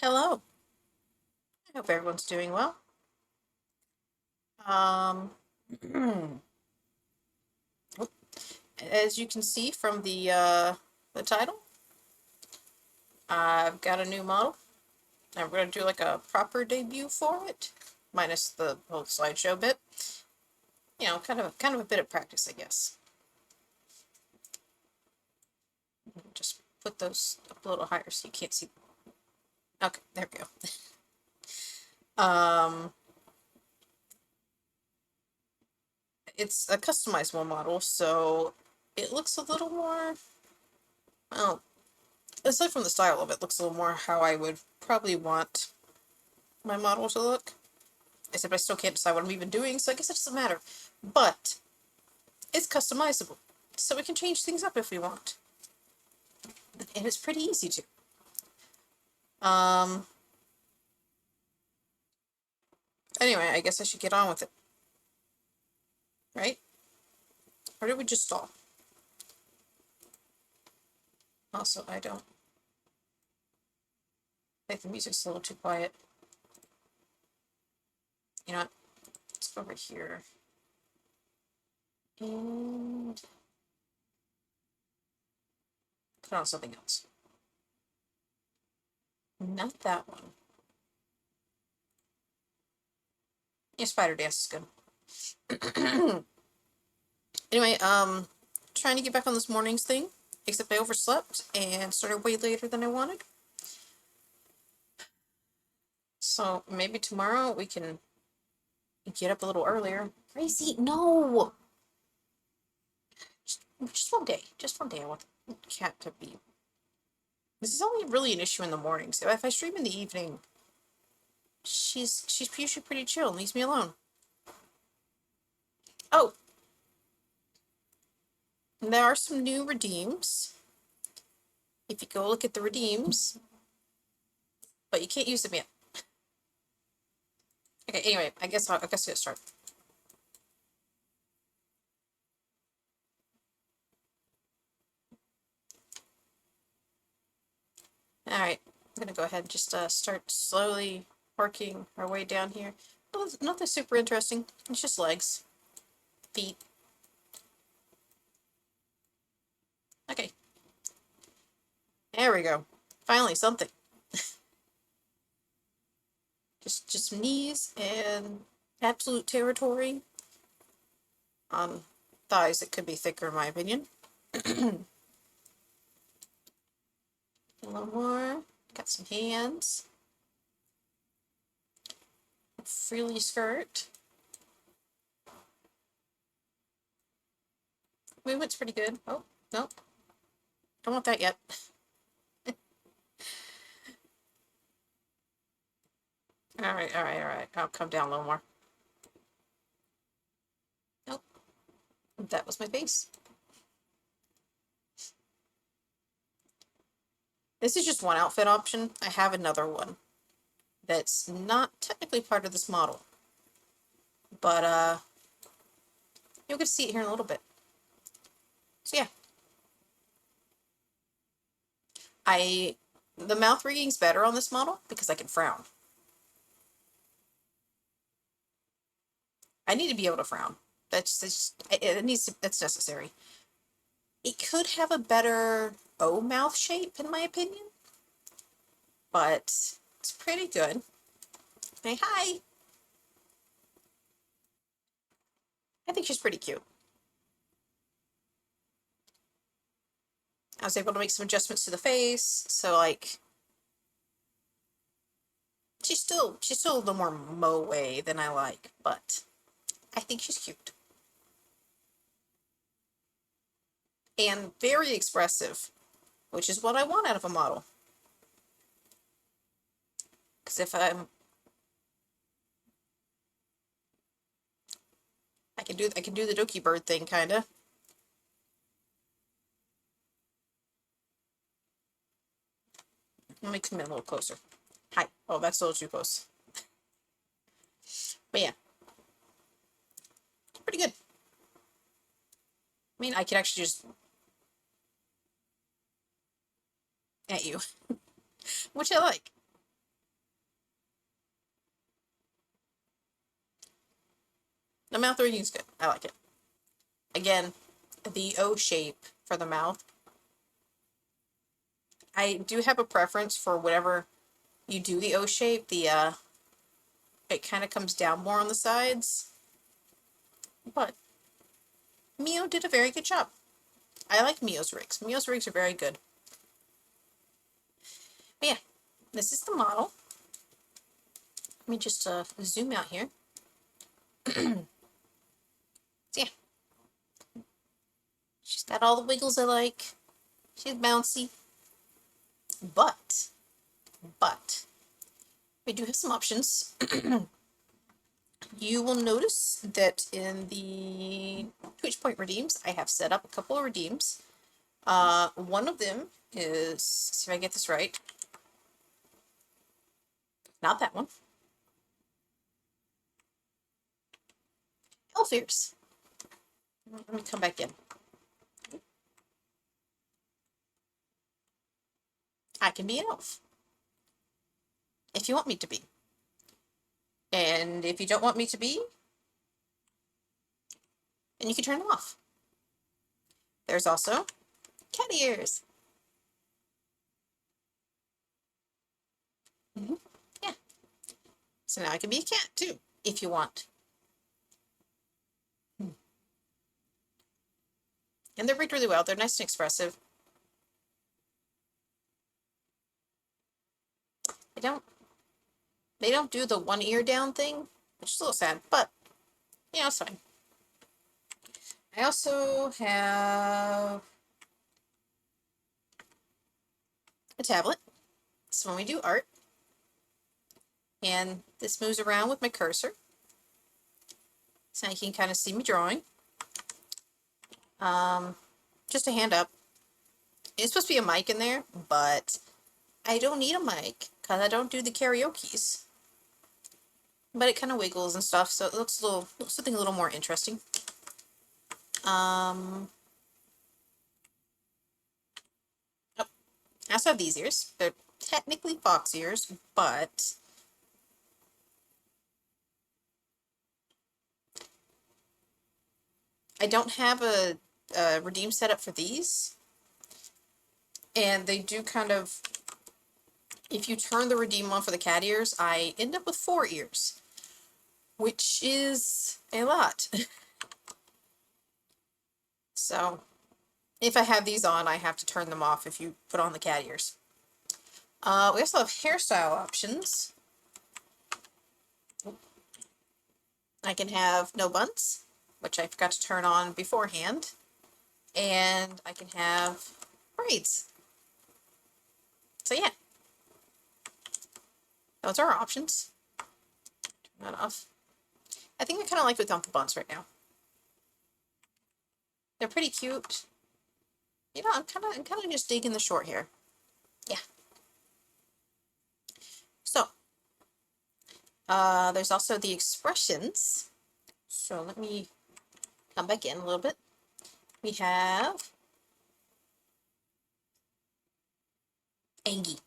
Hello. I hope everyone's doing well. Um, as you can see from the title, I've got a new model. I'm going to do like a proper debut for it, minus the whole slideshow bit. You know, kind of a bit of practice, I guess. Just put those up a little higher so you can't see. Okay, there we go. It's a customizable model, so it looks a little more, well, aside from the style of it, looks a little more how I would probably want my model to look. Except I still can't decide what I'm even doing, so I guess it doesn't matter. But it's customizable, so we can change things up if we want. And it's pretty easy to. Um, anyway, I guess I should get on with it. Right? Or did we just stall? Also, I don't think the music's a little too quiet. You know what? Let's go over here. And put on something else. Not that one. Yeah, Spider Dance is good. Anyway, trying to get back on this morning's thing, except I overslept and started way later than I wanted. So maybe tomorrow we can get up a little earlier. Gracie, no! Just one day. Just one day I want the cat to be. This is only really an issue in the morning, so if I stream in the evening, she's usually pretty chill and leaves me alone. Oh, and there are some new redeems. If you go look at the redeems, but you can't use them yet. Okay, anyway, I guess I'll get started. Alright, I'm gonna go ahead and just start slowly working our way down here. Well, nothing super interesting. It's just legs, feet. Okay, there we go. Finally, something. Just knees and absolute territory on thighs that could be thicker, in my opinion. A little more. Got some hands. Frilly skirt. Movement's pretty good. Oh, nope. Don't want that yet. Alright, alright, alright. I'll come down a little more. Nope. That was my face. This is just one outfit option. I have another one that's not technically part of this model. But, you'll get to see it here in a little bit. So, yeah. The mouth rigging's better on this model because I can frown. I need to be able to frown. That's necessary. It could have a better O mouth shape, in my opinion. But it's pretty good. Hey, hi! I think she's pretty cute. I was able to make some adjustments to the face, so like she's still a little more moe than I like, but I think she's cute. And very expressive, which is what I want out of a model. Because if I can do the Dookie Bird thing, kinda. Let me come in a little closer. Hi. Oh, that's a little too close. But yeah, pretty good. I mean, I could actually just at you, which I like. The mouth rigging is good. I like it. Again, the O shape for the mouth. I do have a preference for whatever you do the O shape. It kind of comes down more on the sides. But Mio did a very good job. I like Mio's rigs. Mio's rigs are very good. But yeah, this is the model. Let me just zoom out here. So yeah, she's got all the wiggles I like. She's bouncy. But we do have some options. You will notice that in the Twitch Point redeems, I have set up a couple of redeems. One of them is, see if I get this right. Not that one. Elf ears. Let me come back in. I can be an elf. If you want me to be. And if you don't want me to be, then you can turn them off. There's also cat ears. Yeah. So now I can be a cat too, if you want. And they're rigged really well. They're nice and expressive. They don't do the one ear down thing, which is a little sad, but you know, it's fine. I also have a tablet. So when we do art, and this moves around with my cursor, so you can kind of see me drawing. Just a hand up. It's supposed to be a mic in there, but I don't need a mic because I don't do the karaoke's. But it kind of wiggles and stuff, so it looks something a little more interesting. Oh, I also have these ears. They're technically fox ears, but I don't have a redeem setup for these. And they do kind of, if you turn the redeem on for the cat ears, I end up with 4 ears, which is a lot. So if I have these on, I have to turn them off if you put on the cat ears. We also have hairstyle options. I can have no buns, which I forgot to turn on beforehand. And I can have braids. So yeah, those are our options. Turn that off. I think I kind of like without the buns right now. They're pretty cute. You know, I'm kind of just digging the short hair. Yeah. So, there's also the expressions. So let me come back in a little bit. We have Angie.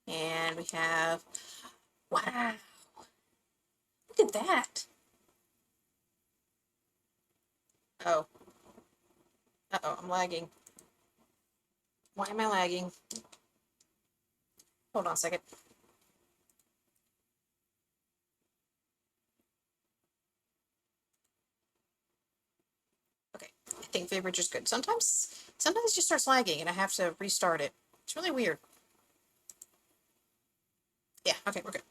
And we have, wow, look at that. Oh. Uh-oh, I'm lagging. Why am I lagging? Hold on a second. Okay, I think Favorite is good. Sometimes it just starts lagging and I have to restart it. It's really weird. Yeah, okay, we're good.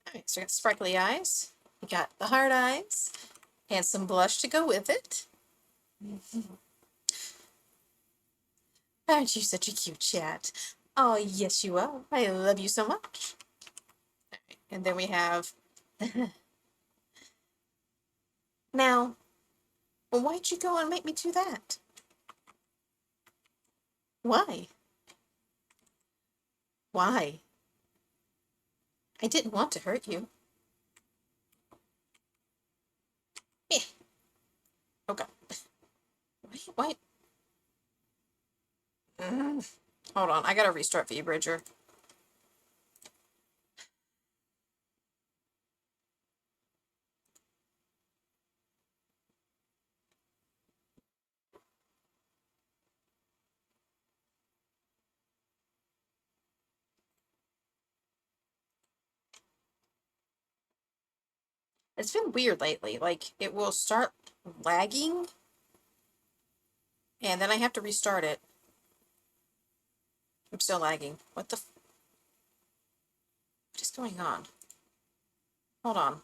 Alright, so we got sparkly eyes. We got the hard eyes. And some blush to go with it. Aren't you such a cute chat? Oh, yes, you are. I love you so much. Right, and then we have... Now, why'd you go and make me do that? Why? Why? I didn't want to hurt you. Eh. Oh, God. Why? Hold on, I gotta restart V-Bridger. It's been weird lately. Like, it will start lagging, and then I have to restart it. I'm still lagging. What is going on? Hold on.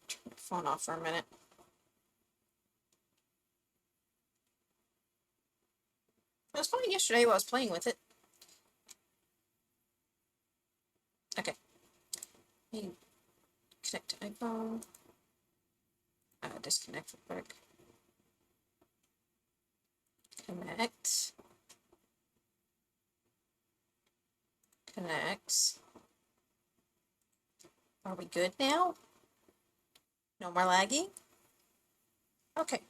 Turn my phone off for a minute. It was fine yesterday while I was playing with it. Okay. Connect to iPhone. Disconnect real quick. Connect. Connect. Are we good now? No more lagging? Okay.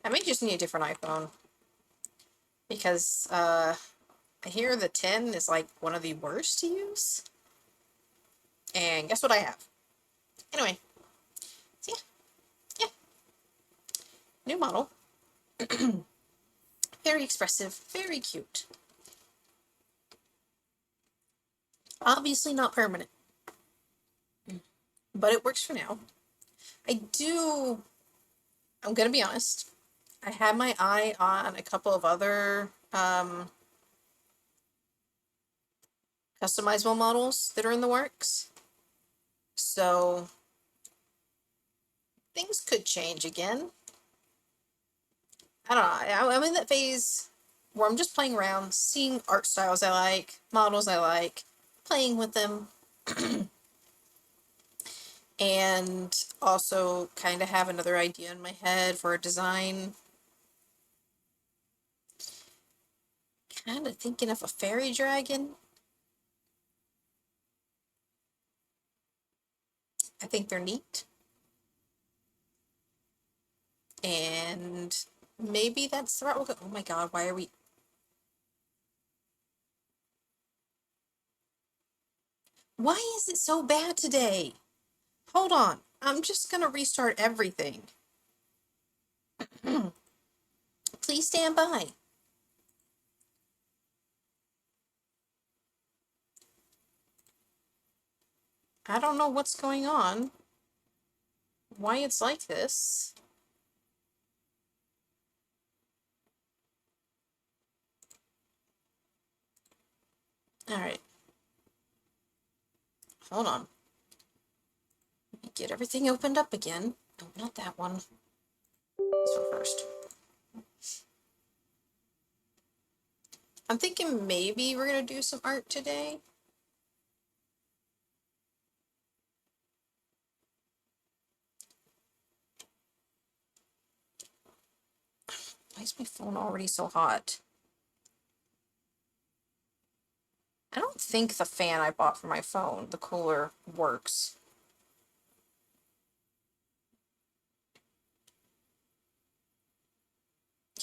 I may just need a different iPhone. Because, I hear the 10 is like one of the worst to use. And guess what I have? Anyway. So yeah. New model. Very expressive. Very cute. Obviously not permanent. But it works for now. I'm gonna be honest. I had my eye on a couple of other customizable models that are in the works. So things could change again. I don't know. I'm in that phase where I'm just playing around, seeing art styles I like, models I like, playing with them, and also kind of have another idea in my head for a design. Kind of thinking of a fairy dragon. I think they're neat. And maybe that's the route we'll go. Oh my god, why are we... Why is it so bad today? Hold on. I'm just gonna restart everything. Please stand by. I don't know what's going on. Why it's like this. Alright. Hold on. Let me get everything opened up again. No, not that one. This one first. I'm thinking maybe we're gonna do some art today. Why is my phone already so hot? I don't think the fan I bought for my phone, the cooler, works.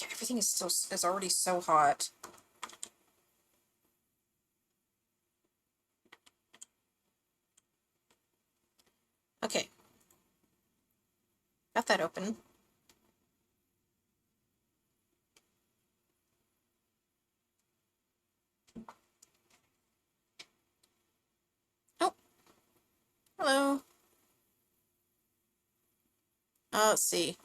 Yeah, everything is already so hot. Okay. Got that open. Oh. Hello. Let's see.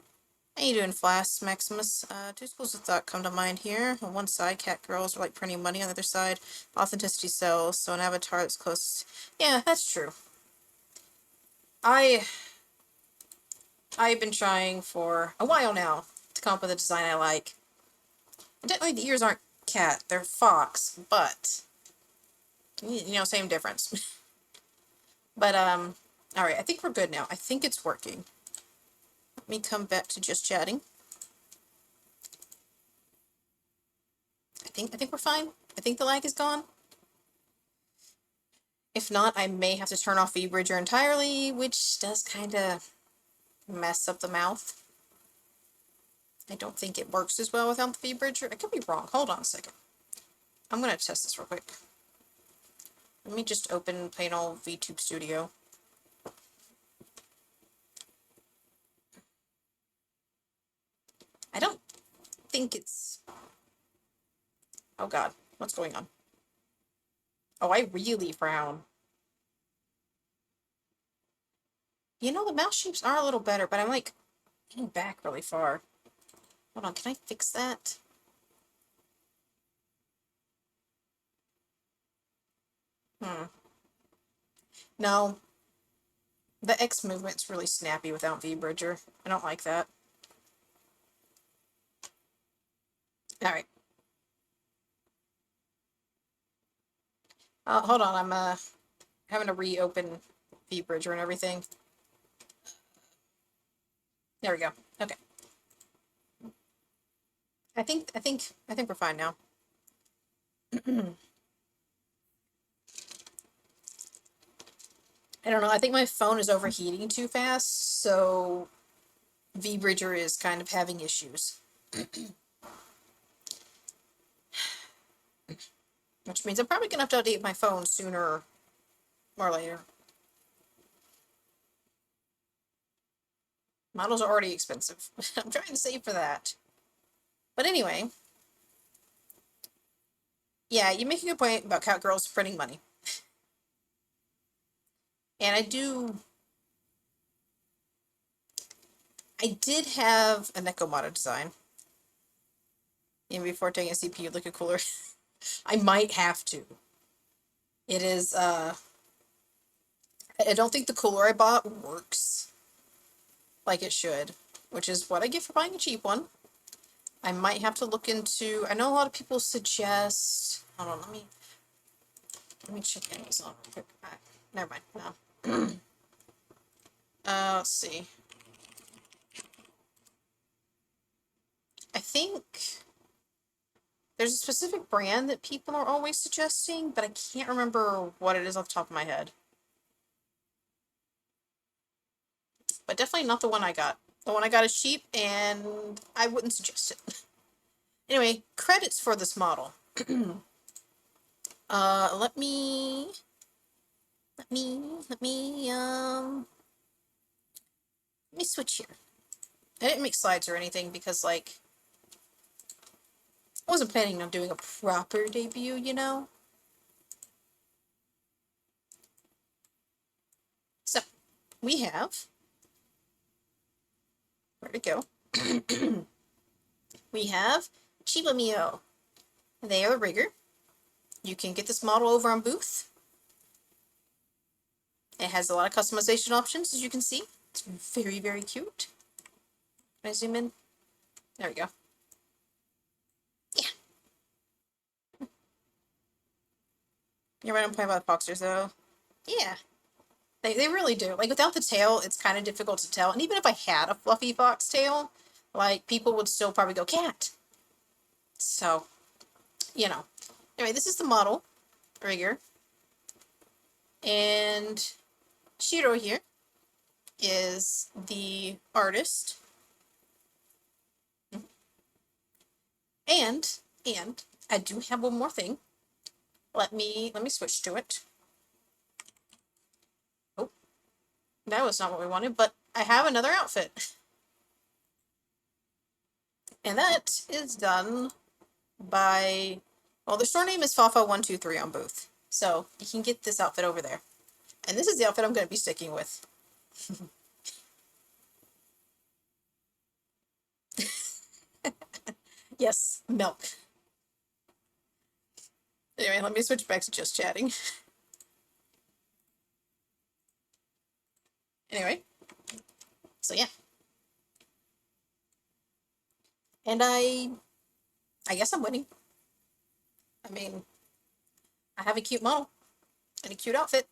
How you doing, Flask Maximus? Two schools of thought come to mind here. On one side, cat girls are like printing money. On the other side, authenticity sells. So an avatar that's close. Yeah, that's true. I've been trying for a while now to come up with a design I like. Technically, the ears aren't cat; they're fox, but same difference. But all right. I think we're good now. I think it's working. Let me come back to just chatting. I think we're fine. I think the lag is gone. If not, I may have to turn off VBridger entirely, which does kind of mess up the mouth. I don't think it works as well without the VBridger. I could be wrong. Hold on a second. I'm going to test this real quick. Let me just open plain old VTube Studio. I don't think it's... Oh god, what's going on? Oh, I really frown. You know, the mouse shapes are a little better, but I'm like getting back really far. Hold on, can I fix that? Hmm. No, the X movement's really snappy without V-Bridger. I don't like that. Alright. Hold on, I'm having to reopen V-Bridger and everything. There we go. Okay. I think we're fine now. I don't know. I think my phone is overheating too fast, so V-Bridger is kind of having issues. Which means I'm probably gonna have to update my phone sooner or later. Models are already expensive. I'm trying to save for that. But anyway, yeah, you make a good point about cowgirls printing money. And I did have a Nekomata design. Even before taking a CPU liquid cooler. I might have to. It is, I don't think the cooler I bought works like it should, which is what I get for buying a cheap one. I might have to look into, I know a lot of people suggest, hold on, let me check Amazon real quick. Never mind, no. Let's see. I think there's a specific brand that people are always suggesting, but I can't remember what it is off the top of my head. But definitely not the one I got. The one I got is cheap, and I wouldn't suggest it. Anyway, credits for this model. Let me, let me, let me, let me switch here. I didn't make slides or anything because, like, I wasn't planning on doing a proper debut, you know? So, we have, where'd it go? We have Chiba Mio. They are a rigger. You can get this model over on Booth. It has a lot of customization options, as you can see. It's very, very cute. Can I zoom in? There we go. Yeah. You're right on point about boxers, though. Yeah. They really do. Like, without the tail, it's kind of difficult to tell. And even if I had a fluffy fox tail, like, people would still probably go, cat. So, you know. Anyway, this is the model rigger. And Shiro here is the artist. And I do have one more thing. Let me switch to it. Oh, that was not what we wanted, but I have another outfit. And that is done by, well, the store name is Fafa123 on Booth. So you can get this outfit over there. And this is the outfit I'm going to be sticking with. Yes, milk. Anyway, let me switch back to just chatting. Anyway, so yeah. And I guess I'm winning. I mean, I have a cute model and a cute outfit.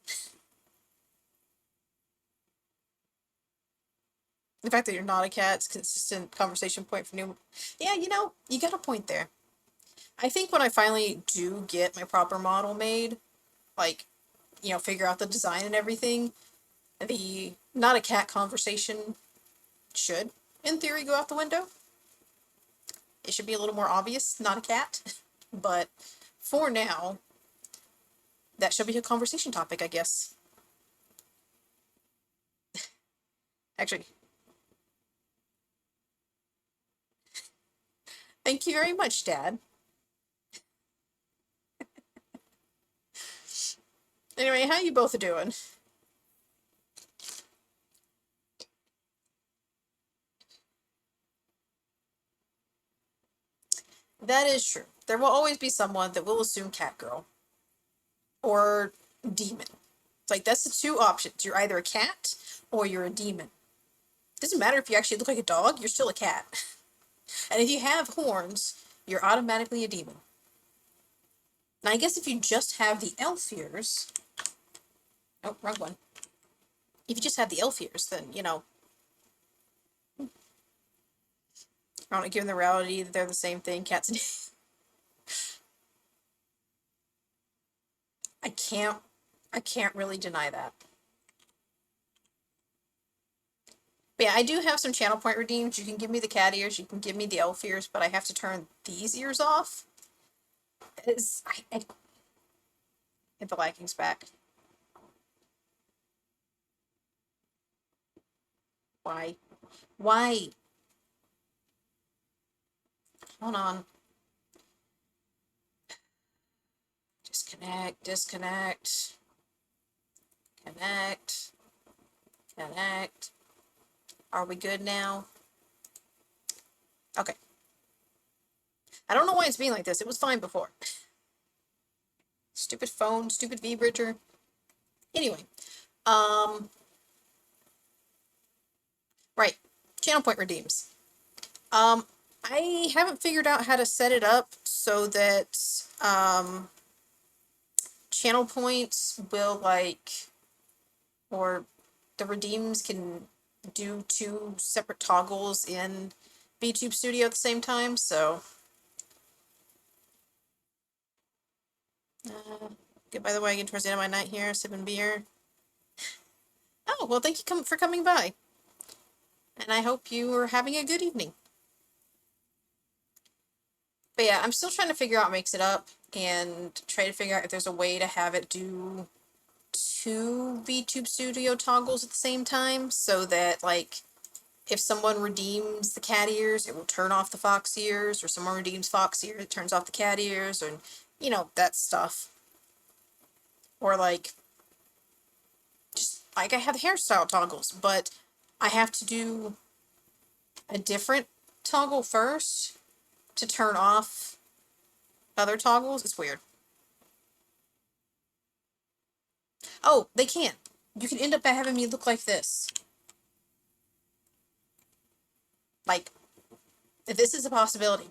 The fact that you're not a cat's consistent conversation point for new. Yeah, you know, you got a point there. I think when I finally do get my proper model made, like, you know, figure out the design and everything, the not a cat conversation should, in theory, go out the window. It should be a little more obvious, not a cat. But for now, that should be a conversation topic, I guess. Actually, thank you very much, Dad. Anyway, how you both doing? That is true. There will always be someone that will assume cat girl or demon. It's like that's the two options. You're either a cat or you're a demon. Doesn't matter if you actually look like a dog, you're still a cat. And if you have horns, you're automatically a demon. Now I guess if you just have the elf ears, oh, wrong one. If you just have the elf ears, then I don't know, given the reality that they're the same thing, cats and I can't I can't really deny that. But yeah, I do have some channel point redeems. You can give me the cat ears, you can give me the elf ears, but I have to turn these ears off. I get the lagging's back. Why? Why? Hold on. Disconnect, disconnect, connect, connect. Are we good now? Okay. I don't know why it's being like this. It was fine before. Stupid phone, stupid V-Bridger. Anyway, right. Channel point redeems. I haven't figured out how to set it up so that, channel points will, like, or the redeems can do two separate toggles in VTube Studio at the same time, so. Good, by the way, getting towards the end of my night here, sipping beer. Oh, well, thank you for coming by. And I hope you are having a good evening. But yeah, I'm still trying to figure out what makes it up and try to figure out if there's a way to have it do two VTube Studio toggles at the same time so that, like, if someone redeems the cat ears, it will turn off the fox ears, or someone redeems fox ears, it turns off the cat ears, and, that stuff. Or, like, just, like, I have hairstyle toggles, but I have to do a different toggle first to turn off other toggles. It's weird. Oh, they can. You can end up by having me look like this. Like, this is a possibility.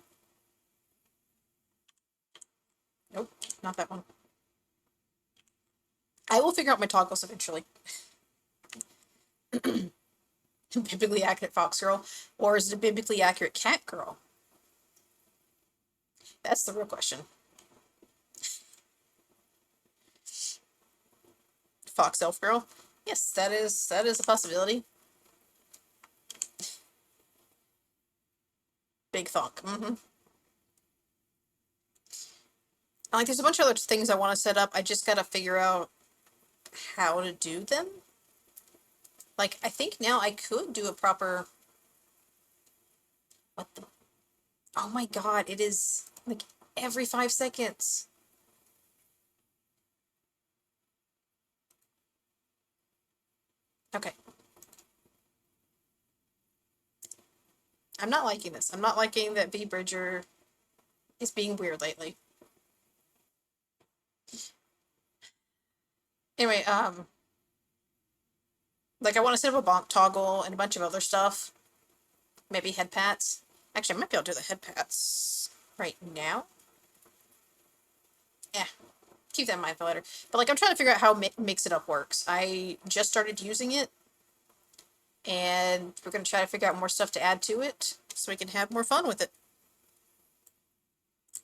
Nope, not that one. I will figure out my toggles eventually. Biblically accurate fox girl, or is it a biblically accurate cat girl? That's the real question. Fox elf girl? Yes, that is a possibility. Big thonk. Like, there's a bunch of other things I want to set up. I just gotta figure out how to do them. Like, I think now I could do a proper. What the? Oh my god! It is like every 5 seconds. Okay. I'm not liking this. I'm not liking that V-Bridger is being weird lately. Anyway, like, I want to set up a bonk toggle and a bunch of other stuff. Maybe head pats. Actually, I might be able to do the head pats right now. Yeah, keep that in mind for later. But, like, I'm trying to figure out how Mix It Up works. I just started using it, and we're going to try to figure out more stuff to add to it so we can have more fun with it.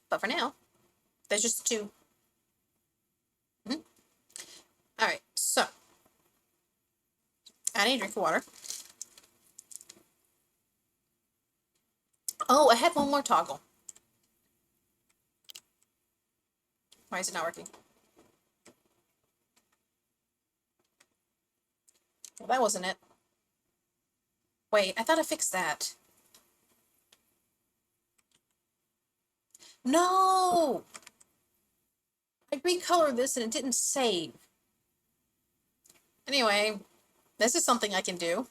But for now, there's just two. Alright, so I need a drink of water. Oh, I had one more toggle. Why is it not working? Well, that wasn't it. Wait, I thought I fixed that. No! I recolored this and it didn't save. Anyway, this is something I can do.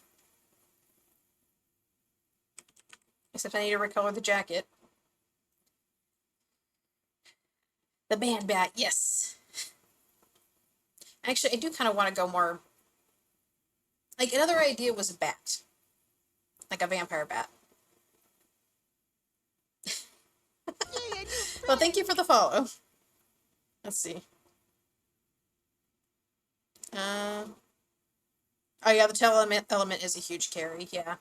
Except I need to recolor the jacket. The band bat, yes. Actually, I do kind of want to go more. Like, another idea was a bat. Like a vampire bat. Well, thank you for the follow. Let's see. Uh, oh yeah, the tail element is a huge carry, yeah.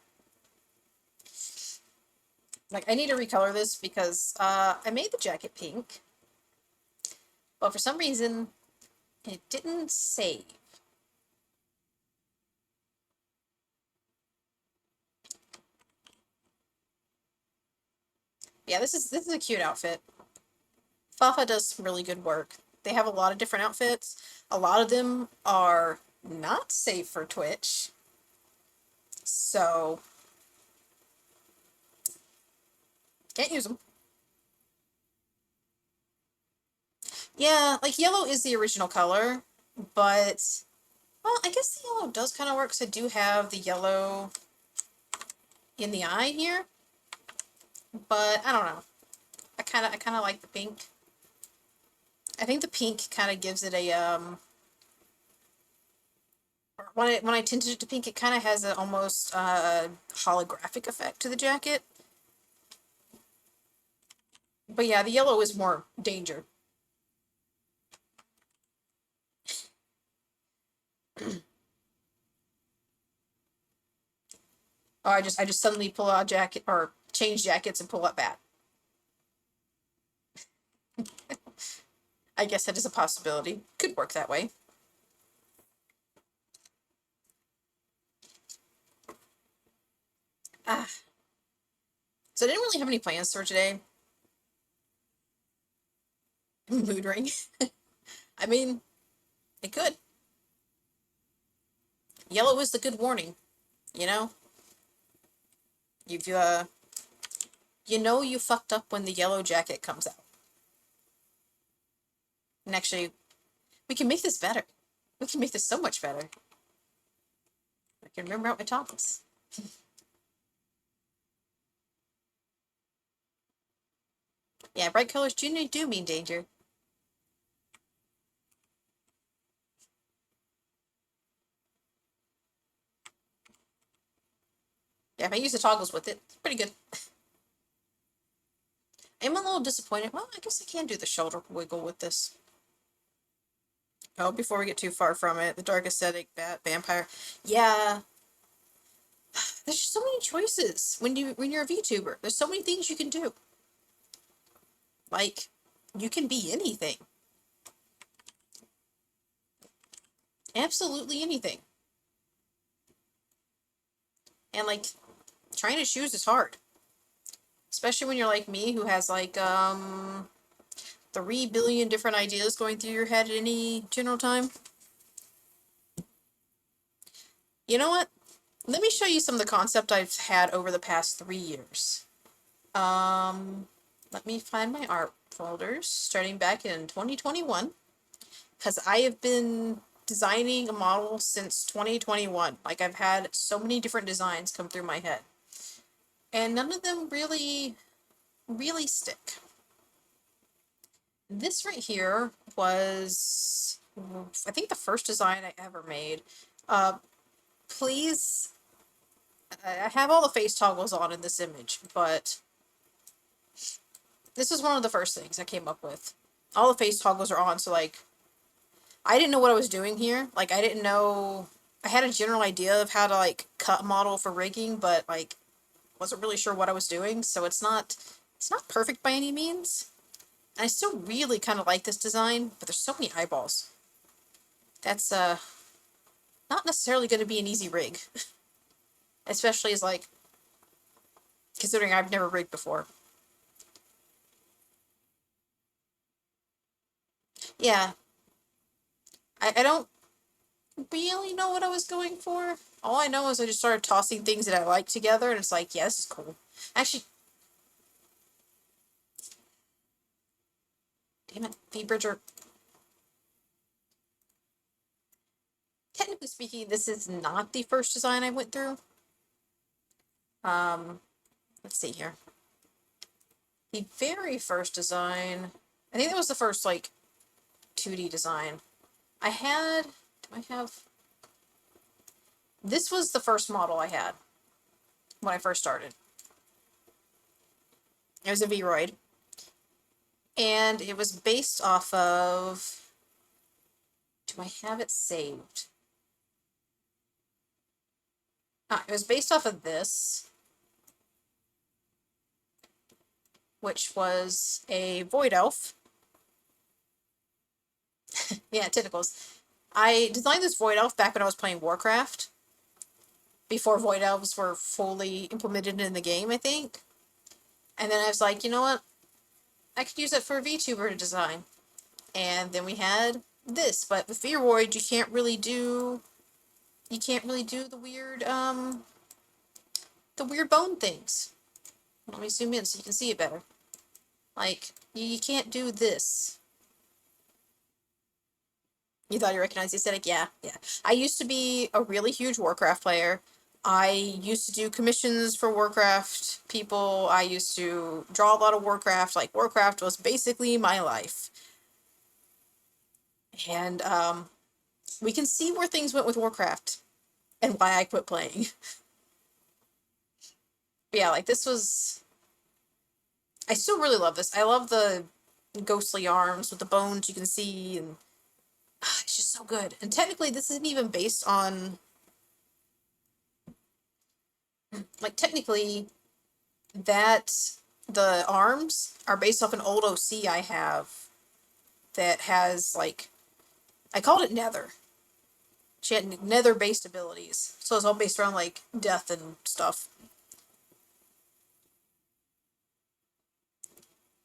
Like, I need to recolor this because I made the jacket pink, but for some reason, it didn't save. Yeah, this is a cute outfit. Fafa does really good work. They have a lot of different outfits. A lot of them are not safe for Twitch. So, can't use them. Yeah, like yellow is the original color, but, well, I guess the yellow does kind of work because I do have the yellow in the eye here. But I don't know. I kind of like the pink. I think the pink kind of gives it a when I tinted it to pink, it kind of has an almost holographic effect to the jacket. But yeah, the yellow is more danger. Oh, I just suddenly pull out a jacket or change jackets and pull up bat. I guess that is a possibility. Could work that way. Ah. So I didn't really have any plans for today. Mood ring. I mean, it could. Yellow is the good warning, you know? You've you know you fucked up when the yellow jacket comes out. And actually, we can make this better. We can make this so much better. I can remember out my topics. Yeah, bright colors do mean danger. Yeah, if I use the toggles with it, it's pretty good. I'm a little disappointed. Well, I guess I can do the shoulder wiggle with this. Oh, before we get too far from it, the dark aesthetic, bat, vampire. Yeah, there's just so many choices when you're a VTuber. There's so many things you can do. Like, you can be anything. Absolutely anything. And like, trying to choose is hard. Especially when you're like me, who has like 3 billion different ideas going through your head at any general time. You know what? Let me show you some of the concept I've had over the past 3 years. Let me find my art folders starting back in 2021, because I have been designing a model since 2021. Like, I've had so many different designs come through my head, and none of them really stick. This right here was, I think, the first design I ever made. Please, I have all the face toggles on in this image, but this is one of the first things I came up with. All the face toggles are on, so like, I didn't know what I was doing here. Like, I didn't know, I had a general idea of how to like cut a model for rigging, but like, wasn't really sure what I was doing, so it's not perfect by any means. And I still really kind of like this design, but there's so many eyeballs. That's not necessarily going to be an easy rig. Especially as like, considering I've never rigged before. Yeah, I don't really know what I was going for. All I know is I just started tossing things that I like together, and it's like, yeah, this is cool. Actually, damn it, V-Bridger. technically speaking, this is not the first design I went through. Um, let's see here. The very first design, I think that was the first, like, 2D design. I had, do I have, this was the first model I had when I first started. It was a Vroid. And it was based off of, do I have it saved? It was based off of this, which was a Void Elf. Yeah, tentacles. I designed this Void Elf back when I was playing Warcraft, before Void Elves were fully implemented in the game, I think. And then I was like, you know what? I could use it for a VTuber to design. And then we had this, but with Vroid, you can't really do the weird bone things. Let me zoom in so you can see it better. Like, you can't do this. You thought you recognized the aesthetic? Yeah, yeah. I used to be a really huge Warcraft player. I used to do commissions for Warcraft people. I used to draw a lot of Warcraft. Like, Warcraft was basically my life. And, we can see where things went with Warcraft and why I quit playing. But yeah, like, this was... I still really love this. I love the ghostly arms with the bones you can see, and it's just so good. And technically, this isn't even based on... Like, technically, the arms are based off an old OC I have that has, like... I called it Nether. She had Nether-based abilities. So it's all based around, like, death and stuff.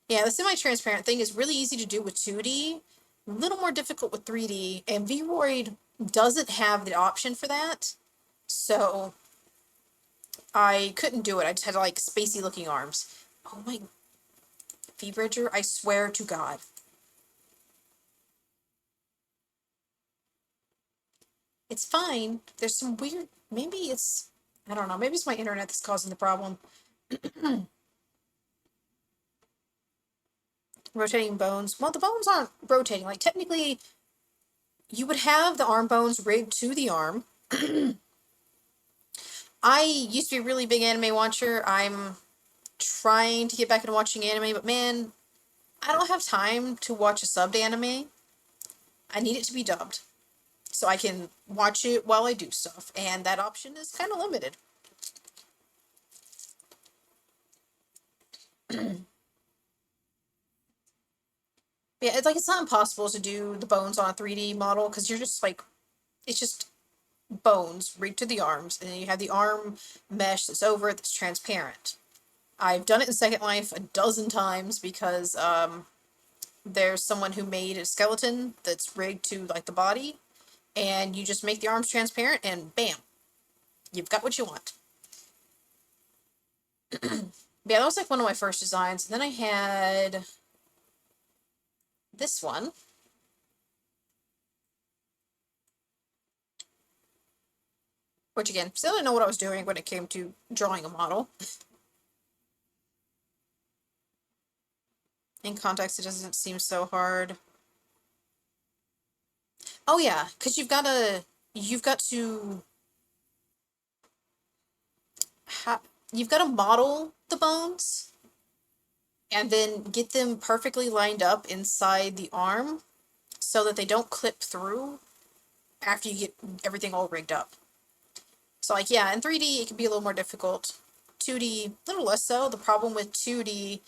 Yeah, the semi-transparent thing is really easy to do with 2D, a little more difficult with 3D, and Vroid doesn't have the option for that, so I couldn't do it. I just had, like, spacey-looking arms. Oh my... V-Bridger, I swear to God. It's fine. There's some weird... Maybe it's... I don't know. Maybe it's my internet that's causing the problem. Rotating bones. Well, the bones aren't rotating. Like, technically, you would have the arm bones rigged to the arm. I used to be a really big anime watcher. I'm trying to get back into watching anime, but man, I don't have time to watch a subbed anime. I need it to be dubbed so I can watch it while I do stuff, and that option is kind of limited. Yeah, it's like it's not impossible to do the bones on a 3D model because you're just like, it's just bones rigged to the arms, and then you have the arm mesh that's over it that's transparent. I've done it in Second Life a dozen times because there's someone who made a skeleton that's rigged to like the body, and you just make the arms transparent, and bam, you've got what you want. Yeah, that was like one of my first designs. And then I had this one. Which again, still didn't know what I was doing when it came to drawing a model. In context, it doesn't seem so hard. Oh yeah, because you've got to you've got to model the bones and then get them perfectly lined up inside the arm so that they don't clip through after you get everything all rigged up. So like, yeah, in 3D it can be a little more difficult. 2D, a little less so. The problem with 2D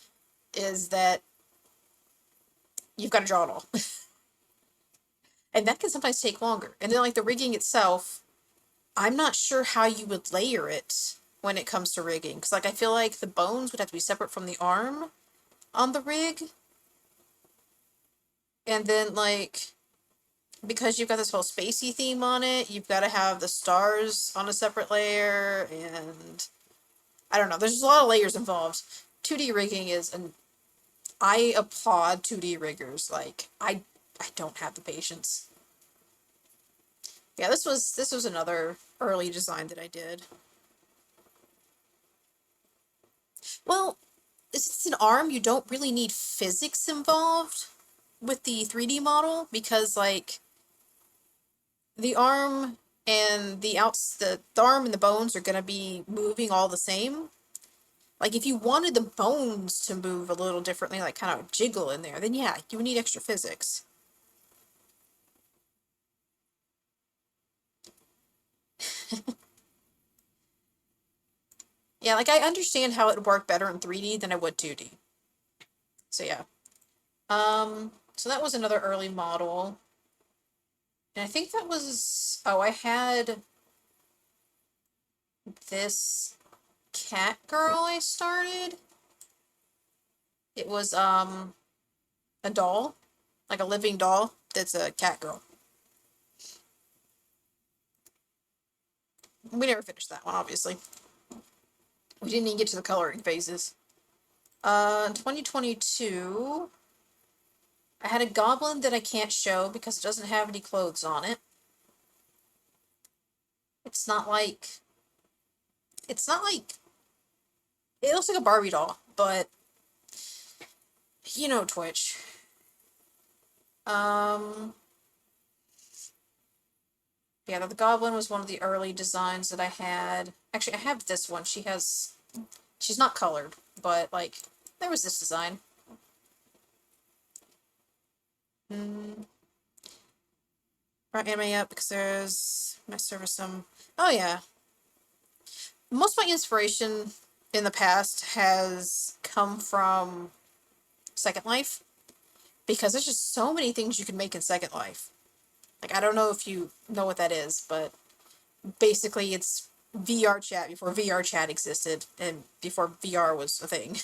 is that you've got to draw it all. And that can sometimes take longer. And then like the rigging itself, I'm not sure how you would layer it when it comes to rigging. Because like I feel like the bones would have to be separate from the arm on the rig. And then like, because you've got this whole spacey theme on it, you've got to have the stars on a separate layer, and I don't know, there's just a lot of layers involved. 2D rigging is, and I applaud 2D riggers, like, I don't have the patience. Yeah, this was another early design that I did. Well, since it's an arm, you don't really need physics involved with the 3D model because like the arm and the arm and the bones are gonna be moving all the same. Like if you wanted the bones to move a little differently, like kind of jiggle in there, then yeah, you would need extra physics. Yeah, like I understand how it would work better in 3D than I would 2D. So yeah. So that was another early model. And I think that was, oh, I had this cat girl I started. It was a doll, like a living doll that's a cat girl. We never finished that one, obviously. We didn't even get to the coloring phases. In 2022, I had a goblin that I can't show because it doesn't have any clothes on it. It's not like it's not like it looks like a Barbie doll, but you know Twitch. Um yeah, the goblin was one of the early designs that I had. Actually, I have this one. She's not colored, but like there was this design. Hmm. Brought anime up because there's my service some. Oh yeah, most of my inspiration in the past has come from Second Life because there's just so many things you can make in Second Life. Like I don't know if you know what that is, but basically it's VR chat before VR chat existed and before VR was a thing.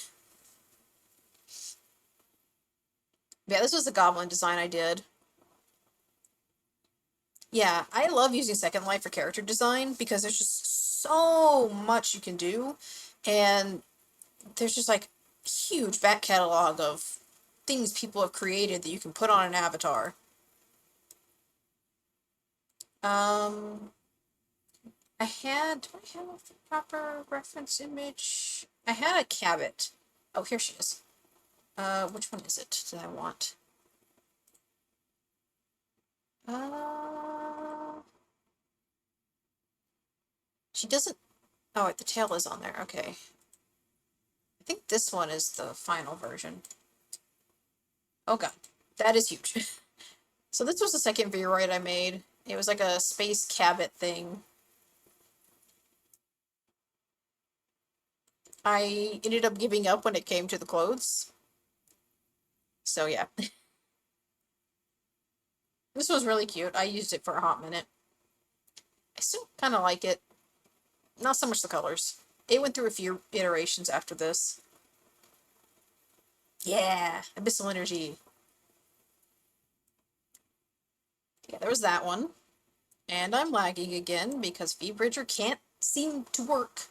Yeah, this was the goblin design I did. Yeah, I love using Second Life for character design because there's just so much you can do, and there's just like huge back catalog of things people have created that you can put on an avatar. Um, do I have the proper reference image? I had a Cabot. Oh, here she is. Which one is it that I want? Uh, she doesn't. Oh, the tail is on there. Okay. I think this one is the final version. Oh god, that is huge. So this was the second Vroid I made. It was like a space Cabot thing. I ended up giving up when it came to the clothes. So yeah. This was really cute. I used it for a hot minute. I still kind of like it. Not so much the colors. It went through a few iterations after this. Yeah, Abyssal Energy. Yeah, there was that one. And I'm lagging again because VBridger can't seem to work.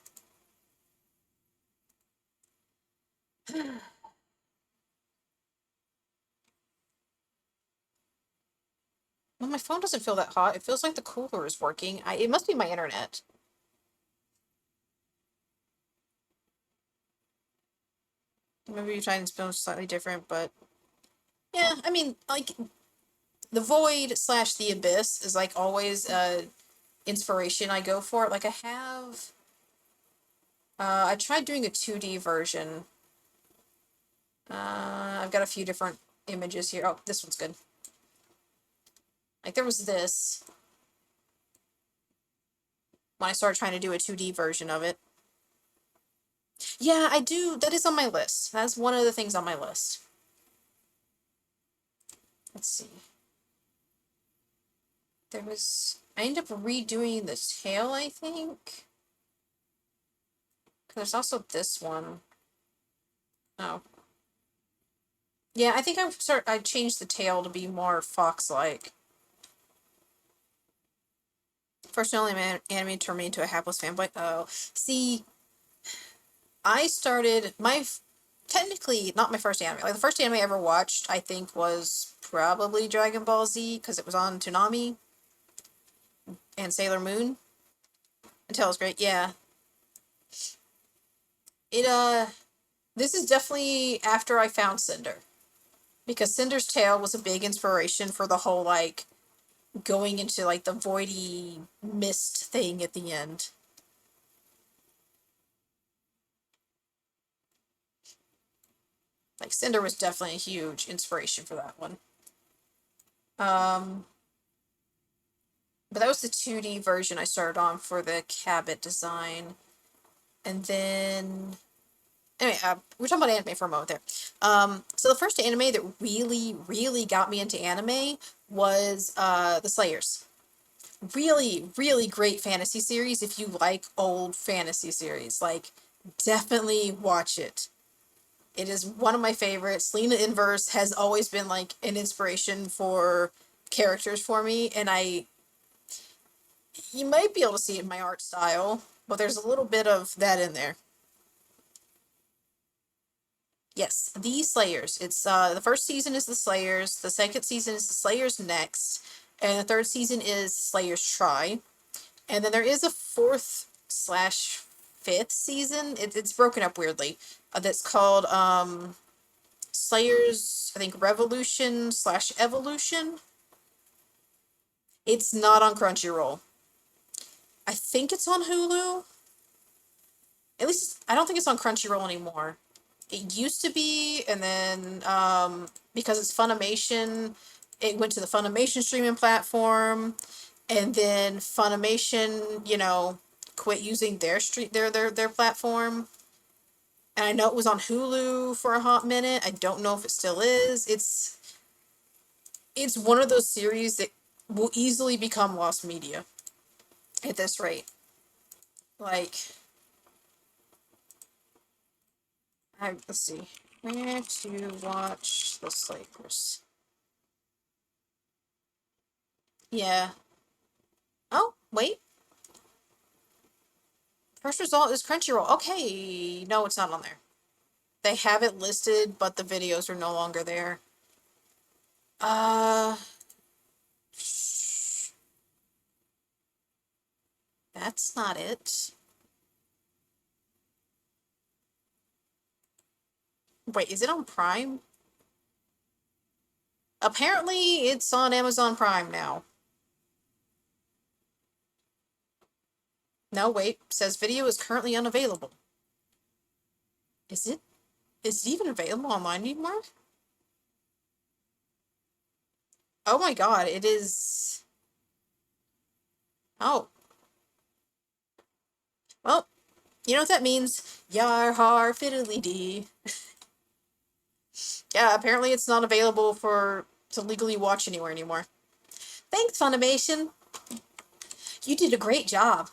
Well, my phone doesn't feel that hot. It feels like the cooler is working. It must be my internet. Maybe your Titan's phone is slightly different, but yeah, I mean, like the void slash the abyss is like always inspiration I go for. Like I tried doing a 2D version. I've got a few different images here. Oh, this one's good. Like there was this when I started trying to do a 2D version of it. Yeah, I do. That is on my list. That's one of the things on my list. Let's see. I ended up redoing the tail, I think. There's also this one. Oh. Yeah, I think I changed the tail to be more fox-like. First and only anime turned me into a hapless fanboy. Oh, see, I started technically not my first anime. Like the first anime I ever watched, I think, was probably Dragon Ball Z because it was on Toonami. and Sailor Moon. Until it's great, yeah. It this is definitely after I found Cinder. Because Cinder's Tale was a big inspiration for the whole, like, going into, like, the voidy mist thing at the end. Like, Cinder was definitely a huge inspiration for that one. Um, but that was the 2D version I started on for the Cabot design. And then... Anyway, we're talking about anime for a moment there. So the first anime that really, really got me into anime was The Slayers. Really, really great fantasy series if you like old fantasy series. Like, definitely watch it. It is one of my favorites. Lena Inverse has always been, like, an inspiration for characters for me, and you might be able to see it in my art style, but there's a little bit of that in there. Yes, The Slayers. It's the first season is The Slayers, the second season is The Slayers Next, and the third season is Slayers Try. And then there is a fourth slash fifth season. It's broken up weirdly. That's called Slayers, I think Revolution slash Evolution. It's not on Crunchyroll. I think it's on Hulu. At least I don't think it's on Crunchyroll anymore. It used to be, and then because it's Funimation, it went to the Funimation streaming platform, and then Funimation, quit using their platform. And I know it was on Hulu for a hot minute. I don't know if it still is. It's one of those series that will easily become lost media at this rate. Like, let's see. Where to watch the Slayers? Yeah. Oh, wait. First result is Crunchyroll. Okay. No, it's not on there. They have it listed, but the videos are no longer there. That's not it. Wait, is it on Prime? Apparently, it's on Amazon Prime now. No, wait. Says video is currently unavailable. Is it? Is it even available online anymore? Oh my god, it is... Oh. Well, you know what that means? Yar har fiddly dee. Yeah, apparently it's not available to legally watch anywhere anymore. Thanks, Funimation. You did a great job.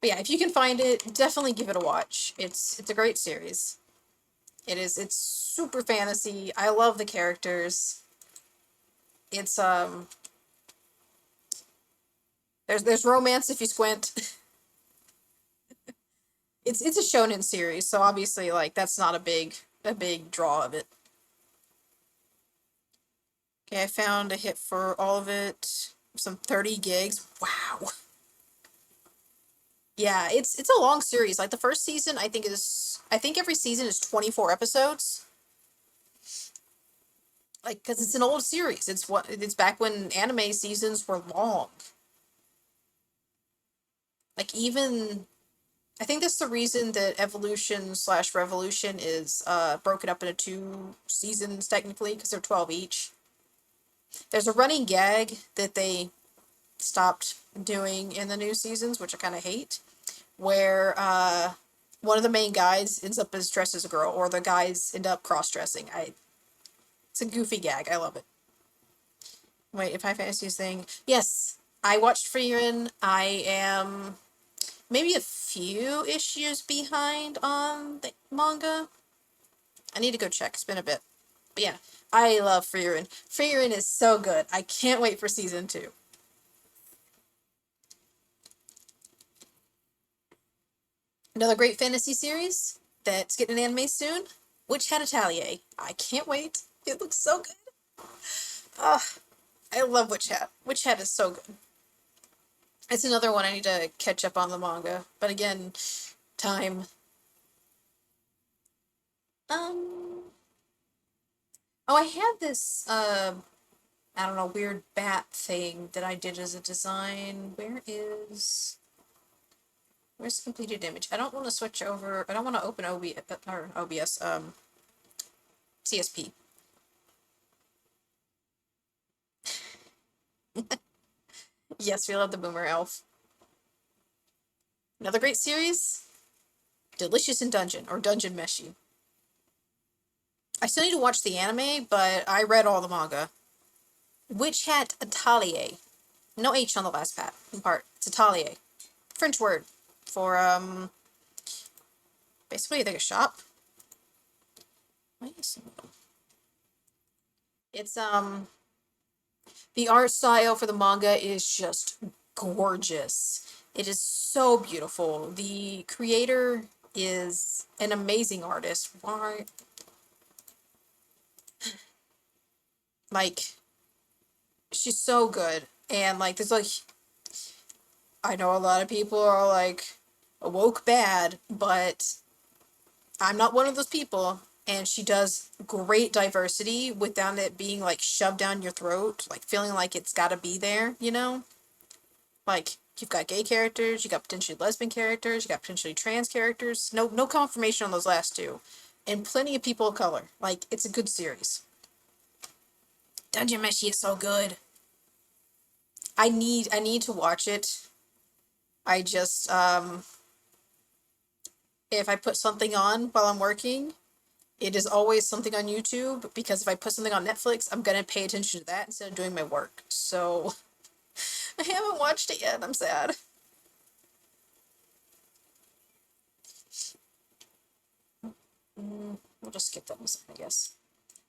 But yeah, if you can find it, definitely give it a watch. It's a great series. It is. It's super fantasy. I love the characters. It's there's romance if you squint. It's a shonen series, so obviously like that's not a big draw of it. Okay, I found a hit for all of it. Some 30 gigs. Wow. Yeah, it's a long series. Like the first season, I think every season is 24 episodes. Like, because it's an old series. It's back when anime seasons were long. Like even I think that's the reason that Evolution slash Revolution is broken up into two seasons technically because they're 12 each. There's a running gag that they stopped doing in the new seasons, which I kind of hate, where one of the main guys ends up as dressed as a girl, or the guys end up cross-dressing. It's a goofy gag. I love it. Wait, if High Fantasy's thing... Yes, I watched Frieren. I am maybe a few issues behind on the manga. I need to go check. It's been a bit. But yeah, I love Frieren. Frieren is so good. I can't wait for season 2. Another great fantasy series that's getting an anime soon. Witch Hat Atelier. I can't wait. It looks so good. Ah, I love Witch Hat. Witch Hat is so good. It's another one I need to catch up on the manga. But again, time. Um. Oh, I had this, I don't know, weird bat thing that I did as a design. Where's the completed image? I don't want to switch over, I don't want to open OBS, CSP. Yes, we love the Boomer Elf. Another great series, Delicious in Dungeon, or Dungeon Meshi. I still need to watch the anime, but I read all the manga. Witch Hat Atelier. No H on the last part. It's Atelier. French word for, basically, I think a shop. It's, the art style for the manga is just gorgeous. It is so beautiful. The creator is an amazing artist. Why? Like, she's so good. And, like, there's, like, I know a lot of people are, like, woke bad, but I'm not one of those people. And she does great diversity without it being, like, shoved down your throat. Like, feeling like it's gotta be there, you know? Like, you've got gay characters, you got potentially lesbian characters, you got potentially trans characters. No confirmation on those last two. And plenty of people of color. Like, it's a good series. Dungeon Meshi is so good. I need to watch it. I just, if I put something on while I'm working, it is always something on YouTube, because if I put something on Netflix, I'm gonna pay attention to that instead of doing my work. So, I haven't watched it yet, I'm sad. We'll just skip that one, I guess.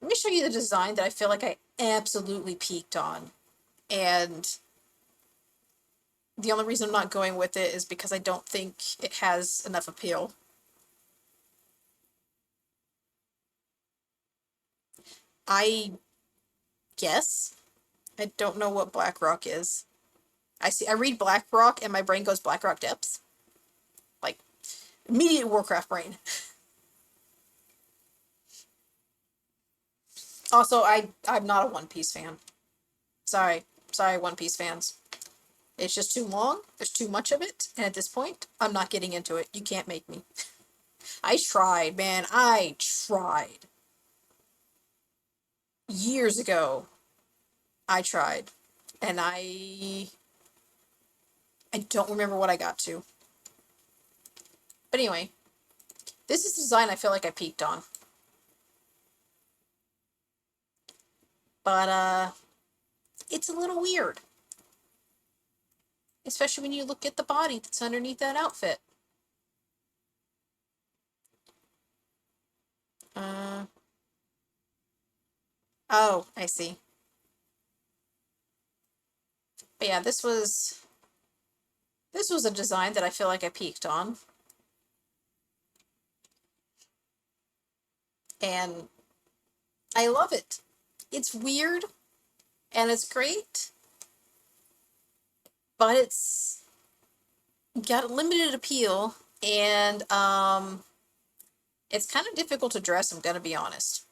Let me show you the design that I feel like I absolutely peaked on. And the only reason I'm not going with it is because I don't think it has enough appeal. I guess. I don't know what BlackRock is. I read BlackRock and my brain goes BlackRock Depths. Like, immediate Warcraft brain. Also, I'm not a One Piece fan. Sorry. Sorry, One Piece fans. It's just too long, there's too much of it, and at this point, I'm not getting into it. You can't make me. I tried, man. I tried. Years ago, I tried. And I don't remember what I got to. But anyway, this is the design I feel like I peaked on. But, it's a little weird. Especially when you look at the body that's underneath that outfit. Uh, oh, I see. But yeah, this was a design that I feel like I peaked on. And I love it. It's weird and it's great, but it's got limited appeal, and it's kind of difficult to dress, I'm gonna be honest.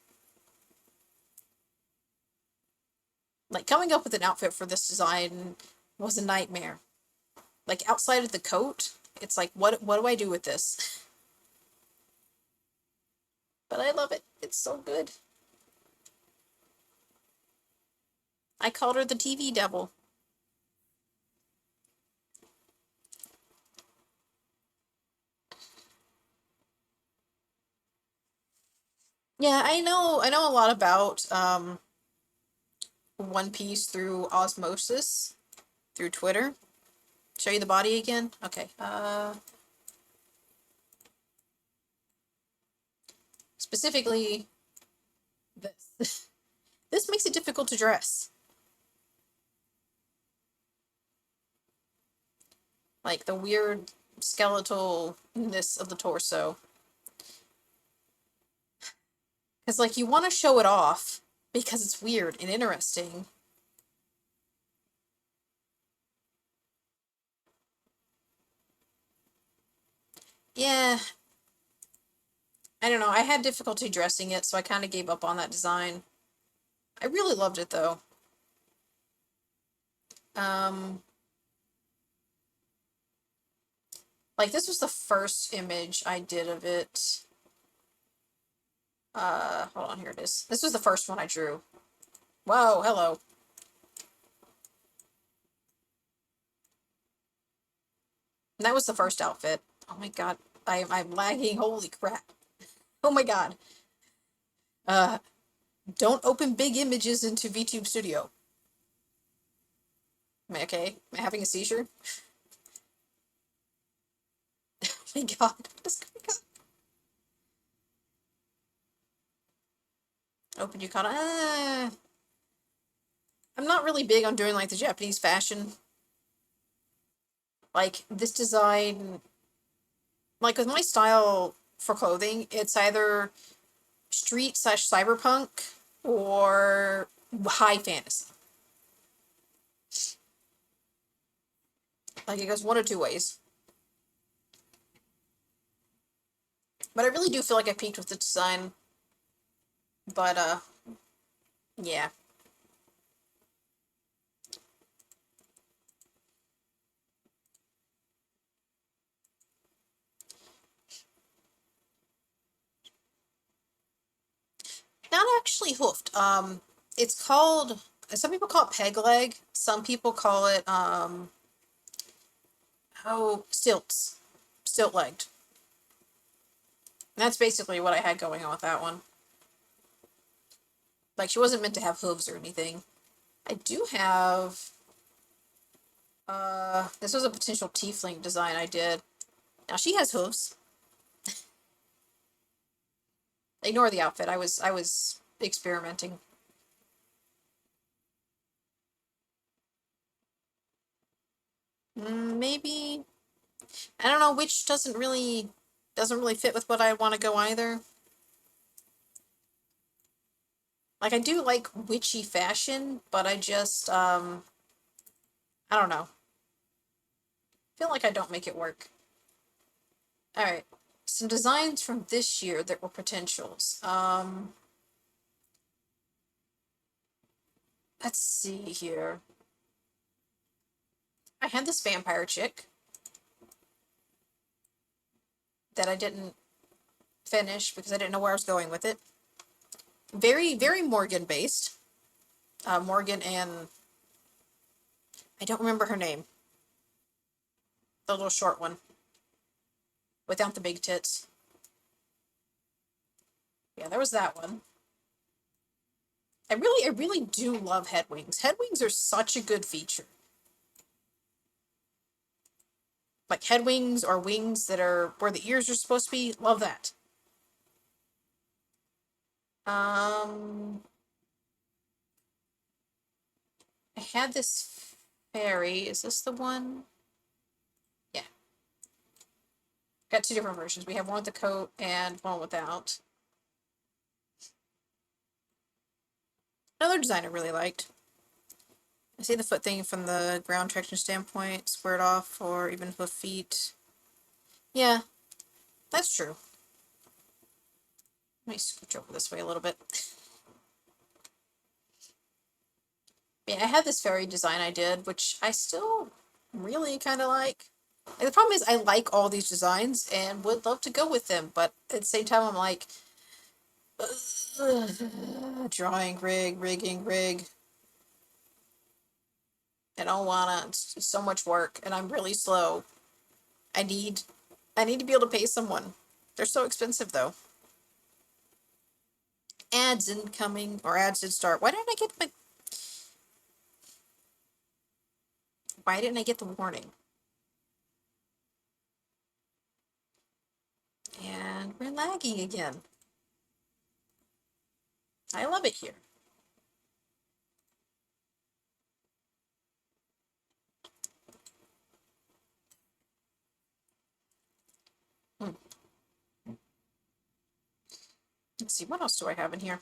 Like, coming up with an outfit for this design was a nightmare. Like, outside of the coat, it's like, what do I do with this? But I love it. It's so good. I called her the TV devil. Yeah, I know a lot about One Piece through osmosis, through Twitter. Show you the body again? Okay. Specifically, this. This makes it difficult to dress. Like, the weird skeletalness of the torso. Because, like, you want to show it off, because it's weird and interesting. Yeah, I don't know. I had difficulty dressing it, so I kind of gave up on that design. I really loved it though. Um, like this was the first image I did of it. Hold on, here it is. This was the first one I drew. Whoa, hello. And that was the first outfit. Oh my god, I'm lagging. Holy crap. Oh my god. Uh, don't open big images into VTube Studio. Am I okay? Am I having a seizure? Oh my god. What is going on? Open Yukata. I'm not really big on doing like the Japanese fashion. Like this design, like with my style for clothing, it's either street slash cyberpunk or high fantasy. Like it goes one or two ways. But I really do feel like I peaked with the design. But yeah. Not actually hoofed. It's called, some people call it peg leg. Some people call it oh, stilts. Stilt legged. And that's basically what I had going on with that one. Like she wasn't meant to have hooves or anything. I do have this was a potential tiefling design I did. Now she has hooves. Ignore the outfit. I was experimenting. Maybe I don't know, which doesn't really fit with what I want to go either. Like I do like witchy fashion, but I just I don't know. Feel like I don't make it work. All right. Some designs from this year that were potentials. Let's see here. I had this vampire chick that I didn't finish because I didn't know where I was going with it. Very, very Morgan based. Morgan and I don't remember her name. The little short one without the big tits. Yeah, there was that one. I really do love head wings. Head wings are such a good feature. Like head wings or wings that are where the ears are supposed to be. Love that. Um, I had this fairy. Is this the one? Yeah. Got two different versions. We have one with the coat and one without. Another design I really liked. I see the foot thing from the ground traction standpoint, squared off, or even hoof feet. Yeah, that's true. Let me scooch over this way a little bit. Yeah, I had this fairy design I did, which I still really kind of like. And the problem is I like all these designs and would love to go with them, but at the same time I'm like, drawing, rigging, rig. I don't wanna, it's just so much work and I'm really slow. I need, I need to be able to pay someone. They're so expensive though. Ads incoming, or ads did start. Why didn't I get the warning? And we're lagging again. I love it here. Hmm. Let's see, what else do I have in here?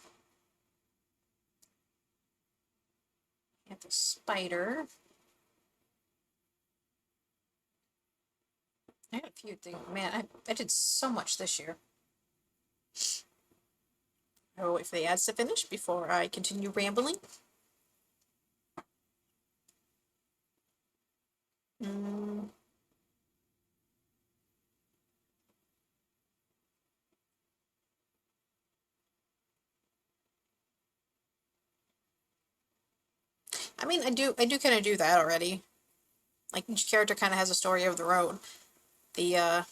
spider. I had a few things. Man, I did so much this year. I will wait for the ads to finish before I continue rambling. Mm. I mean, I do kind of do that already. Like each character kind of has a story of their own. The I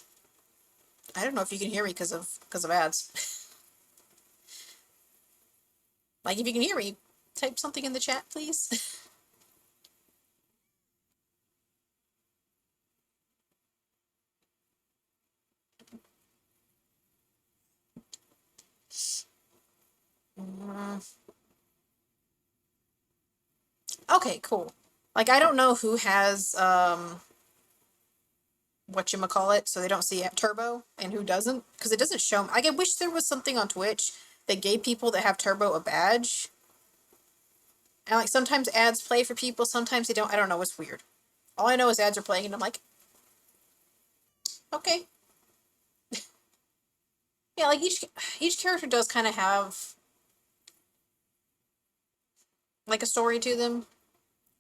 don't know if you can hear me because of ads. Like if you can hear me, type something in the chat, please. Mm. Okay, cool. Like I don't know who has whatchamacallit, so they don't see turbo and who doesn't, because it doesn't show me. Like I wish there was something on Twitch that gave people that have turbo a badge. And like sometimes ads play for people, sometimes they don't. I don't know, it's weird. All I know is ads are playing and I'm like, okay. Yeah, like each character does kind of have like a story to them.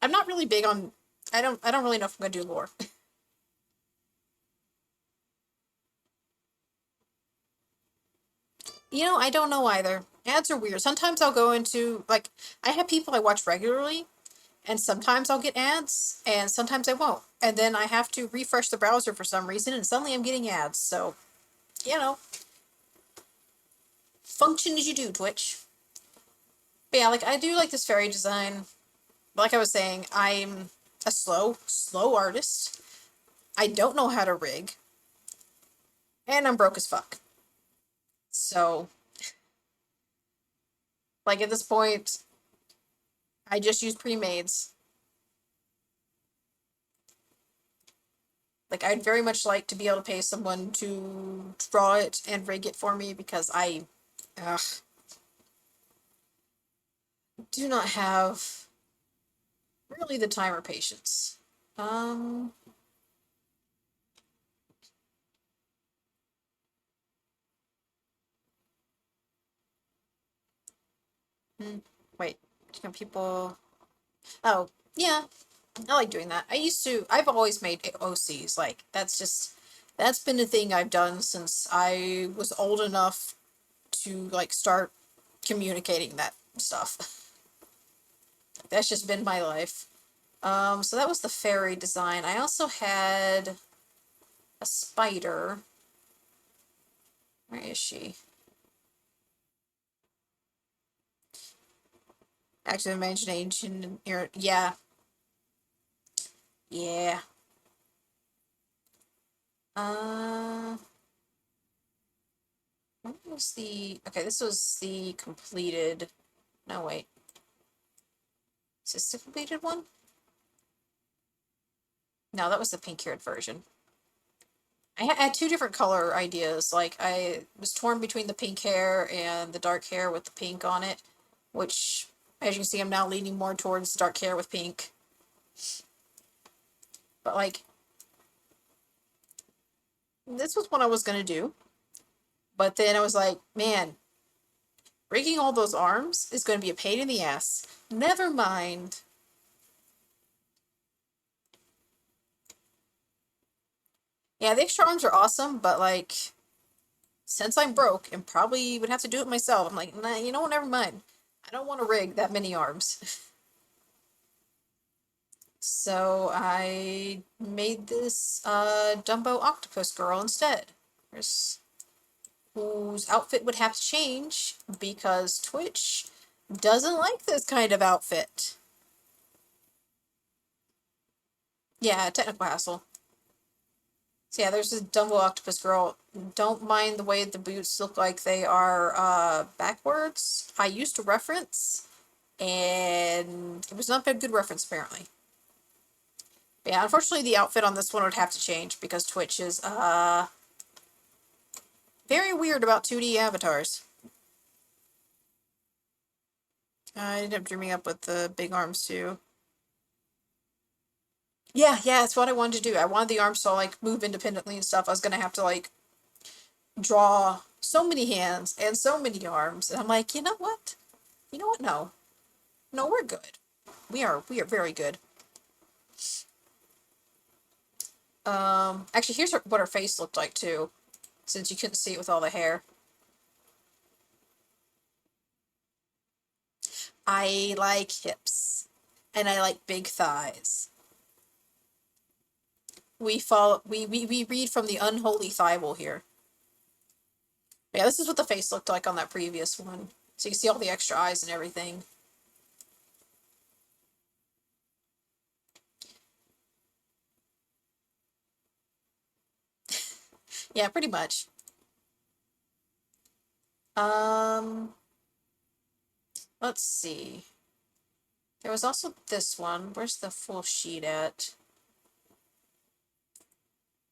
I'm not really big on I don't really know if I'm gonna do lore. I don't know either. Ads are weird. Sometimes I'll go into like I have people I watch regularly and sometimes I'll get ads and sometimes I won't. And then I have to refresh the browser for some reason and suddenly I'm getting ads. So, you know, function as you do, Twitch. But yeah, like I do like this fairy design. Like I was saying, I'm a slow artist. I don't know how to rig, and I'm broke as fuck. So, like at this point, I just use pre-mades. Like I'd very much like to be able to pay someone to draw it and rig it for me because I ugh, do not have really the time or patience. Um, hmm, wait, can people? Oh, yeah, I like doing that. I've always made OCs. Like, that's been a thing I've done since I was old enough to, like, start communicating that stuff. That's just been my life. So that was the fairy design. I also had a spider. Where is she? Active imagination. Yeah. Yeah. Uh, what was the... Okay, this was the completed... No, wait. Is this the completed one? No, that was the pink-haired version. I had two different color ideas. Like, I was torn between the pink hair and the dark hair with the pink on it, which, as you can see, I'm now leaning more towards dark hair with pink. But, like, this was what I was gonna do. But then I was like, man, rigging all those arms is gonna be a pain in the ass. Never mind. Yeah, the extra arms are awesome, but, like, since I'm broke and probably would have to do it myself, I'm like, nah, you know what, never mind. I don't want to rig that many arms. So I made this Dumbo octopus girl instead. There's, whose outfit would have to change because Twitch doesn't like this kind of outfit. Yeah, technical hassle. So yeah, there's this Dumbo octopus girl. Don't mind the way the boots look like they are backwards. I used a reference, and it was not a good reference apparently. But yeah, unfortunately the outfit on this one would have to change because Twitch is very weird about 2D avatars. I ended up dreaming up with the big arms too. Yeah, yeah, that's what I wanted to do. I wanted the arms to like move independently and stuff. I was gonna have to like draw so many hands and so many arms, and I'm like, you know what? You know what? No, no, we're good. We are very good. Actually, here's what her face looked like too, since you couldn't see it with all the hair. I like hips, and I like big thighs. We read from the unholy Bible here. Yeah, this is what the face looked like on that previous one. So you can see all the extra eyes and everything. Yeah, pretty much. Um, let's see. There was also this one. Where's the full sheet at?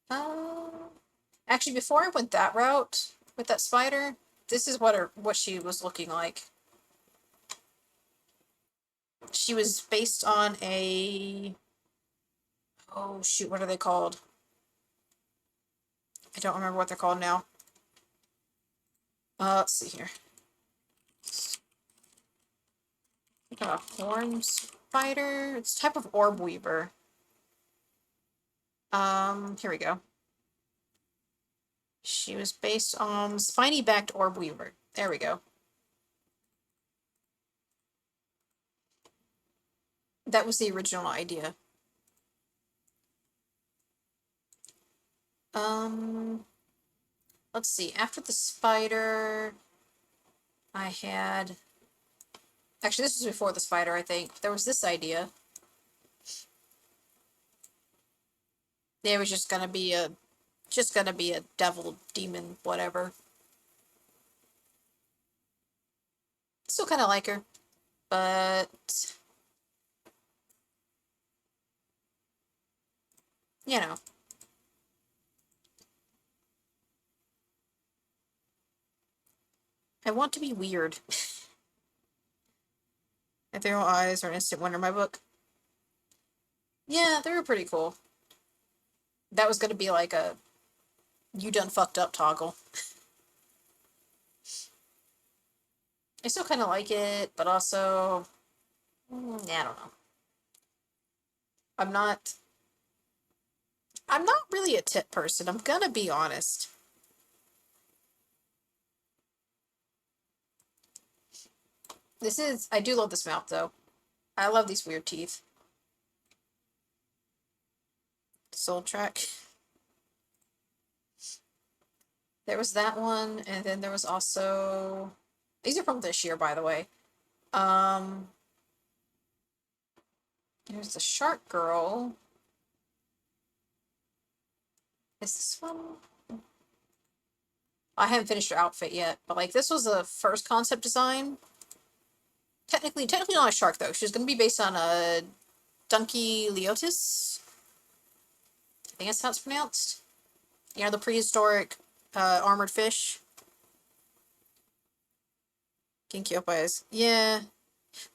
Uh, actually, before I went that route with that spider, this is what she was looking like. She was based on a, oh shoot, what are they called? I don't remember what they're called now. Let's see here. Got a horn spider. It's a type of orb weaver. Here we go. She was based on spiny backed orb weaver. There we go. That was the original idea. Um, let's see. After the spider, I had. Actually, this was before the spider, I think. There was this idea. There was just gonna be a devil, demon, whatever. Still kind of like her, but you know, I want to be weird. Ethereal Eyes are an instant winner in my book. Yeah, they were pretty cool. That was gonna be like a you done fucked up toggle. I still kind of like it, but also, I don't know. I'm not. I'm not really a tit person. I'm gonna be honest. This is. I do love this mouth though. I love these weird teeth. Soul Track. There was that one, and then there was also. These are from this year, by the way. Um, there's the Shark Girl. Is this one? I haven't finished her outfit yet, but like this was the first concept design. Technically not a shark though. She's gonna be based on a Donkey Leotis. I think that's how it's pronounced. You know, the prehistoric armored fish. Kinky up eyes. Yeah.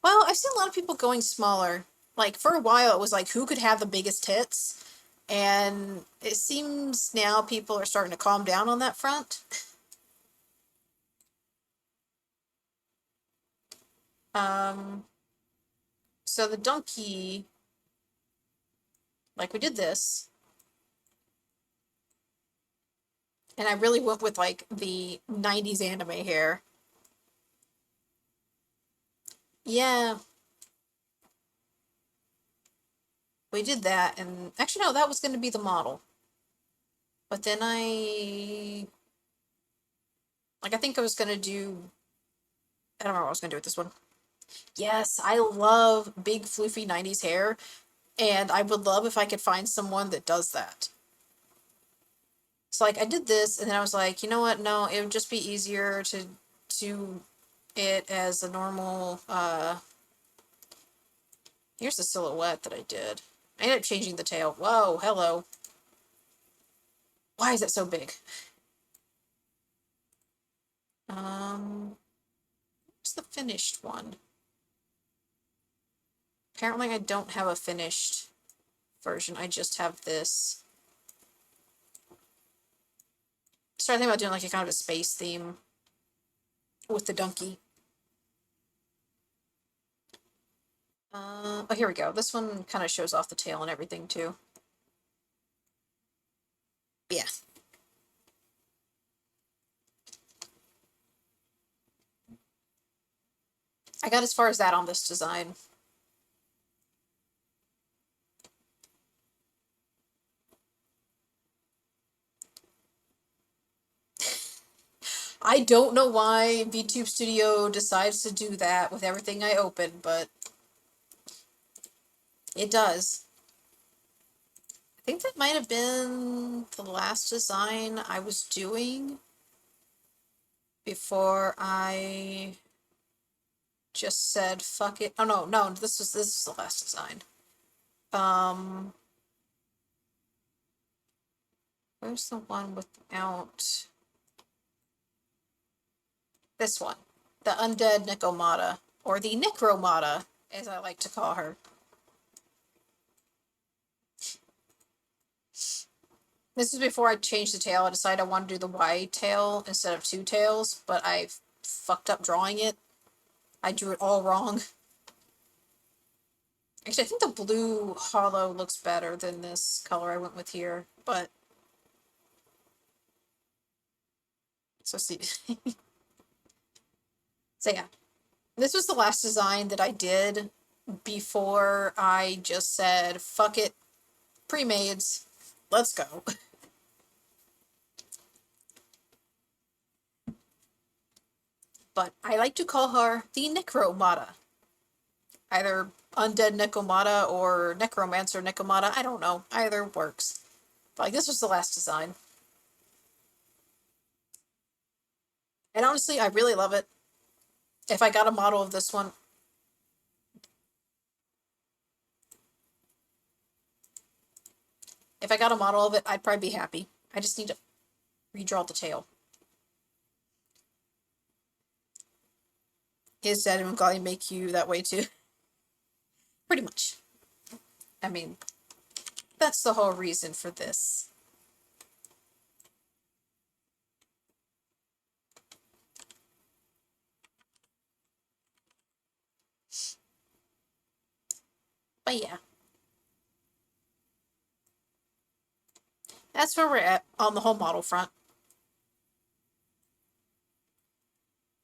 Well, I've seen a lot of people going smaller. Like for a while, it was like who could have the biggest tits, and it seems now people are starting to calm down on that front. Um, so the donkey, like we did this, and I really went with like the '90s anime hair. Yeah, we did that, and actually no, that was going to be the model. But then I think I was going to do, I don't remember what I was going to do with this one. Yes, I love big floofy '90s hair, and I would love if I could find someone that does that. So like I did this, and then I was like, you know what? No, it would just be easier to do it as a normal. Here's the silhouette that I did. I ended up changing the tail. Whoa, hello. Why is it so big? What's the finished one? Apparently, I don't have a finished. version. I just have this. Started thinking about doing like a kind of a space theme with the donkey. Oh, here we go. This one kind of shows off the tail and everything too. Yeah. I got as far as that on this design. I don't know why VTube Studio decides to do that with everything I open, but it does. I think that might have been the last design I was doing before I just said fuck it. Oh no, this is the last design. Where's the one without this one? The Undead Necromata, or the Necromata, as I like to call her. This is before I changed the tail. I decided I wanted to do the wide tail instead of two tails, but I fucked up drawing it. I drew it all wrong. Actually, I think the blue hollow looks better than this color I went with here, but... So see... So yeah. This was the last design that I did before I just said, fuck it, pre-mades, let's go. But I like to call her the Necromata. Either Undead Necromata or Necromancer Necromata, I don't know. Either works. But like, this was the last design. And honestly, I really love it. If I got a model of this one, if I got a model of it, I'd probably be happy. I just need to redraw the tail. His dad and Golly make you that way too. Pretty much. I mean, that's the whole reason for this. But yeah. That's where we're at on the whole model front.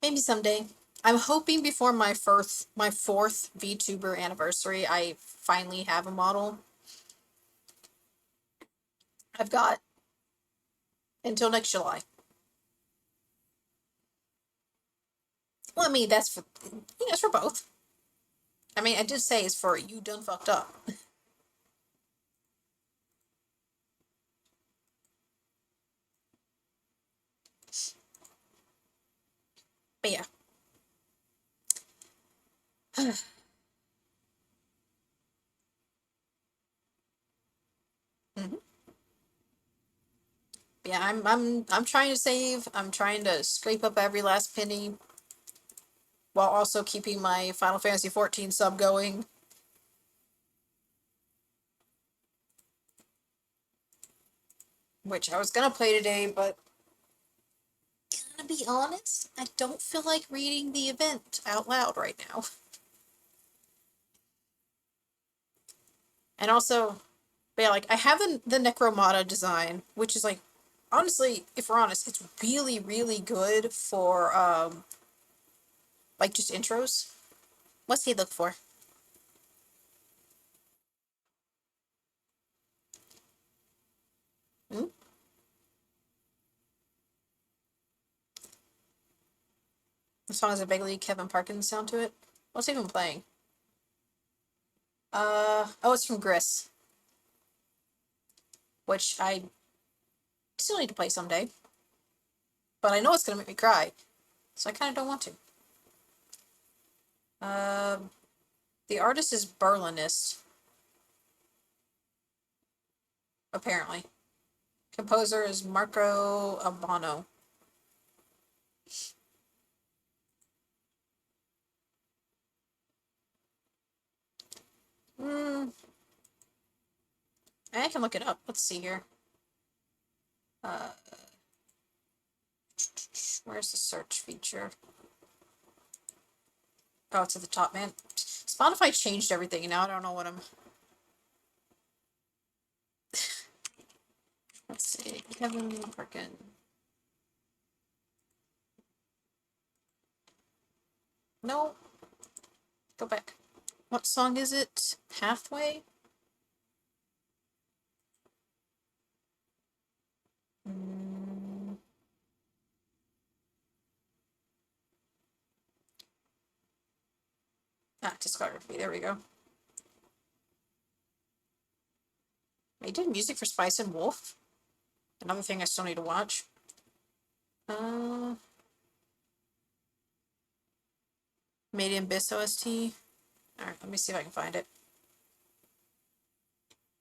Maybe someday. I'm hoping before my fourth VTuber anniversary, I finally have a model. I've got until next July. Well, I mean, that's for, that's for both. I mean, I did say it's for you done fucked up. But yeah. Mhm. Yeah, I'm trying to save. I'm trying to scrape up every last penny while also keeping my Final Fantasy 14 sub going. Which I was gonna play today, but gonna be honest, I don't feel like reading the event out loud right now. And also, but yeah, like I have the Necromata design, which is like, honestly, if we're honest, it's really, really good for like just intros. What's he look for? Hmm? The song has a vaguely Kevin Parkins sound to it. What's he even playing? Oh, it's from Gris, which I still need to play someday. But I know it's gonna make me cry, so I kind of don't want to. Um, the artist is Berlinist, apparently. Composer is Marco Albano. Hmm. I can look it up. Let's see here. Where's the search feature? Oh, it's at the top, man. Spotify changed everything, and now I don't know what I'm... Let's see. Kevin freaking... No. Go back. What song is it? Pathway? Discography. There we go. He did music for Spice and Wolf. Another thing I still need to watch. Made in Abyss OST. Alright, let me see if I can find it.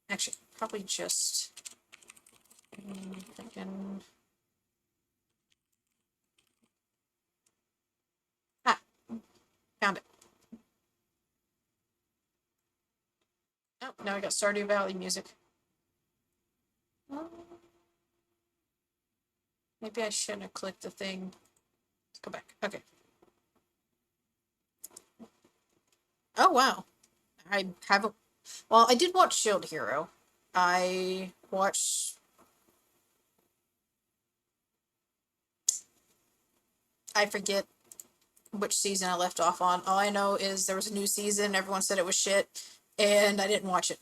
Actually, probably just... Freaking... Ah! Found it. Oh, now I got Stardew Valley music. Maybe I shouldn't have clicked the thing. Let's go back. Okay. Oh, wow. I haven't... Well, I did watch Shield Hero. I watched... I forget which season I left off on. All I know is there was a new season, everyone said it was shit, and I didn't watch it.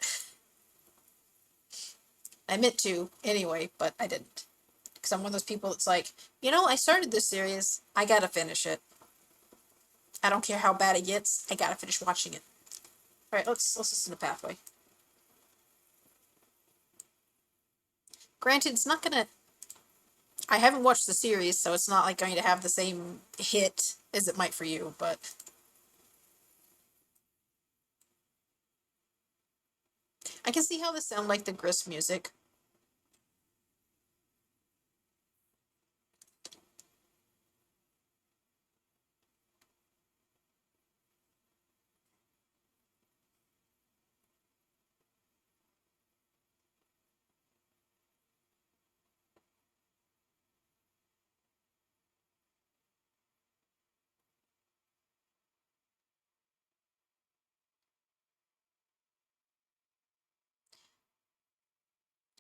I meant to, anyway, but I didn't. Because I'm one of those people that's like, you know, I started this series, I gotta finish it. I don't care how bad it gets, I gotta finish watching it. Alright, let's listen to Pathway. Granted, it's not gonna... I haven't watched the series, so it's not like going to have the same hit as it might for you, but... I can see how this sounds like the Grist music.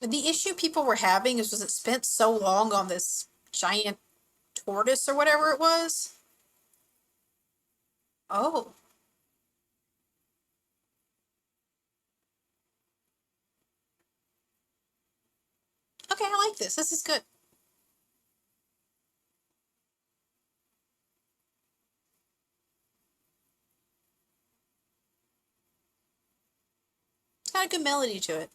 The issue people were having is was it spent so long on this giant tortoise or whatever it was. Oh. Okay, I like this. This is good. It's got a good melody to it.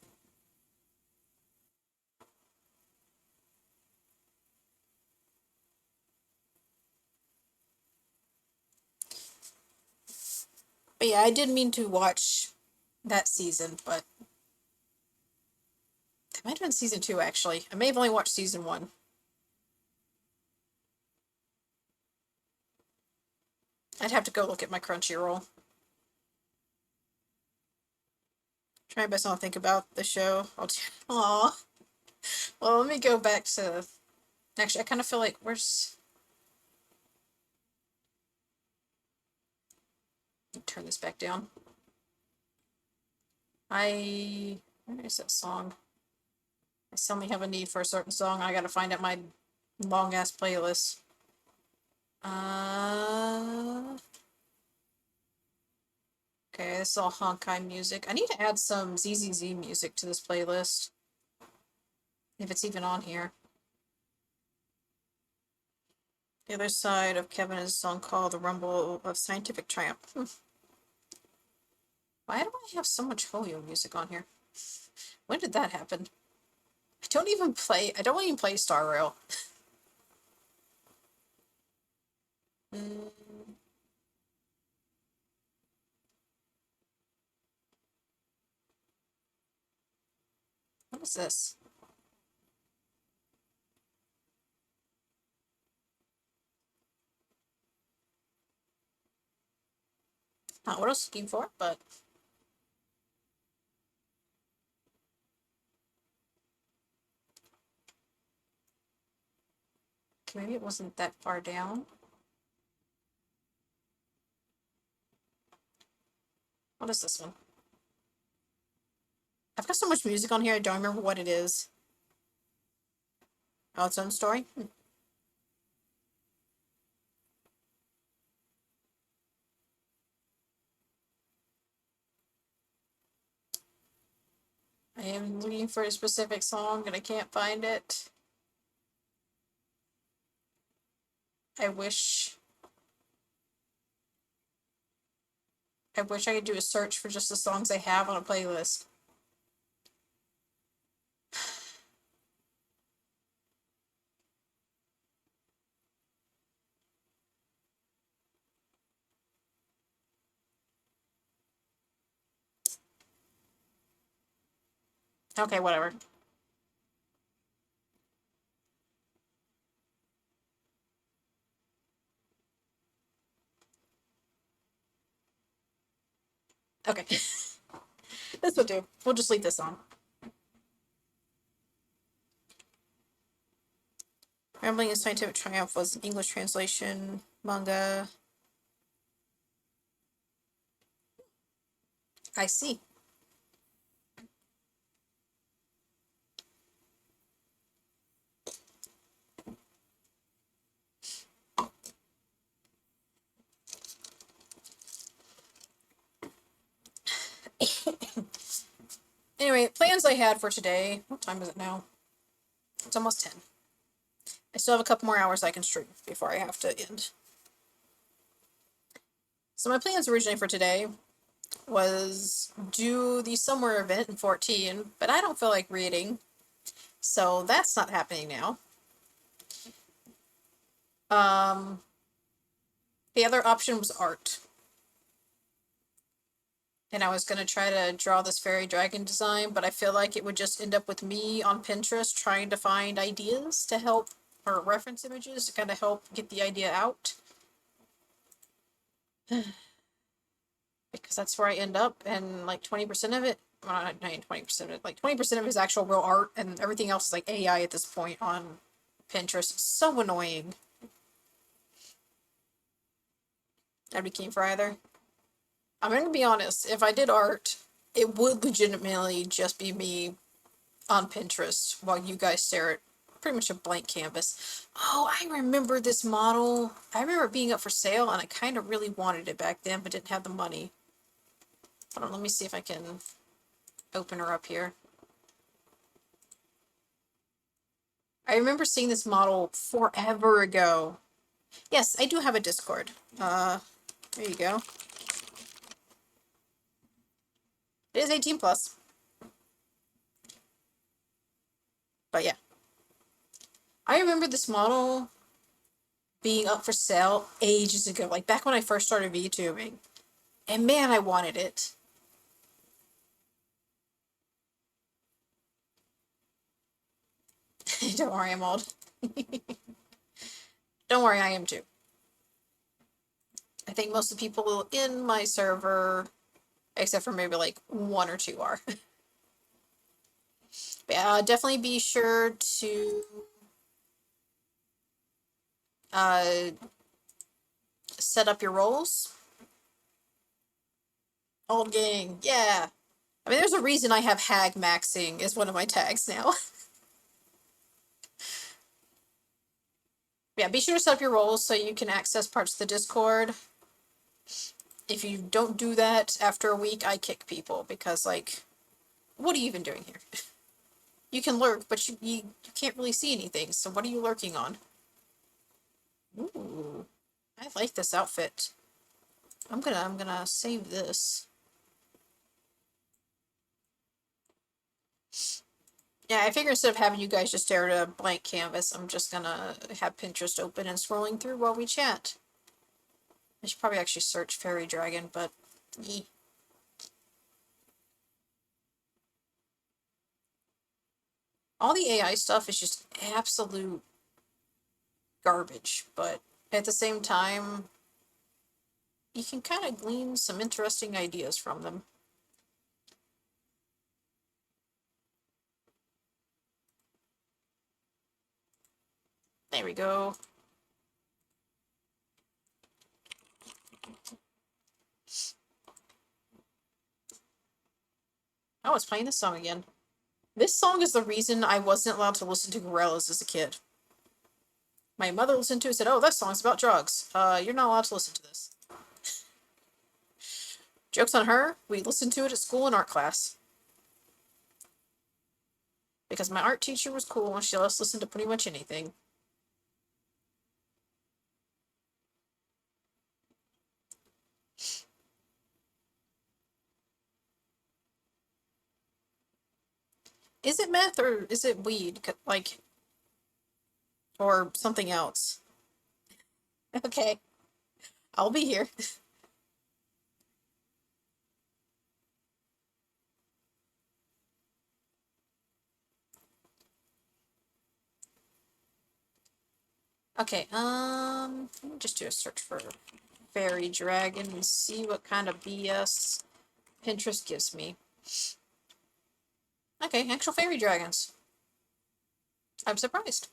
But yeah, I did mean to watch that season, but it might have been season 2 actually. I may have only watched season 1. I'd have to go look at my Crunchyroll. Try my best not to think about the show. Aw. Well, let me go back to... Actually, I kind of feel like... Where's... Turn this back down. Where is that song? I suddenly have a need for a certain song. I gotta find out my long-ass playlist. Okay, this is all Honkai music. I need to add some ZZZ music to this playlist. If it's even on here. The other side of Kevin is a song called The Rumble of Scientific Triumph. Why do I have so much Hoyo music on here? When did that happen? I don't even play Star Rail. What is this? Not what I was looking for, but... Maybe it wasn't that far down. What is this one? I've got so much music on here, I don't remember what it is. Oh, its own story? I am looking for a specific song and I can't find it. I wish I could do a search for just the songs I have on a playlist. Okay, whatever. Okay. This will do. We'll just leave this on. Rambling in Scientific Triumph was an English translation manga. I see. Anyway, plans I had for today. What time is it now? It's almost 10. I still have a couple more hours I can stream before I have to end. So my plans originally for today was do the summer event in 14, but I don't feel like reading, so that's not happening now. The other option was art. And I was going to try to draw this fairy dragon design, but I feel like it would just end up with me on Pinterest trying to find ideas to help, or reference images to kind of help get the idea out. Because that's where I end up, and like 20% of it, well, not 20% of it, like 20% of it is actual real art, and everything else is like AI at this point on Pinterest. It's so annoying. I'd be keen for either. I'm gonna be honest, if I did art, it would legitimately just be me on Pinterest while you guys stare at pretty much a blank canvas. Oh, I remember this model. I remember it being up for sale, and I kind of really wanted it back then, but didn't have the money. Hold on, let me see if I can open her up here. I remember seeing this model forever ago. Yes, I do have a Discord. There you go. It is 18 plus. But yeah. I remember this model being up for sale ages ago, like back when I first started VTubing. And man, I wanted it. Don't worry, I'm old. Don't worry, I am too. I think most of the people in my server, except for maybe like one or two, are. But yeah, definitely be sure to uh, set up your roles. Old gang, yeah. I mean, there's a reason I have hag maxing as one of my tags now. Yeah, be sure to set up your roles so you can access parts of the Discord. If you don't do that after a week, I kick people because, like, what are you even doing here? You can lurk, but you can't really see anything, so what are you lurking on? Ooh, I like this outfit. I'm gonna save this. Yeah, I figure instead of having you guys just stare at a blank canvas, I'm just gonna have Pinterest open and scrolling through while we chat. I should probably actually search fairy dragon, but all the AI stuff is just absolute garbage, but at the same time, you can kind of glean some interesting ideas from them. There we go. Oh, it's playing this song again. This song is the reason I wasn't allowed to listen to Gorillaz as a kid. My mother listened to it and said, "Oh, that song's about drugs. You're not allowed to listen to this." Joke's on her. We listened to it at school in art class. Because my art teacher was cool and she let us listen to pretty much anything. Is it meth or is it weed? Like, or something else? Okay, I'll be here. Okay, let me just do a search for fairy dragon and see what kind of BS Pinterest gives me. Okay, actual fairy dragons. I'm surprised.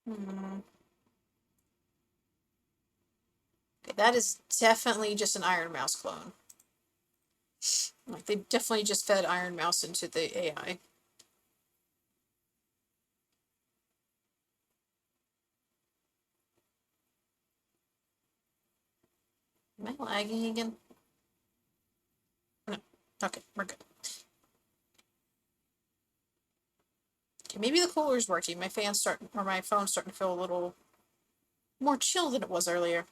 Hmm. Okay, that is definitely just an Iron Mouse clone. Like, they definitely just fed Iron Mouse into the AI. Am I lagging again? No. Okay, we're good. Okay, maybe the cooler's working. My fan's starting, or my phone's starting to feel a little more chill than it was earlier.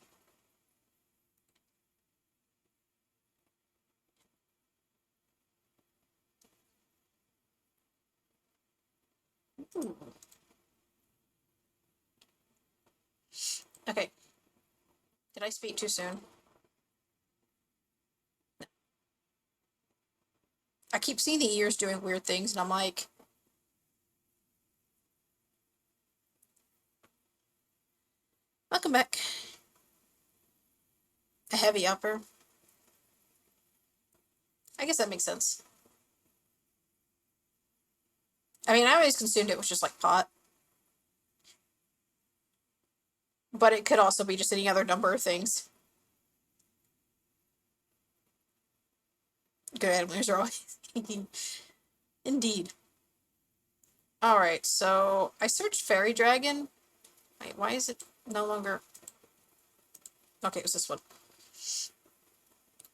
Ooh. Okay. Did I speak too soon? I keep seeing the ears doing weird things, and I'm like, welcome back. A heavy upper. I guess that makes sense. I mean, I always consumed it was just like pot. But it could also be just any other number of things. Good animals are always indeed. Alright, so I searched fairy dragon. Wait, why is it no longer... Okay, it was this one.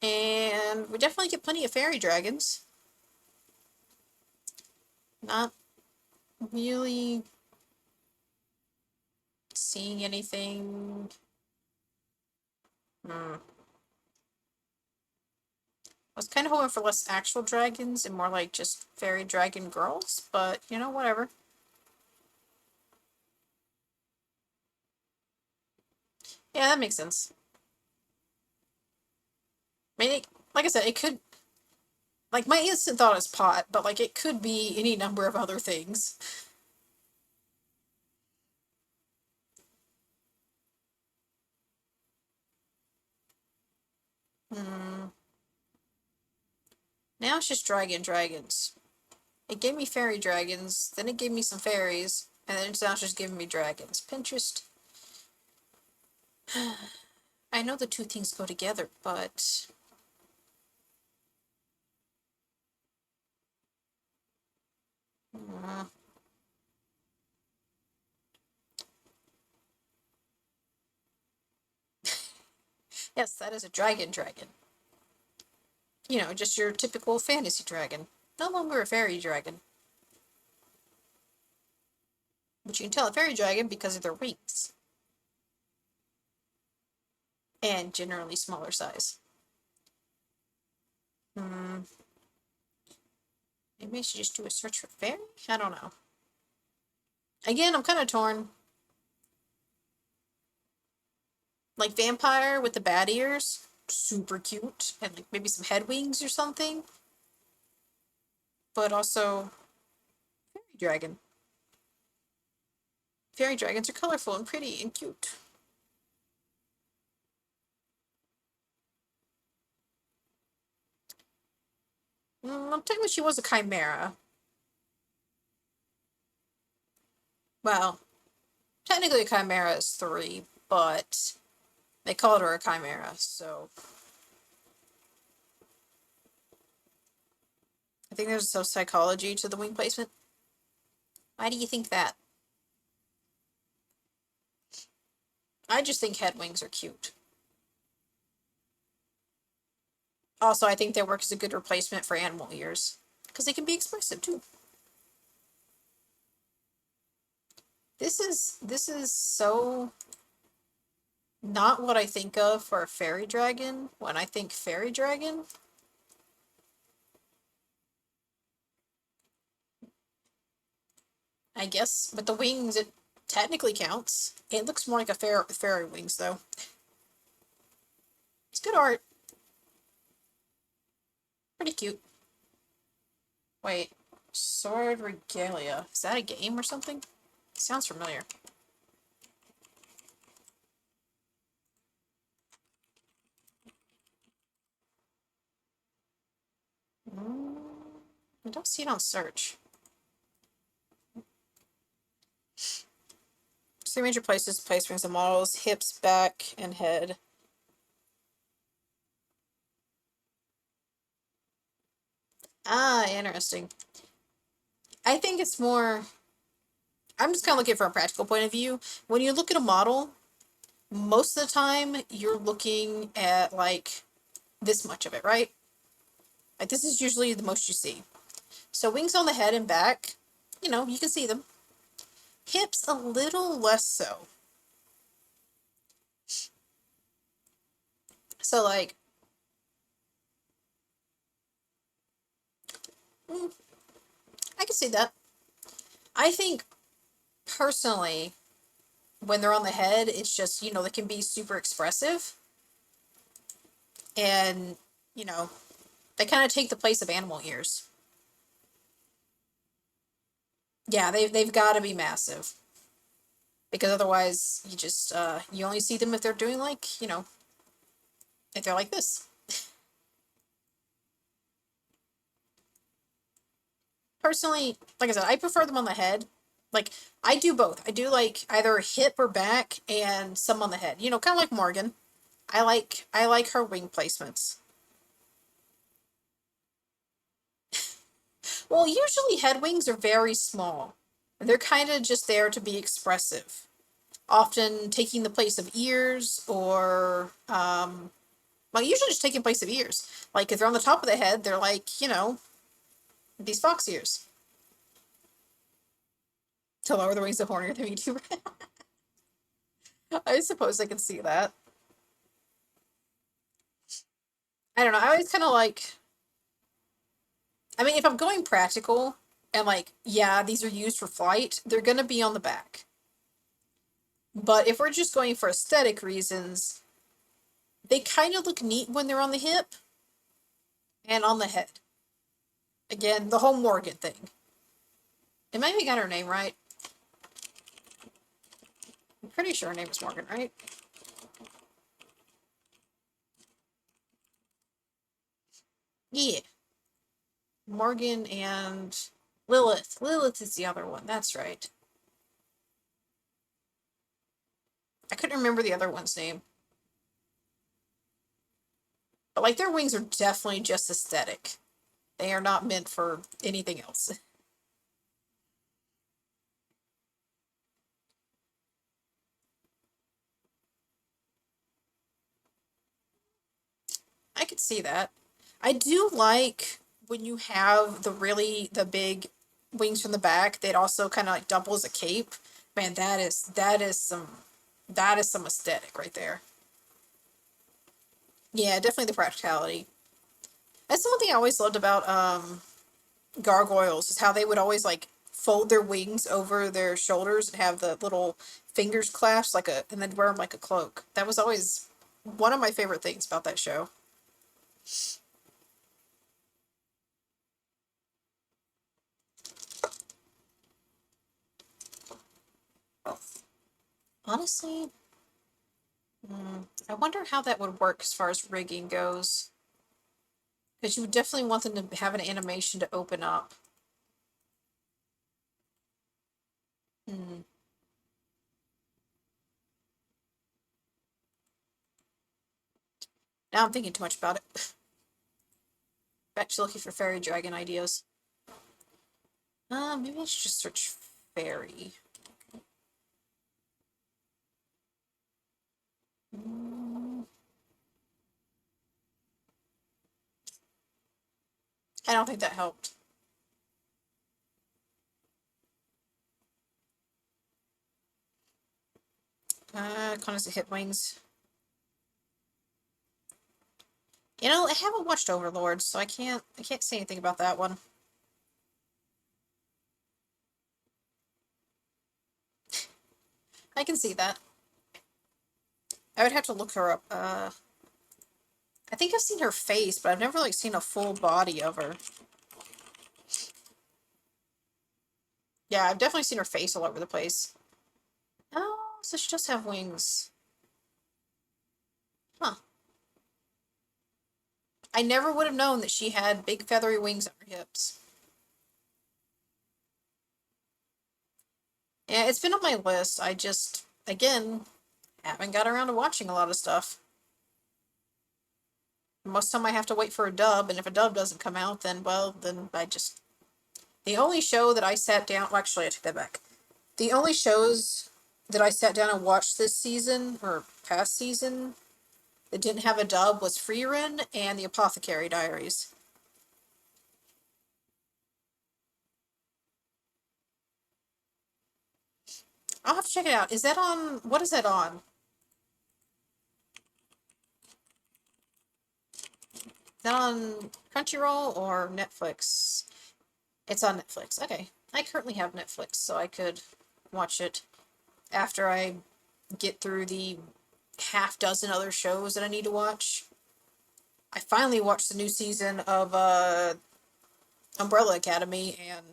And we definitely get plenty of fairy dragons. Not really seeing anything. I was kind of hoping for less actual dragons and more like just fairy dragon girls, but you know, whatever. Yeah, that makes sense. I mean, like I said, it could, like, my instant thought is pot, but like it could be any number of other things. Hmm. Now it's just dragons. It gave me fairy dragons, then it gave me some fairies, and then now it's just giving me dragons. Pinterest. I know the two things go together, but... Hmm. Yes, that is a dragon. You know, just your typical fantasy dragon. No longer a fairy dragon. But you can tell a fairy dragon because of their wings. And generally smaller size. Hmm. Maybe I should just do a search for fairy? I don't know. Again, I'm kind of torn. Like vampire with the bat ears. Super cute. And like maybe some head wings or something. But also fairy dragon. Fairy dragons are colorful and pretty and cute. Technically she was a chimera. Well, technically a chimera is 3, but they called her a chimera, so I think there's some psychology to the wing placement. Why do you think that? I just think head wings are cute. Also, I think they work as a good replacement for animal ears, because they can be expressive too. This is so not what I think of for a fairy dragon when I think fairy dragon. I guess, but the wings, it technically counts. It looks more like a fairy wings, though. It's good art. Pretty cute. Wait, Sword Regalia. Is that a game or something? Sounds familiar. I don't see it on search. Three major places to place rings and models: hips, back, and head. Ah, interesting. I think it's more. I'm just kind of looking from a practical point of view. When you look at a model, most of the time you're looking at like this much of it, right? Like this is usually the most you see. So wings on the head and back, you can see them. Hips a little less so. So like, I can see that. I think personally, when they're on the head, it's just, they can be super expressive and, you know, they kind of take the place of animal ears. Yeah, they've got to be massive because otherwise you just, you only see them if they're doing like, if they're like this. Personally, like I said, I prefer them on the head. Like, I do both. I do like either hip or back and some on the head. Kind of like Morgan. I like her wing placements. Well, usually head wings are very small. They're kind of just there to be expressive, often taking the place of ears or, well, usually just taking place of ears. Like if they're on the top of the head, they're like, these fox ears. To lower the wings, the hornier the VTuber. I suppose I can see that. I don't know. I always kind of like. I mean, if I'm going practical and like, yeah, these are used for flight, they're gonna be on the back. But if we're just going for aesthetic reasons, they kind of look neat when they're on the hip and on the head. Again, the whole Morgan thing. It might be got her name right. I'm pretty sure her name is Morgan, right? Yeah. Morgan and Lilith. Lilith is the other one. That's right. I couldn't remember the other one's name. But like their wings are definitely just aesthetic. They are not meant for anything else. I could see that. I do like when you have the big wings from the back that also kind of like double as a cape. Man, that is some aesthetic right there. Yeah, definitely the practicality. That's the one thing I always loved about gargoyles is how they would always like fold their wings over their shoulders and have the little fingers clasped and then wear them like a cloak. That was always one of my favorite things about that show. Honestly, I wonder how that would work as far as rigging goes. Because you would definitely want them to have an animation to open up. Hmm. Now I'm thinking too much about it. Back to looking for fairy dragon ideas. Maybe I should just search fairy. Mm, I don't think that helped. Connor's hit wings. You know, I haven't watched Overlord, so I can't say anything about that one. I can see that. I would have to look her up. I think I've seen her face, but I've never like seen a full body of her. Yeah, I've definitely seen her face all over the place. Oh, so she does have wings. Huh. I never would have known that she had big feathery wings on her hips. Yeah, it's been on my list. I just, again, haven't got around to watching a lot of stuff. Most of the time I have to wait for a dub, and if a dub doesn't come out, then, well, then I just... The only show that I sat down... Well, actually, I take that back. The only shows that I sat down and watched this season, or past season, that didn't have a dub was Frieren and The Apothecary Diaries. I'll have to check it out. Is that on... What is that on? Is that on Crunchyroll or Netflix? It's on Netflix. Okay. I currently have Netflix, so I could watch it after I get through the half dozen other shows that I need to watch. I finally watched the new season of Umbrella Academy, and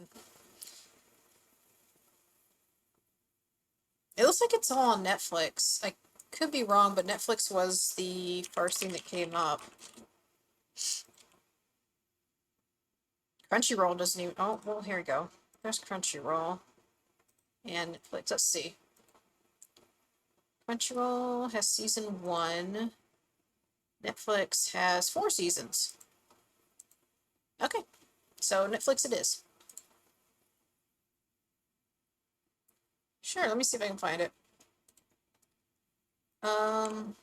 it looks like it's all on Netflix. I could be wrong, but Netflix was the first thing that came up. Crunchyroll doesn't even... Oh, well, here we go. There's Crunchyroll. And Netflix. Let's see. Crunchyroll has season 1. Netflix has 4 seasons. Okay. So Netflix it is. Sure, let me see if I can find it. Um...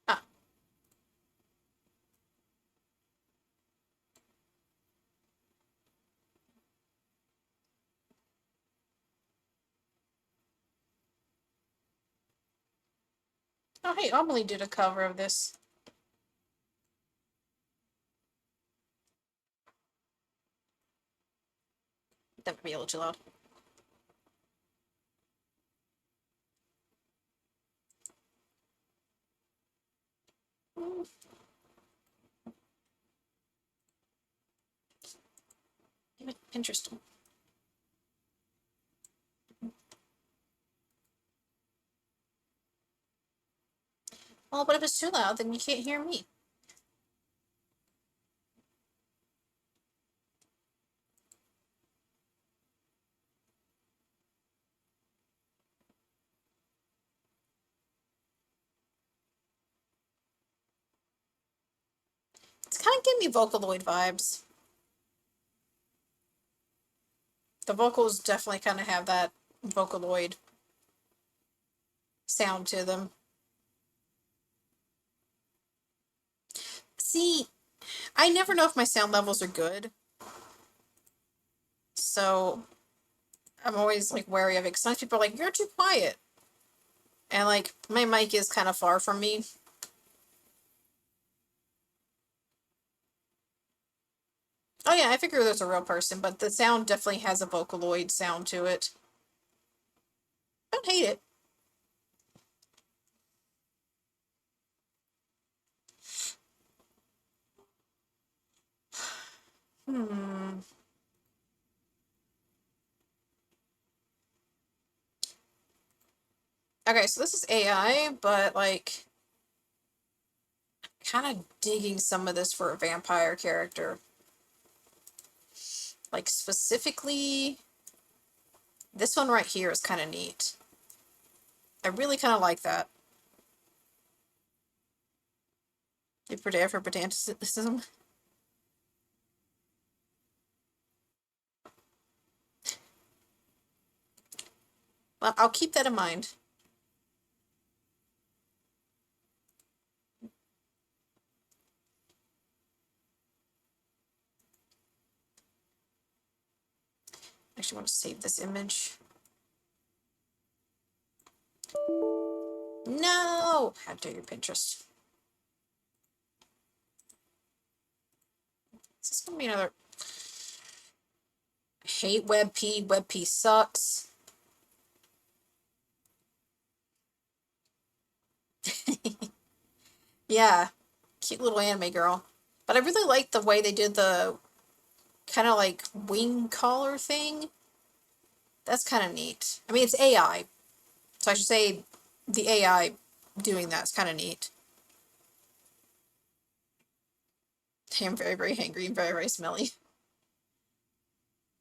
Ah. Oh, hey, Amelie did a cover of this. That would be a little too loud. Interesting. Well, but if it's too loud, then you can't hear me. It's kind of giving me Vocaloid vibes. The vocals definitely kind of have that Vocaloid sound to them. See, I never know if my sound levels are good. So I'm always like wary of it because sometimes people are like, "You're too quiet." And like my mic is kind of far from me. Oh yeah, I figure there's a real person, but the sound definitely has a Vocaloid sound to it. I don't hate it. Hmm. Okay, so this is AI, but like kind of digging some of this for a vampire character. Like specifically, this one right here is kind of neat. I really kind of like that. You prepare for pedanticism. Well, I'll keep that in mind. I actually want to save this image. No! How dare you, Pinterest? Is this gonna be another? I hate WebP. WebP sucks. Yeah, cute little anime girl. But I really like the way they did the kind of like wing collar thing. That's kind of neat. I mean, it's AI, so I should say the AI doing that is kind of neat. I'm very, very hangry and very, very smelly.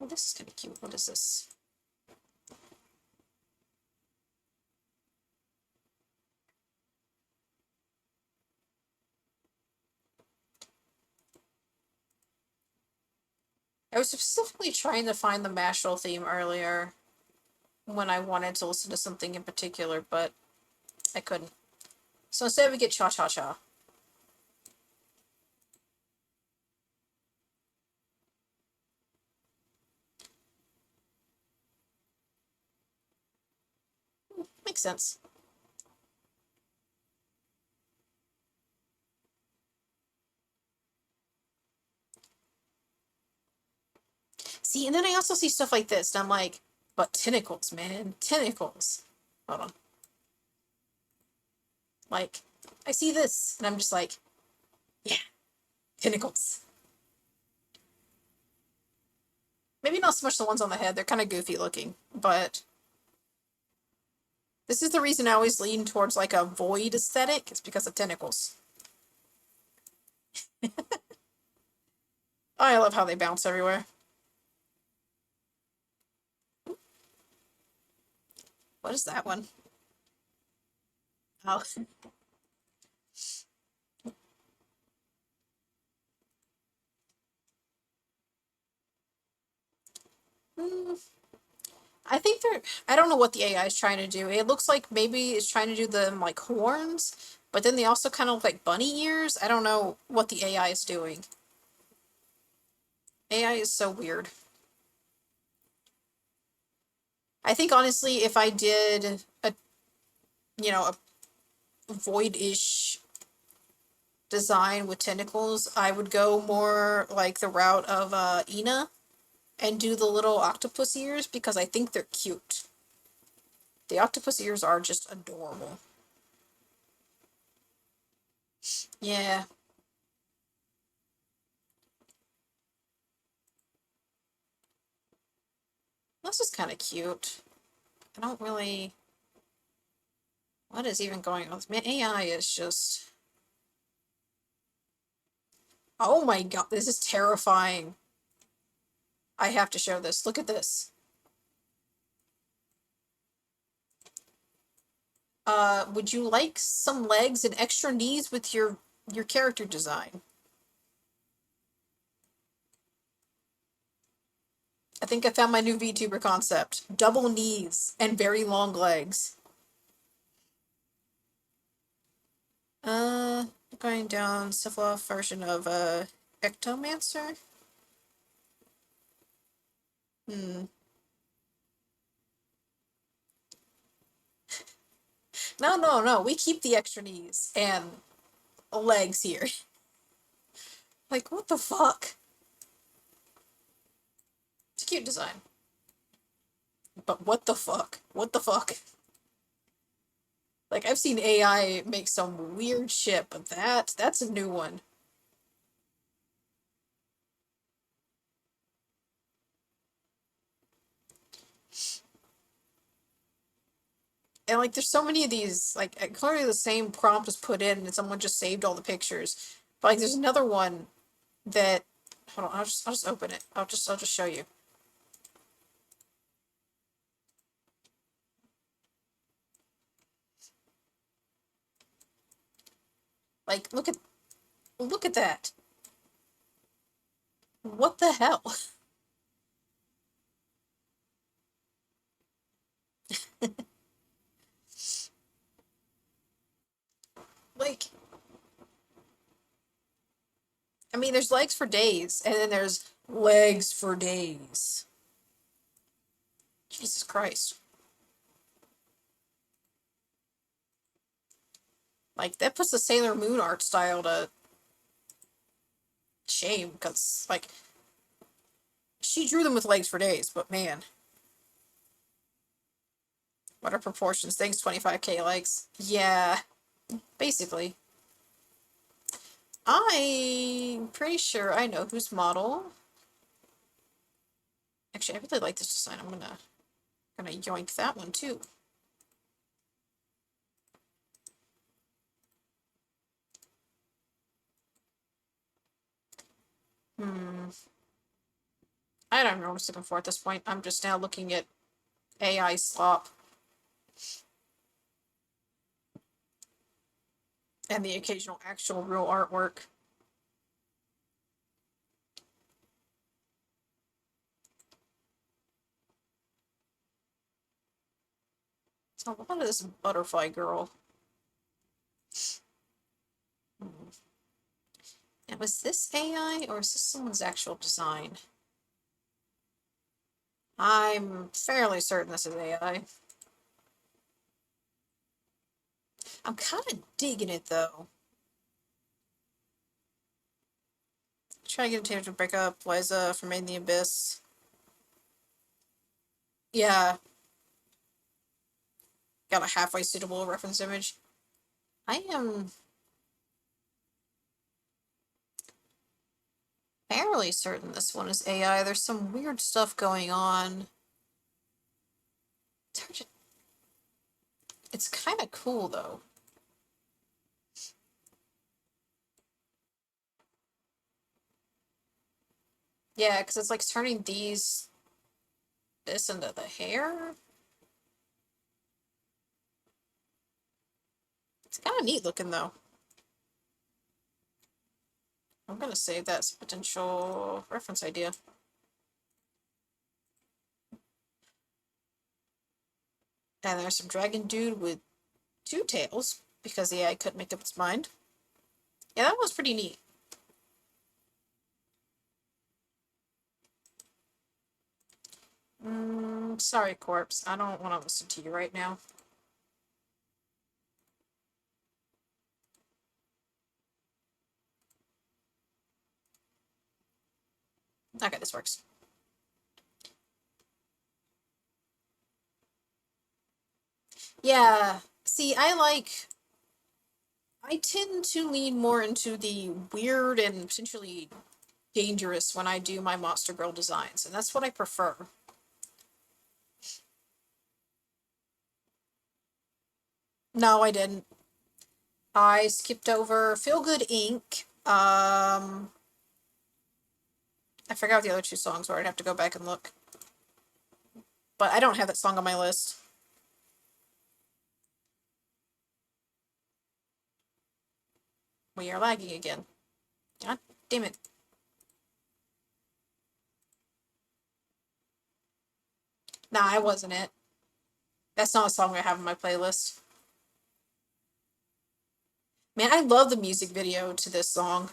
Oh, this is kind of cute. What is this? I was specifically trying to find the Mashal theme earlier when I wanted to listen to something in particular, but I couldn't. So instead we get Cha Cha Cha. Makes sense. See, and then I also see stuff like this, and I'm like, but tentacles, man. Tentacles. Hold on. Like, I see this, and I'm just like, yeah, tentacles. Maybe not so much the ones on the head, they're kind of goofy looking, but this is the reason I always lean towards like a void aesthetic, it's because of tentacles. I love how they bounce everywhere. What is that one? Oh. Hmm. I think they're. I don't know what the AI is trying to do. It looks like maybe it's trying to do them like horns, but then they also kind of look like bunny ears. I don't know what the AI is doing. AI is so weird. I think honestly, if I did a void-ish design with tentacles, I would go more like the route of Ina and do the little octopus ears because I think they're cute. The octopus ears are just adorable. Yeah, this is kind of cute. I don't really. What is even going on? Man, AI is just. Oh my god, this is terrifying. I have to show this. Look at this. Would you like some legs and extra knees with your character design? I think I found my new VTuber concept. Double knees and very long legs. Uh, going down Syphilis version of Ectomancer. Hmm. No, no, no. We keep the extra knees and legs here. Like, what the fuck? It's a cute design. But what the fuck? What the fuck? Like, I've seen AI make some weird shit, but that's a new one. And like, there's so many of these. Like, clearly the same prompt was put in, and someone just saved all the pictures. But like, there's another one that. Hold on, I'll just open it. I'll just show you. Like, look at that. What the hell? Like, I mean, there's legs for days, and then there's legs for days. Jesus Christ. Like, that puts the Sailor Moon art style to shame, because, like, she drew them with legs for days, but man, what are proportions? Thanks, 25k likes. Yeah, basically. I'm pretty sure I know whose model. Actually, I really like this design. I'm gonna yoink that one too. Hmm. I don't know what I'm looking for at this point. I'm just now looking at AI slop and the occasional actual real artwork. So a lot of this butterfly girl. Hmm. Now, was this AI or is this someone's actual design? I'm fairly certain this is AI. I'm kind of digging it though. Try to get Taylor to break up Liza from Made in the Abyss. Yeah, got a halfway suitable reference image. I am fairly certain this one is AI. There's some weird stuff going on. It's kind of cool though. Yeah, because it's like turning this into the hair. It's kind of neat looking though. I'm gonna save that as a potential reference idea. And there's some dragon dude with two tails because the AI couldn't make up its mind. Yeah, that was pretty neat. Sorry, corpse. I don't want to listen to you right now. Okay, this works. Yeah. See, I tend to lean more into the weird and potentially dangerous when I do my Monster Girl designs, and that's what I prefer. No, I didn't. I skipped over Feel Good Inc. I forgot what the other two songs were. I'd have to go back and look. But I don't have that song on my list. We are lagging again. God damn it. Nah, I wasn't it. That's not a song I have on my playlist. Man, I love the music video to this song.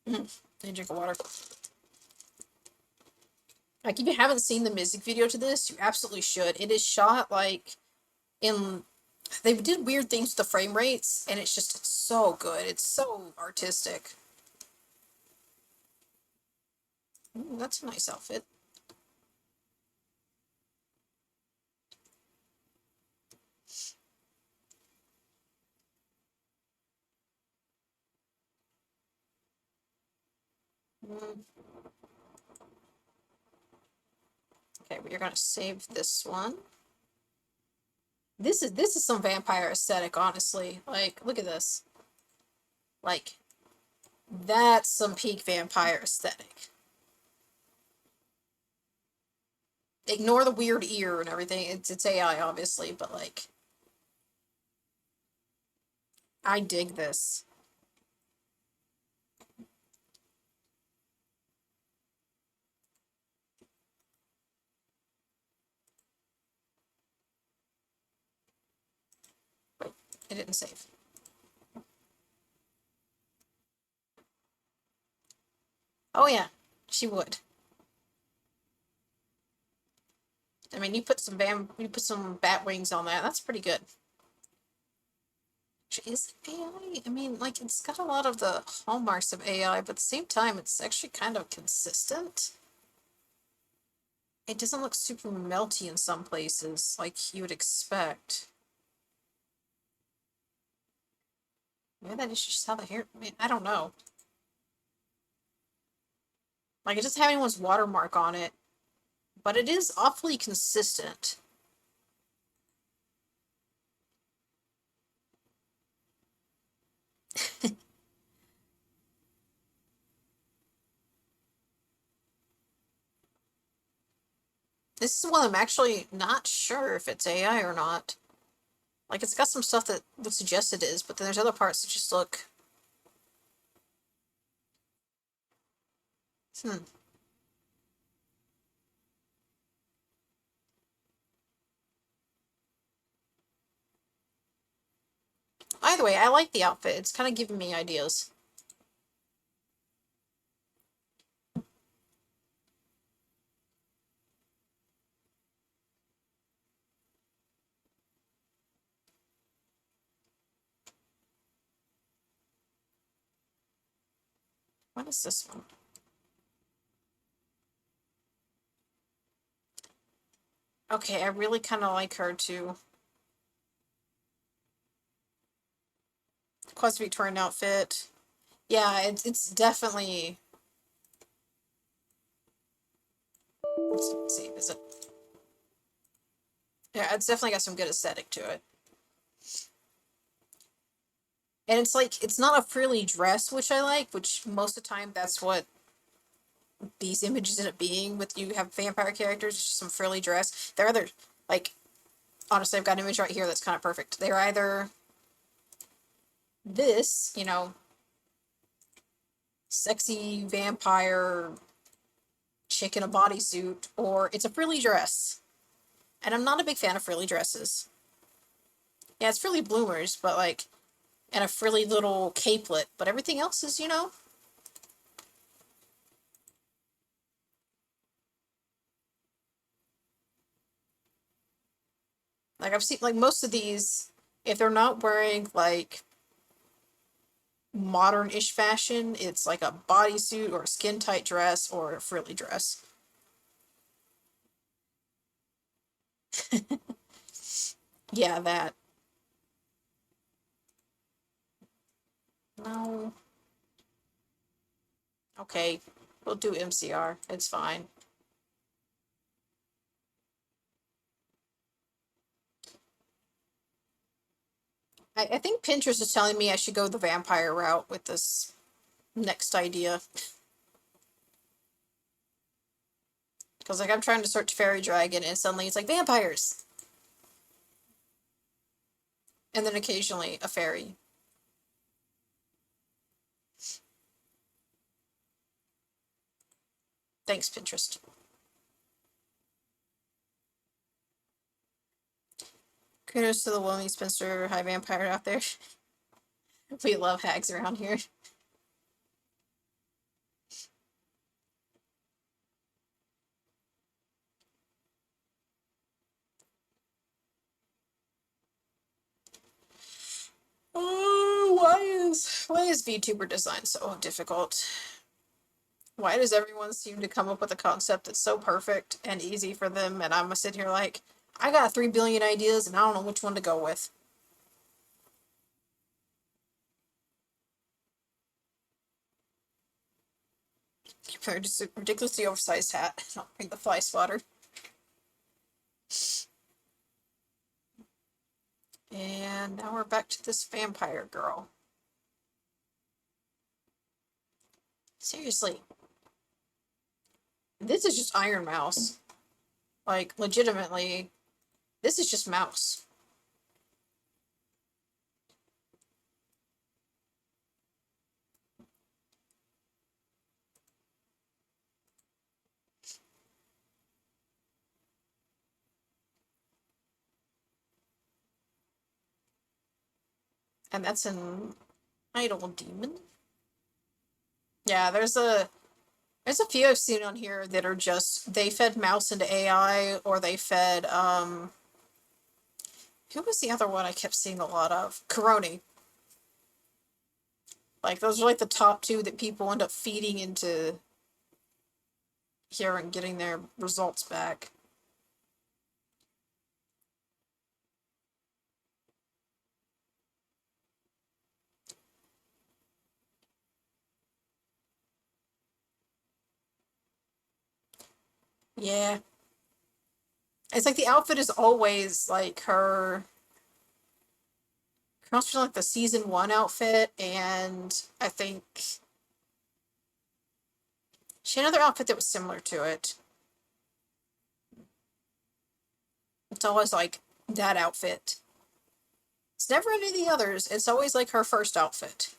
Need a drink of water. Like, if you haven't seen the music video to this, you absolutely should. It is shot like in. They did weird things with the frame rates, and it's so good. It's so artistic. That's a nice outfit. Mm, okay, we are going to save this one. This is some vampire aesthetic, honestly. Like, look at this. Like, that's some peak vampire aesthetic. Ignore the weird ear and everything. It's AI, obviously, but like, I dig this. Wait, it didn't save. Oh yeah, she would. I mean, you put some bat wings on that. That's pretty good. Is it AI? I mean, like, it's got a lot of the hallmarks of AI, but at the same time, it's actually kind of consistent. It doesn't look super melty in some places, like you would expect. Maybe that is just how the hair. I mean, I don't know. Like, it doesn't have anyone's watermark on it, but it is awfully consistent. This is one I'm actually not sure if it's AI or not. Like, it's got some stuff that would suggest it is, but then there's other parts that just look. Hmm. Either way, I like the outfit. It's kind of giving me ideas. What is this one? Okay, I really kind of like her too. Quasi Victorian outfit. Yeah, it's definitely. Let's see, is it? Yeah, it's definitely got some good aesthetic to it. And it's like, it's not a frilly dress, which I like, which most of the time that's what these images end up being with you have vampire characters, it's just some frilly dress. They're either, like, honestly, I've got an image right here that's kind of perfect. They're either this, sexy vampire chick in a bodysuit, or it's a frilly dress. And I'm not a big fan of frilly dresses. Yeah, it's frilly bloomers, but like, and a frilly little capelet, but everything else is, like I've seen, like, most of these, if they're not wearing like modern-ish fashion, it's like a bodysuit or a skin-tight dress or a frilly dress. Yeah, that. No. Okay, we'll do MCR. It's fine. I think Pinterest is telling me I should go the vampire route with this next idea. Because, like, I'm trying to search fairy dragon and suddenly it's like vampires. And then occasionally a fairy. Thanks, Pinterest. Kudos to the lonely spinster high vampire out there. We love hags around here. Oh, why is VTuber design so difficult? Why does everyone seem to come up with a concept that's so perfect and easy for them, and I'm gonna sit here like, I got 3 billion ideas and I don't know which one to go with. Compared to a ridiculously oversized hat. Don't bring the fly swatter. And now we're back to this vampire girl. Seriously, this is just Iron Mouse. Like, legitimately, this is just Mouse. And that's an idol demon. Yeah, there's a few I've seen on here that are just they fed Mouse into AI or they fed who was the other one I kept seeing a lot of? Coroni. Like those are like the top two that people end up feeding into here and getting their results back. Yeah. It's like the outfit is always like her must be like the season one outfit, and I think she had another outfit that was similar to it. It's always like that outfit. It's never any of the others. It's always like her first outfit.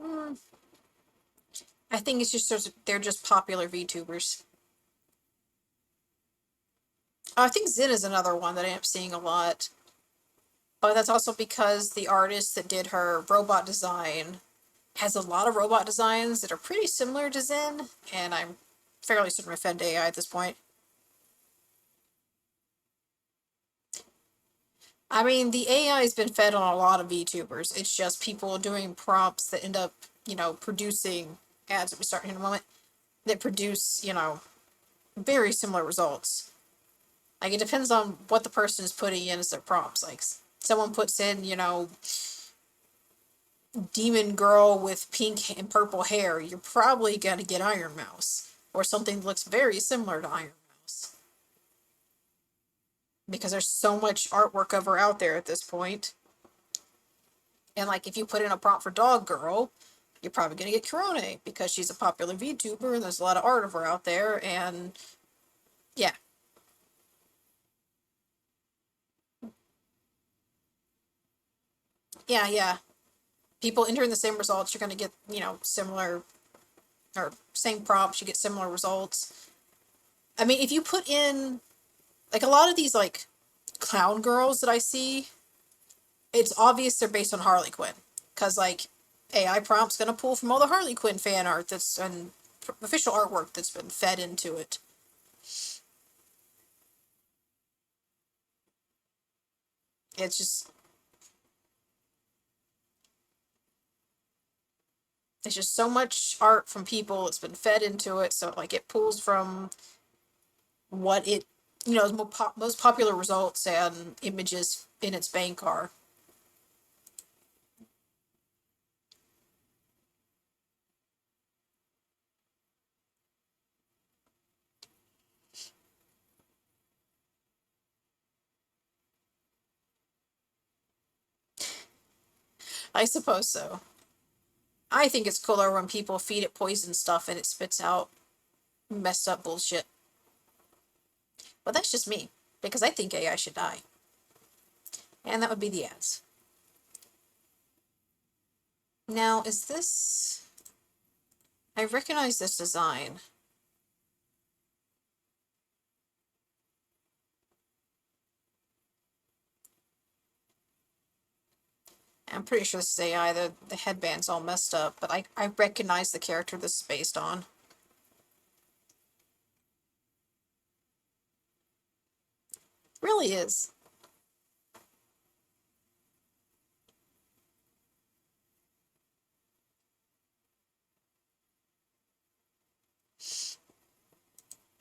Hmm. I think it's just they're just popular VTubers. Oh, I think Zin is another one that I am seeing a lot. But that's also because the artist that did her robot design has a lot of robot designs that are pretty similar to Zen, and I'm fairly certain of Fed AI at this point. I mean, the AI has been fed on a lot of VTubers. It's just people doing prompts that end up, producing ads that we start in a moment that produce, very similar results. Like, it depends on what the person is putting in as their prompts. Like, someone puts in, demon girl with pink and purple hair, you're probably gonna get Iron Mouse. Or something that looks very similar to Iron Mouse. Because there's so much artwork of her out there at this point. And like if you put in a prompt for Dog Girl, you're probably gonna get Corone because she's a popular VTuber and there's a lot of art of her out there, and yeah. Yeah, yeah. People entering the same results, you're gonna get, similar or same prompts, you get similar results. I mean, if you put in like a lot of these like clown girls that I see, it's obvious they're based on Harley Quinn. Cause like AI prompt's gonna pull from all the Harley Quinn fan art that's and official artwork that's been fed into it. It's just There's just so much art from people. It's been fed into it, so like it pulls from what it, most popular results and images in its bank are. I suppose so. I think it's cooler when people feed it poison stuff and it spits out messed up bullshit. But that's just me because I think AI should die, and that would be the ads. Now, is this? I recognize this design. I'm pretty sure this is AI. The headband's all messed up, but I recognize the character this is based on. Really is.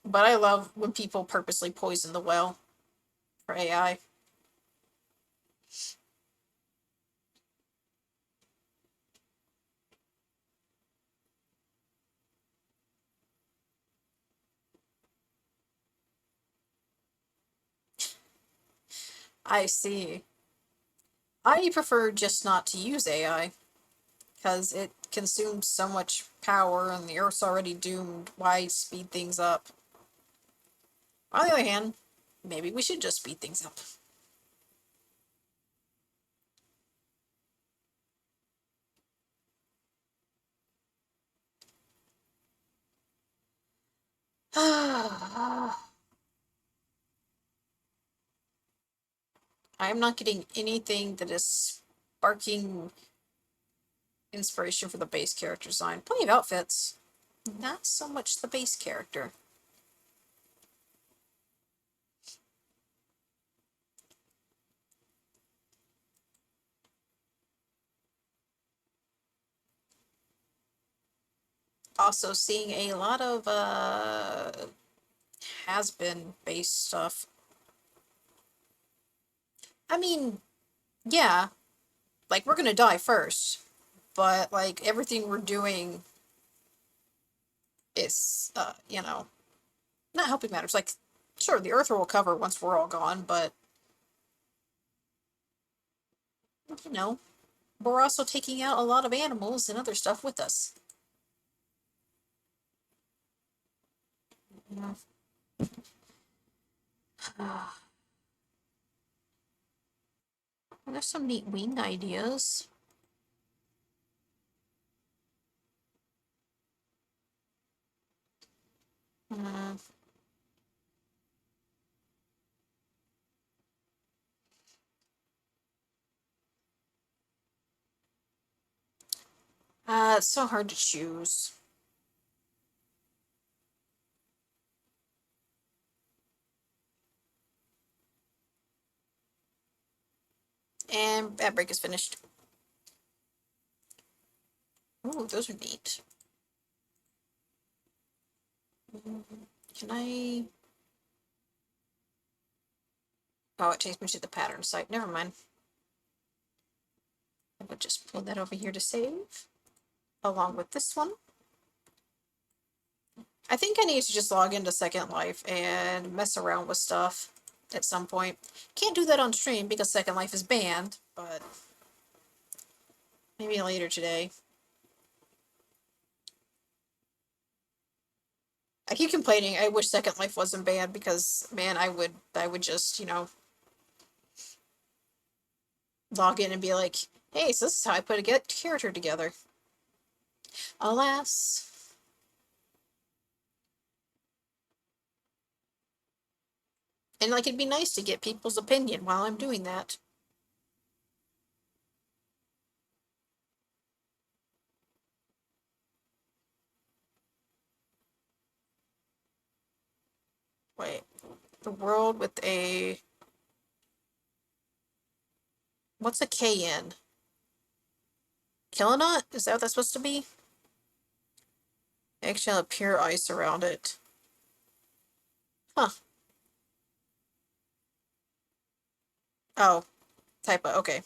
But I love when people purposely poison the well for AI. I see. I prefer just not to use AI, because it consumes so much power and the Earth's already doomed. Why speed things up? On the other hand, maybe we should just speed things up. I'm not getting anything that is sparking inspiration for the base character design. Plenty of outfits. Not so much the base character. Also seeing a lot of has-been based stuff. I mean, yeah, like we're gonna die first, but like everything we're doing is not helping matters. Like, sure, the Earth will recover once we're all gone, but you know, we're also taking out a lot of animals and other stuff with us. Yeah. There's some neat wing ideas. Mm. It's so hard to choose. And that break is finished. Ooh, those are neat. Can I... Oh, it takes me to the pattern site. Never mind. I would just pull that over here to save, along with this one. I think I need to just log into Second Life and mess around with stuff at some point. Can't do that on stream because Second Life is banned, but maybe later today. I keep complaining. I wish Second Life wasn't banned because, man, I would just, log in and be like, hey, so this is how I put a character together. Alas. And, like, it'd be nice to get people's opinion while I'm doing that. Wait. The world with a... What's a K in? Killinut? Is that what that's supposed to be? Eggshell of pure ice around it. Huh. Oh. Typo. Okay.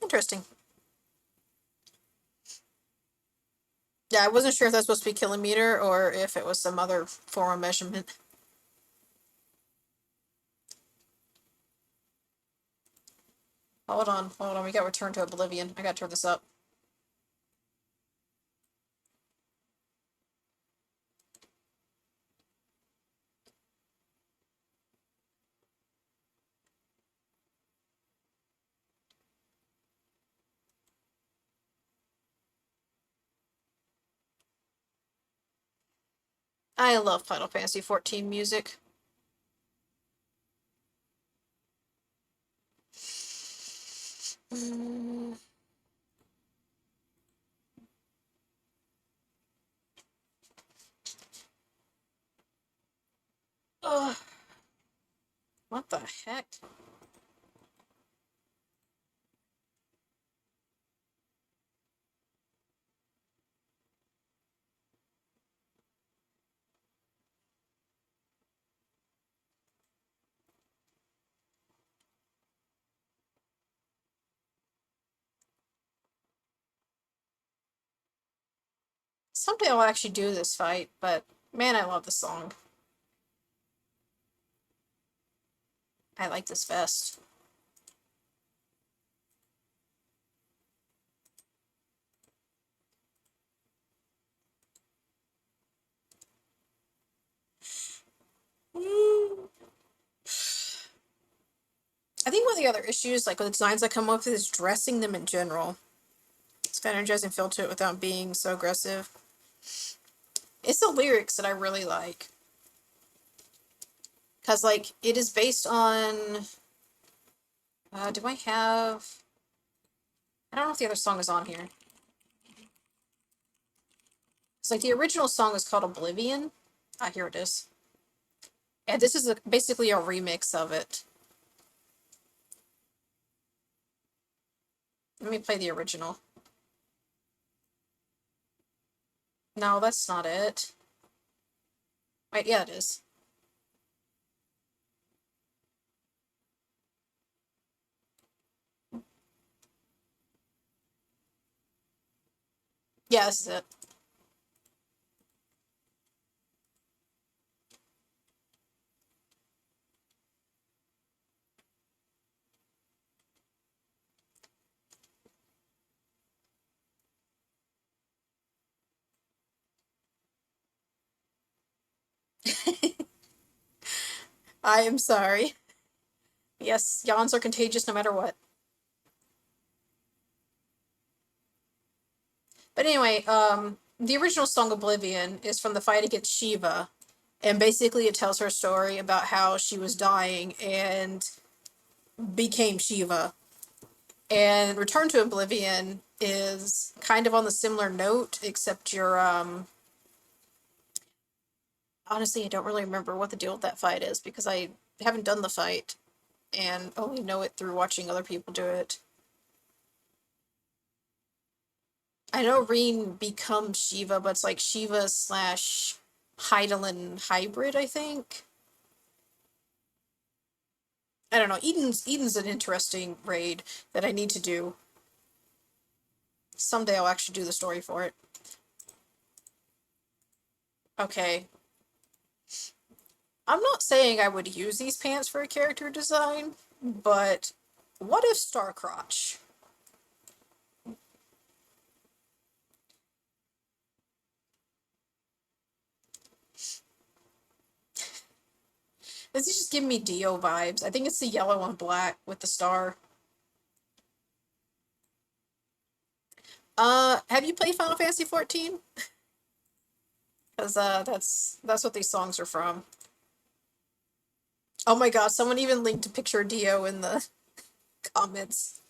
Interesting. Yeah, I wasn't sure if that's supposed to be kilometer or if it was some other form of measurement. Hold on. We got returned to Oblivion. I gotta turn this up. I love Final Fantasy 14 music. Mm. Ugh. What the heck? Someday I'll actually do this fight, but Man, I love this song. I like this vest. I think one of the other issues, like with the designs that come up with, is dressing them in general. It's got an energizing feel to it without being so aggressive. It's the lyrics that I really like. Because, like, it is based on. Do I have. I don't know if the other song is on here. It's like the original song is called Oblivion. Ah, here it is. And this is basically a remix of it. Let me play the original. No, that's not it. Wait, yeah, it is. Yeah, this is it. I am sorry. Yes, yawns are contagious no matter what. But anyway, the original song Oblivion is from the fight against Shiva, and basically it tells her story about how she was dying and became Shiva. And Return to Oblivion is kind of on the similar note, except you're honestly I don't really remember what the deal with that fight is because I haven't done the fight and only know it through watching other people do it. I know Reen becomes Shiva, but it's like Shiva slash Hydaelyn hybrid, I think. I don't know. Eden's an interesting raid that I need to do. Someday I'll actually do the story for it. Okay. I'm not saying I would use these pants for a character design, but what if Starcrotch? This is just giving me Dio vibes. I think it's the yellow and black with the star. Have you played Final Fantasy 14? Because that's what these songs are from. Oh my god, someone even linked a picture of Dio in the comments.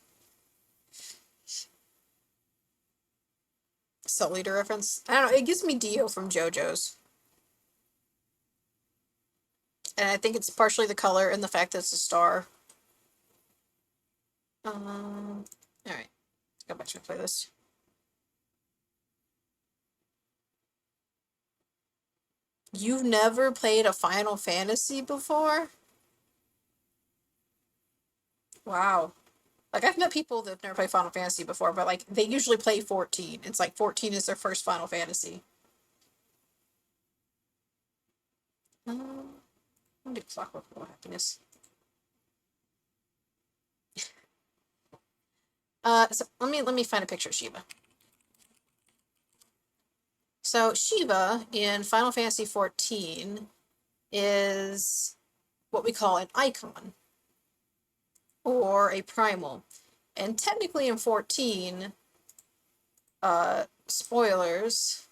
Soul Leader reference. I don't know, it gives me Dio from JoJo's. And I think it's partially the color and the fact that it's a star. Alright. Let's go back to my playlist. You've never played a Final Fantasy before? Wow. Like, I've met people that have never played Final Fantasy before, but, like, they usually play 14. It's like 14 is their first Final Fantasy. I'll do Clockwork Happiness. So let me find a picture of Shiva. So Shiva in Final Fantasy 14 is what we call an icon or a primal. And technically in 14, spoilers,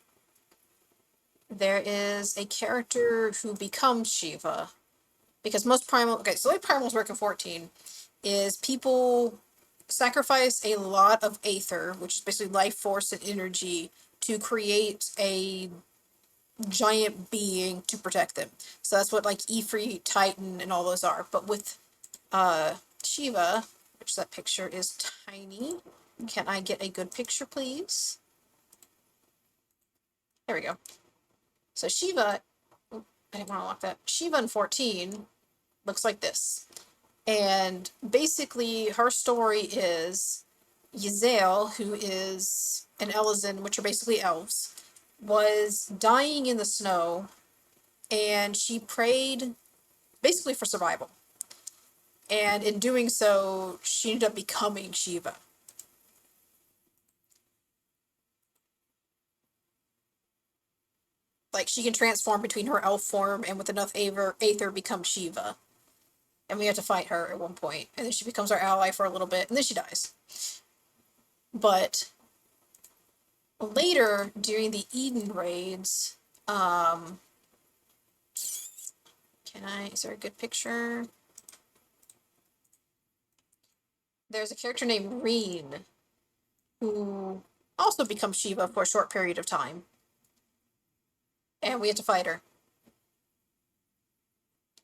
there is a character who becomes Shiva. Because most primal, okay, so the way primals work in 14 is people sacrifice a lot of aether, which is basically life force and energy, to create a giant being to protect them. So that's what like Ifrit, Titan, and all those are. But with Shiva, which that picture is tiny. Can I get a good picture, please? There we go. So Shiva, I didn't want to lock that. Shiva in 14 looks like this. And basically, her story is Yazel, who is an Elezen, which are basically elves, was dying in the snow and she prayed basically for survival. And in doing so, she ended up becoming Shiva. Like, she can transform between her elf form and with enough Aether become Shiva. And we have to fight her at one point. And then she becomes our ally for a little bit, and then she dies. But later, during the Eden raids, is there a good picture? There's a character named Reen, who also becomes Shiva for a short period of time. And we have to fight her.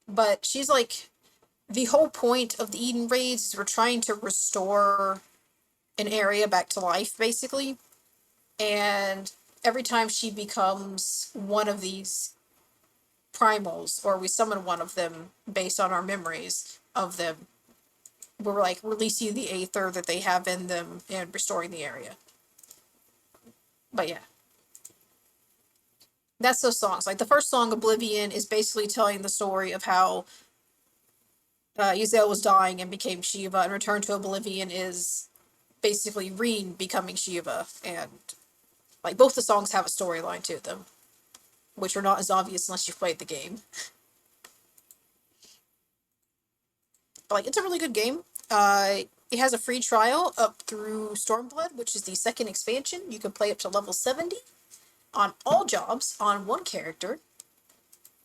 But she's like, the whole point of the Eden raids is we're trying to restore an area back to life, basically. And every time she becomes one of these primals, or we summon one of them based on our memories of them, we're like releasing the Aether that they have in them and restoring the area. But yeah. That's those songs. Like the first song, Oblivion, is basically telling the story of how Yazel was dying and became Shiva, and Return to Oblivion is basically Reen becoming Shiva. And like both the songs have a storyline to them, which are not as obvious unless you've played the game. But like it's a really good game. It has a free trial up through Stormblood, which is the second expansion. You can play up to level 70 on all jobs on one character,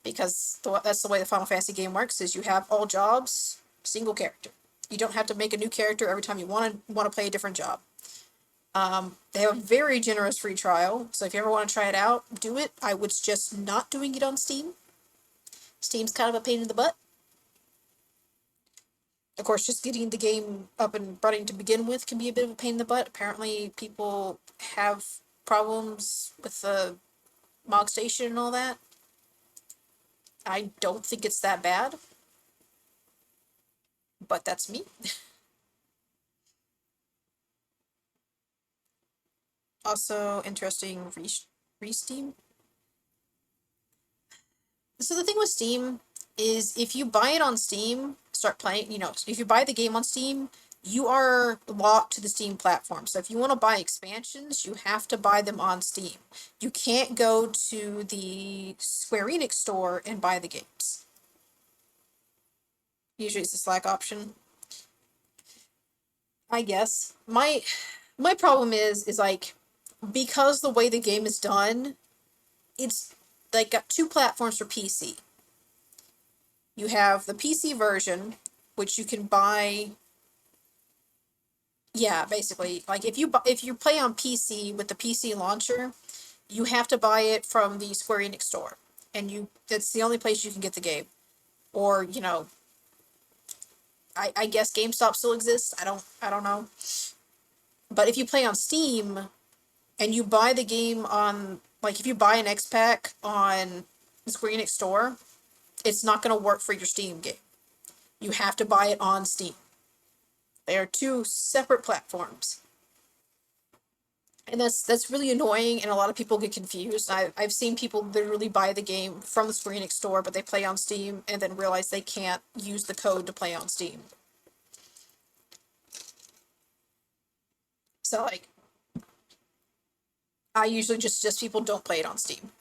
because that's the way the Final Fantasy game works. Is you have all jobs, single character. You don't have to make a new character every time you want to play a different job. They have a very generous free trial, so if you ever want to try it out, do it. I would suggest not doing it on Steam. Steam's kind of a pain in the butt. Of course, just getting the game up and running to begin with can be a bit of a pain in the butt. Apparently, people have problems with the Mog Station and all that. I don't think it's that bad, but that's me. Also, interesting re-Steam. So the thing with Steam is if you buy it on Steam, start playing, if you buy the game on Steam, you are locked to the Steam platform. So if you want to buy expansions, you have to buy them on Steam. You can't go to the Square Enix store and buy the games. Usually it's the Slack option. I guess. My problem is like, because the way the game is done, it's like got two platforms for PC. You have the PC version, which you can buy. Yeah, basically, like if you play on PC with the PC launcher, you have to buy it from the Square Enix store, and that's the only place you can get the game. Or I guess GameStop still exists. I don't know. But if you play on Steam and you buy the game on, like, if you buy an X pack on the Square Enix store, it's not going to work for your Steam game. You have to buy it on Steam. They are two separate platforms. And that's really annoying, and a lot of people get confused. I've seen people literally buy the game from the Square Enix store, but they play on Steam and then realize they can't use the code to play on Steam. So like, I usually just people don't play it on Steam.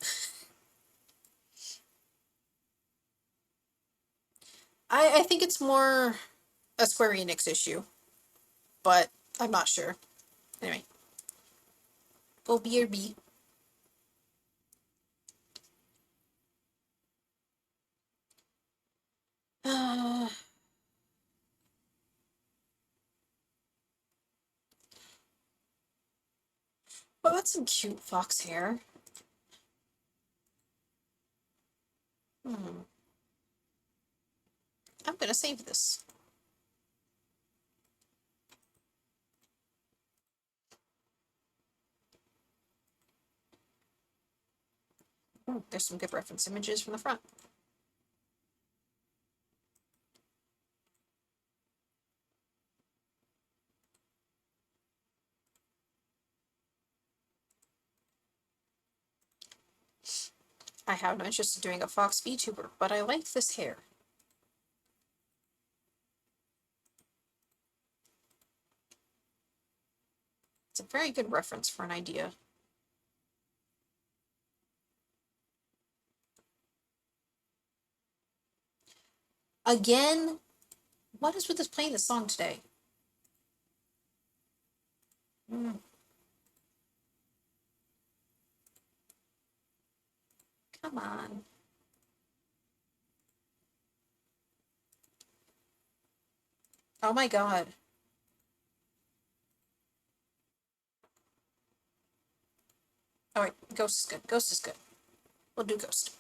I think it's more a Square Enix issue, but I'm not sure. Anyway, go BRB. Uh, well, that's some cute fox hair. Hmm. I'm gonna save this. Ooh, there's some good reference images from the front. I have no interest in doing a fox VTuber, but I like this hair. It's a very good reference for an idea. Again, what is with this playing this song today? Mm, come on. Oh my god. Alright, Ghost is good. Ghost is good. We'll do Ghost.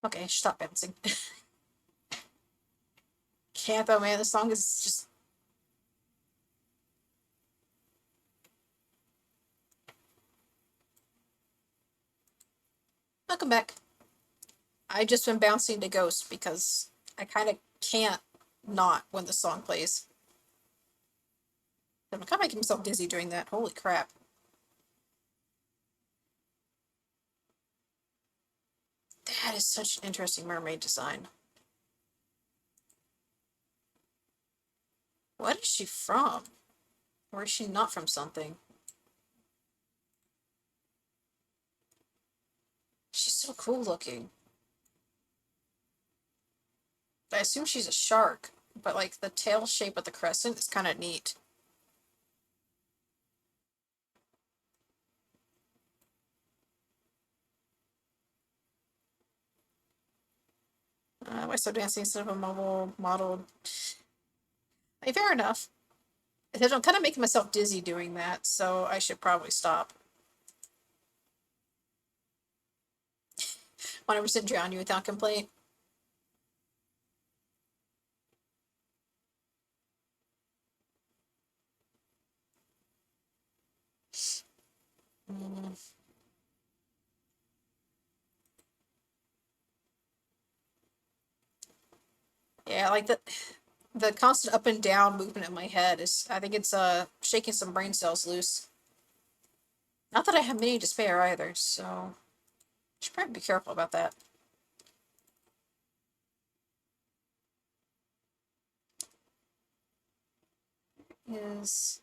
Okay, stop bouncing. Can't though, man. This song is just. Welcome back. I just been bouncing to Ghost because I kind of can't not when the song plays. I'm kind of making myself dizzy doing that. Holy crap. That is such an interesting mermaid design. What is she from? Or is she not from something? She's so cool looking. I assume she's a shark, but like the tail shape of the crescent is kind of neat. Why so dancing instead of a mobile model? Hey, fair enough. I'm kind of making myself dizzy doing that, so I should probably stop. 100% drown you without complaint. Mm. Yeah, like the constant up and down movement in my head is, I think it's shaking some brain cells loose. Not that I have many to spare either, so should probably be careful about that. Is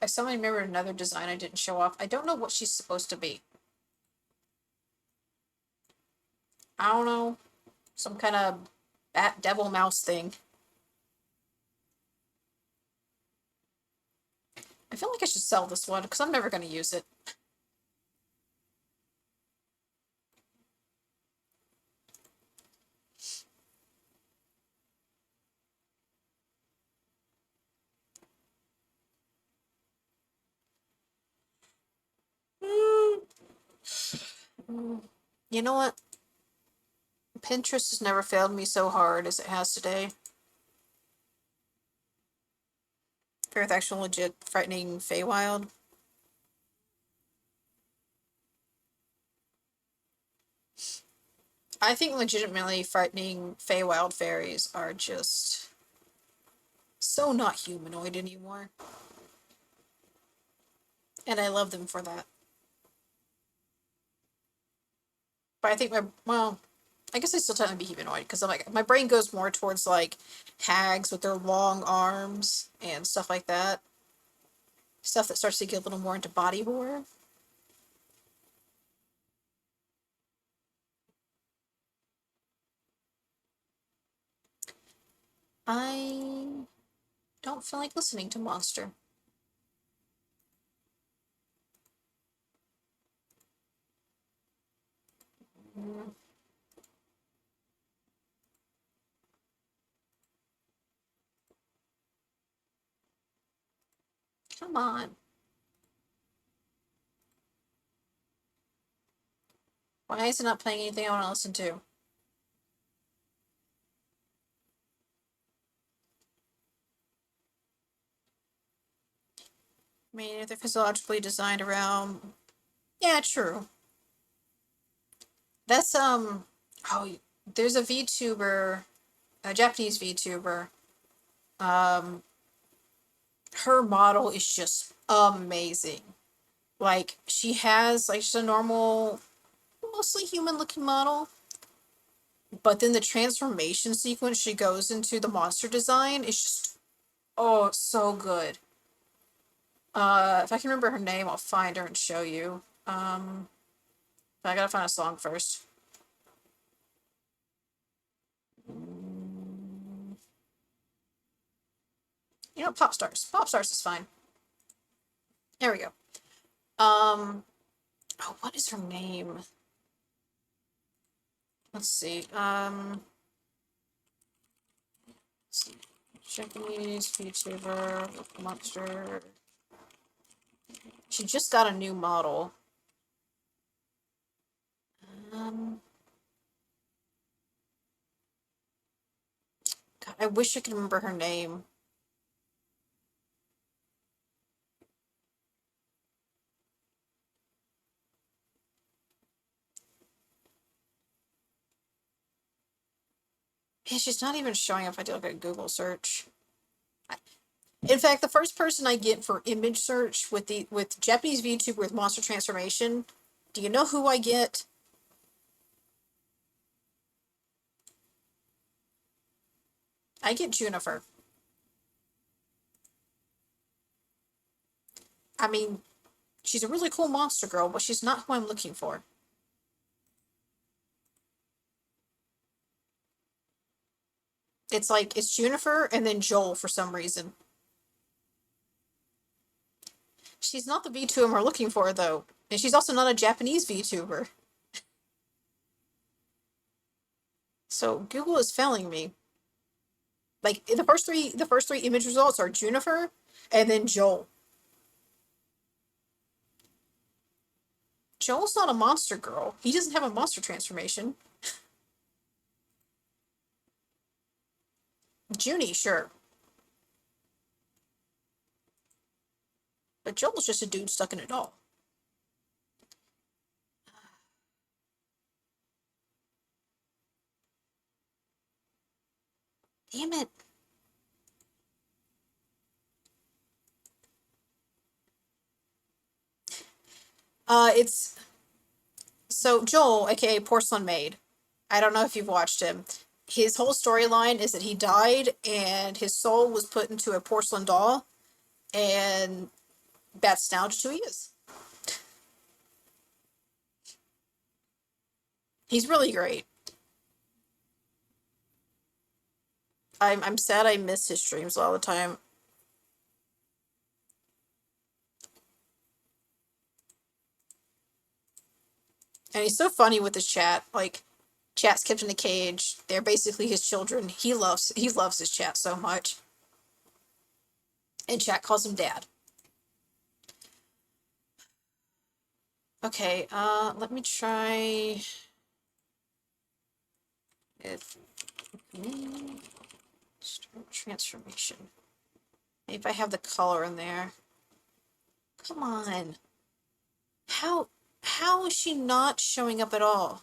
I suddenly remembered another design I didn't show off. I don't know what she's supposed to be. I don't know. Some kind of bat devil mouse thing. I feel like I should sell this one because I'm never going to use it. You know what? Pinterest has never failed me so hard as it has today. For the actual legit frightening Feywild. I think legitimately frightening Feywild fairies are just so not humanoid anymore. And I love them for that. But I think well, I guess they still tend to be humanoid because I'm like, my brain goes more towards like hags with their long arms and stuff like that. Stuff that starts to get a little more into body horror. I don't feel like listening to Monster. Mm, come on. Why is it not playing anything I want to listen to? I mean, if they're physiologically designed around. Yeah, true. That's, oh, there's a VTuber, a Japanese VTuber. Um, her model is just amazing. Like, she has, like, just a normal, mostly human looking model. But then the transformation sequence she goes into the monster design is just, oh, so good. If I can remember her name, I'll find her and show you. But I gotta find a song first. You know, Pop Stars. Pop Stars is fine. There we go. Oh, what is her name? Let's see. Let's see. Japanese VTuber monster. She just got a new model. Um, God, I wish I could remember her name. Yeah, she's not even showing up if I do like a Google search. In fact, the first person I get for image search with Japanese VTuber with monster transformation, do you know who I get? I get Junifer. I mean, she's a really cool monster girl, but she's not who I'm looking for. It's like it's Junifer and then Joel for some reason. She's not the VTuber we're looking for though, and she's also not a Japanese VTuber. So Google is failing me. Like the first three image results are Junifer and then Joel. Joel's not a monster girl. He doesn't have a monster transformation. Junie, sure. But Joel's just a dude stuck in a doll. Damn it. It's so Joel, aka Porcelain Maid. I don't know if you've watched him. His whole storyline is that he died and his soul was put into a porcelain doll, and that's now just who he is. He's really great. I'm sad I miss his streams all the time. And he's so funny with his chat. Like, chat's kept in a cage. They're basically his children. He loves his chat so much. And chat calls him dad. Okay, let me try it. Start transformation. Maybe if I have the color in there. Come on. How is she not showing up at all?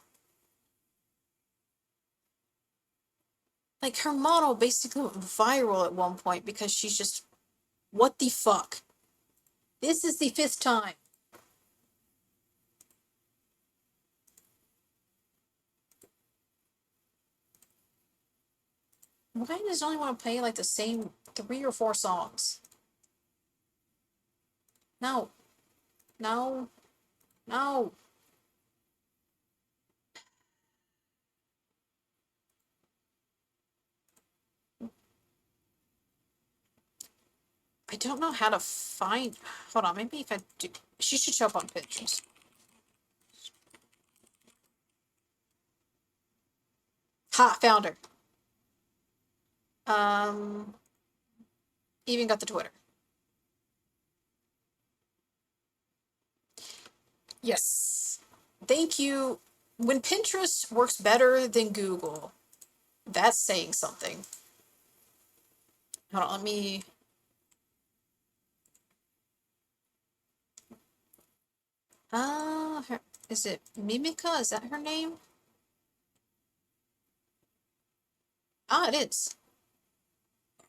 Like her model basically went viral at one point because she's just what the fuck? This is the fifth time. Why does it only want to play like the same 3 or 4 songs? No. No. No. I don't know how to find. Hold on, maybe if I do. She should show up on Pinterest. Ha! Found her. Um, even got the Twitter. Yes. Thank you. When Pinterest works better than Google, that's saying something. Hold on, let me. Is it Mimica? Is that her name? Ah, it is.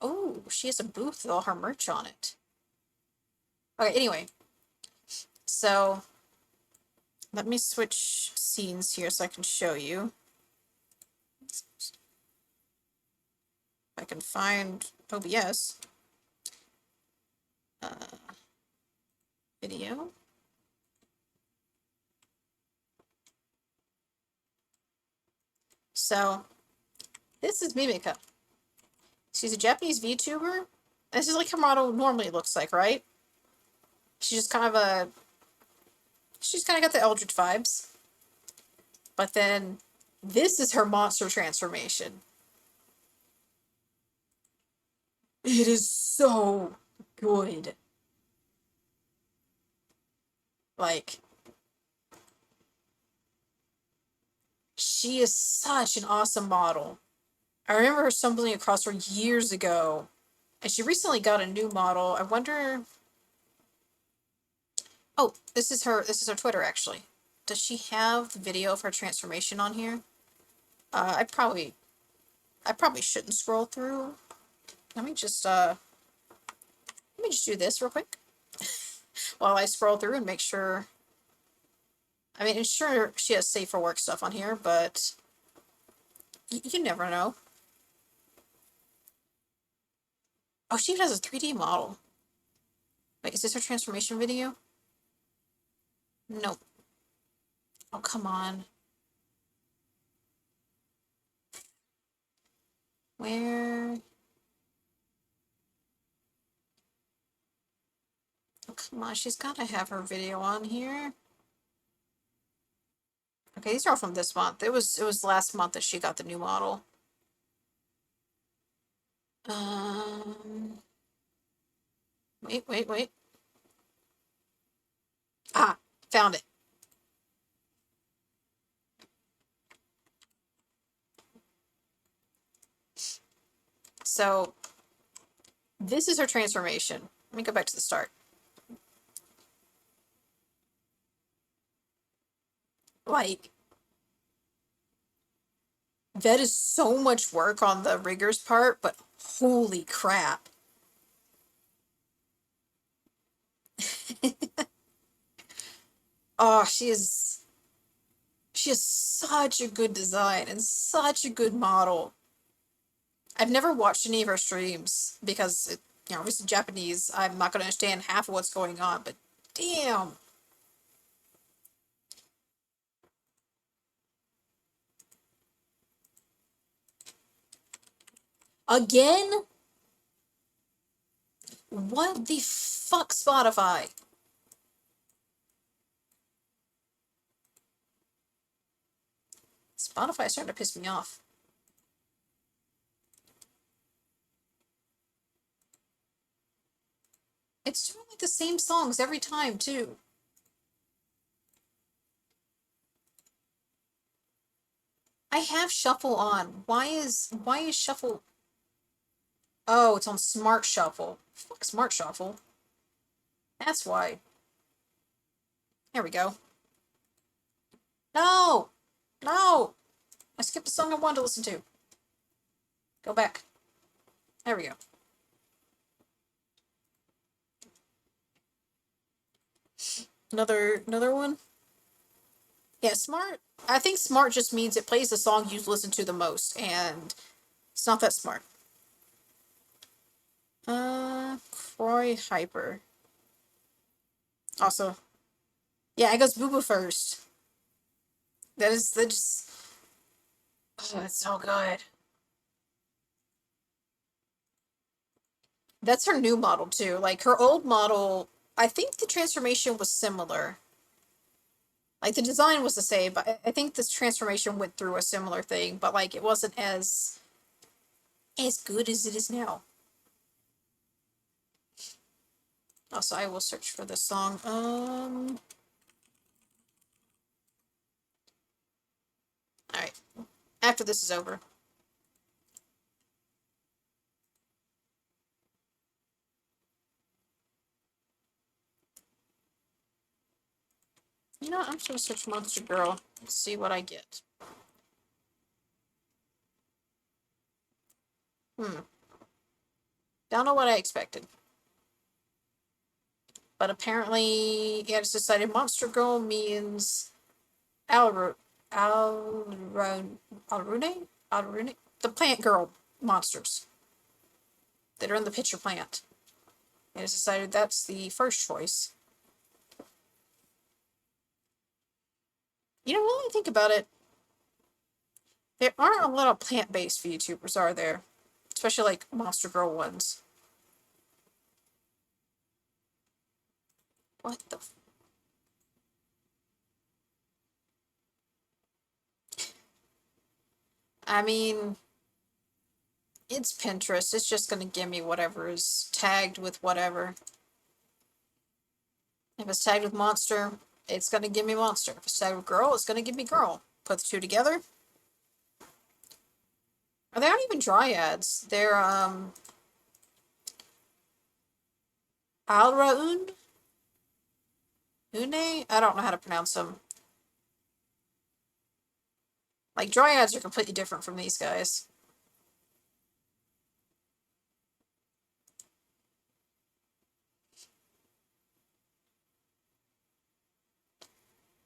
Oh, she has a booth with all her merch on it. Okay, anyway, so let me switch scenes here so I can show you. If I can find OBS. Video. So, this is Mimica. She's a Japanese VTuber. This is like her model normally looks like, right? She's just kind of a. She's kind of got the Eldritch vibes. But then, this is her monster transformation. It is so good. Like, she is such an awesome model. I remember her stumbling across her years ago, and she recently got a new model. I wonder. Oh, this is her. This is her Twitter actually. Does she have the video of her transformation on here? I probably shouldn't scroll through. Let me just do this real quick while I scroll through and make sure. I mean, it's sure she has safe for work stuff on here, but you never know. Oh, she even has a 3D model. Wait, is this her transformation video? Nope. Oh, come on. Where? Oh, come on. She's got to have her video on here. Okay, these are all from this month. It was last month that she got the new model. Um, wait. Ah, found it. So, this is her transformation. Let me go back to the start. Like, that is so much work on the rigger's part, but holy crap. Oh, she is such a good design and such a good model. I've never watched any of her streams because it, obviously Japanese. I'm not gonna understand half of what's going on, but damn. Again? What the fuck, Spotify? Spotify's starting to piss me off. It's doing like the same songs every time too. I have shuffle on. Why is shuffle? Oh, it's on smart shuffle. Fuck smart shuffle. That's why. There we go. No! No! I skipped the song I wanted to listen to. Go back. There we go. Another one? Yeah, smart. I think smart just means it plays the song you've listened to the most, and it's not that smart. Croy Hyper. Also, yeah, it goes Booba first. That just. Oh, it's so good. That's her new model too. Like her old model, I think the transformation was similar. Like the design was the same, but I think this transformation went through a similar thing, but like it wasn't as good as it is now. Also, I will search for this song. Alright. After this is over. You know what? I'm just gonna search Monster Girl and see what I get. Don't know what I expected. But apparently, yeah, it's decided Monster Girl means Alru Alrune Alrune the plant girl monsters that are in the pitcher plant. And it's decided that's the first choice. You know, when I think about it, there aren't a lot of plant-based VTubers, are there? Especially like Monster Girl ones. What the? I mean, it's Pinterest. It's just gonna give me whatever is tagged with whatever. If it's tagged with monster, it's gonna give me monster. If it's tagged with girl, it's gonna give me girl. Put the two together. Or they aren't even dryads. They're Alraun? Une? I don't know how to pronounce them. Like dryads are completely different from these guys.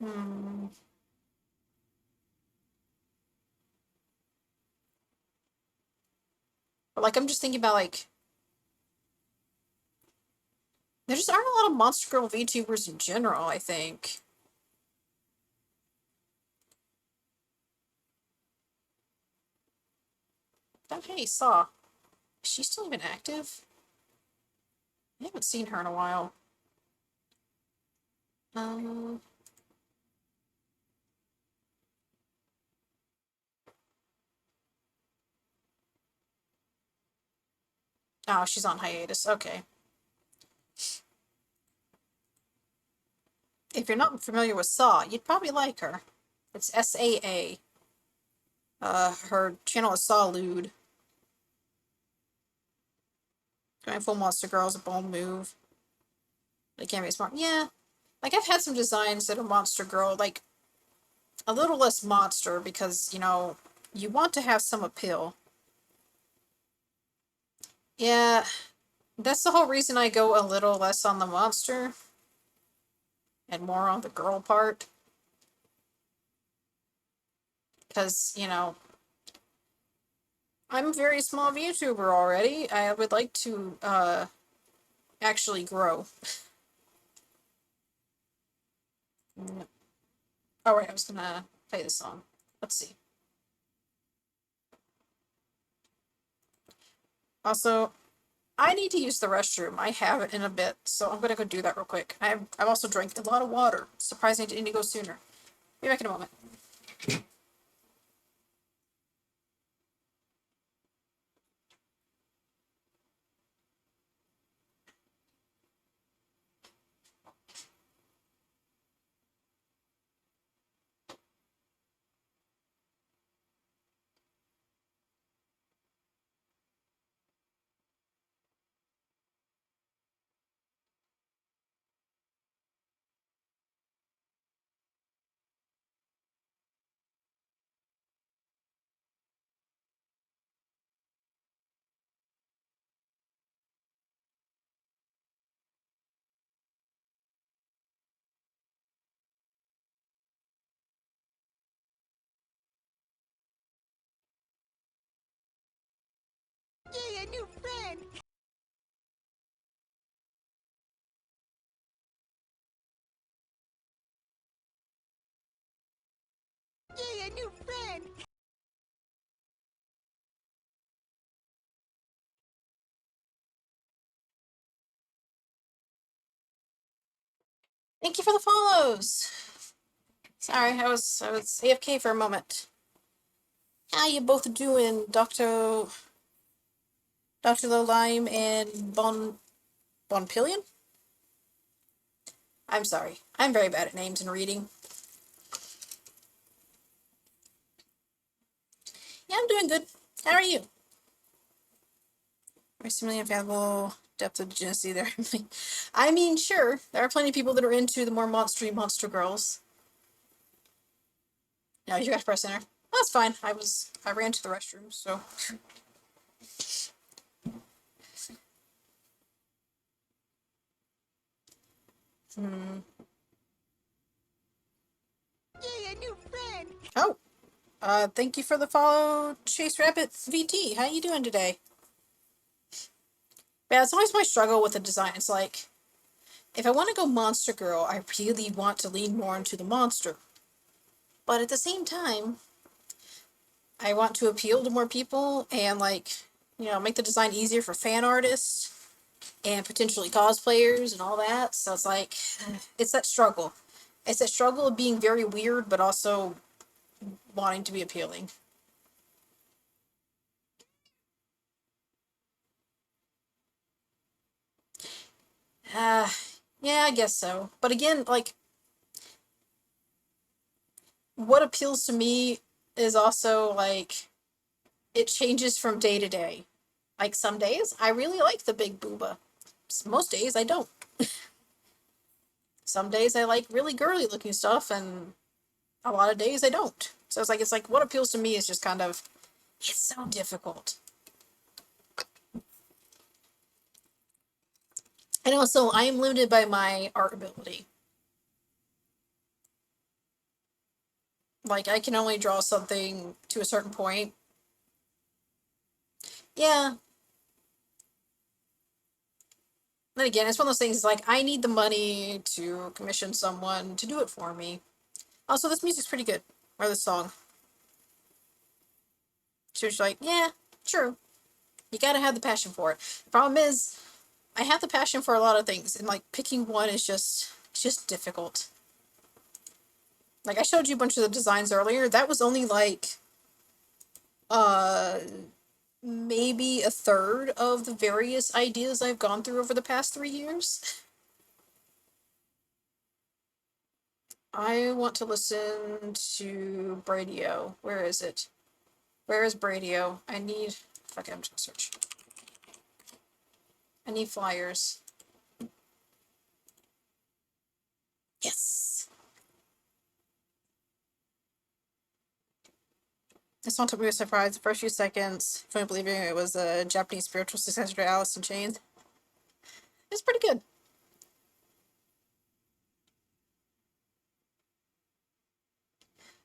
Hmm. But like I'm just thinking about like there just aren't a lot of Monster Girl VTubers in general, I think. Okay, Saw. Is she still even active? I haven't seen her in a while. Um, oh, she's on hiatus. Okay. If you're not familiar with Saw, you'd probably like her. It's SAA. Her channel is Saw Lewd. Going full Monster Girl is a bold move. They can't be smart. Yeah. Like, I've had some designs that are Monster Girl, like, a little less monster because, you know, you want to have some appeal. Yeah, that's the whole reason I go a little less on the monster and more on the girl part. Because, you know, I'm a very small VTuber already. I would like to, actually grow. Alright, I was gonna play this song. Let's see. Also, I need to use the restroom. I haven't in a bit, so I'm gonna go do that real quick. I've also drank a lot of water. Surprising I didn't go sooner. Be back in a moment. Yay, a new friend! Yay, a new friend! Thank you for the follows. Sorry, I was AFK for a moment. How you both doing, Doctor Lime and Bonpillion? I'm sorry. I'm very bad at names and reading. Yeah, I'm doing good. How are you? Recently available depth of Genesee there. I mean, sure, there are plenty of people that are into the more monstery monster girls. No, you got to press enter. That's fine. I ran to the restroom, so. Hmm. Yay, a new friend! Oh, thank you for the follow, Chase Rabbit VT. How you doing today? Yeah, it's always my struggle with the design. It's like, if I want to go monster girl, I really want to lean more into the monster. But at the same time, I want to appeal to more people and make the design easier for fan artists and potentially cosplayers and all that. So it's like, it's that struggle. It's that struggle of being very weird, but also wanting to be appealing. Uh, yeah, I guess so. But again, like, what appeals to me is also like, it changes from day to day. Like, some days I really like the big booba. Most days I don't. Some days I like really girly looking stuff, and a lot of days I don't. So it's like what appeals to me is just kind of, it's so difficult. And also, I am limited by my art ability. Like, I can only draw something to a certain point. Yeah. Then again, it's one of those things like, I need the money to commission someone to do it for me. Also, this music's pretty good. Or this song. She was like, yeah, true. You gotta have the passion for it. The problem is, I have the passion for a lot of things, and like picking one is just difficult. Like, I showed you a bunch of the designs earlier. That was only like uh maybe a third of the various ideas I've gone through over the past 3 years. I want to listen to Bradio. Where is it? Where is Bradio? I need. Fuck it, I'm just gonna search. I need flyers. Yes! This one took me by surprise. The first few seconds, fully believing it was a Japanese spiritual successor to Alice in Chains. It's pretty good.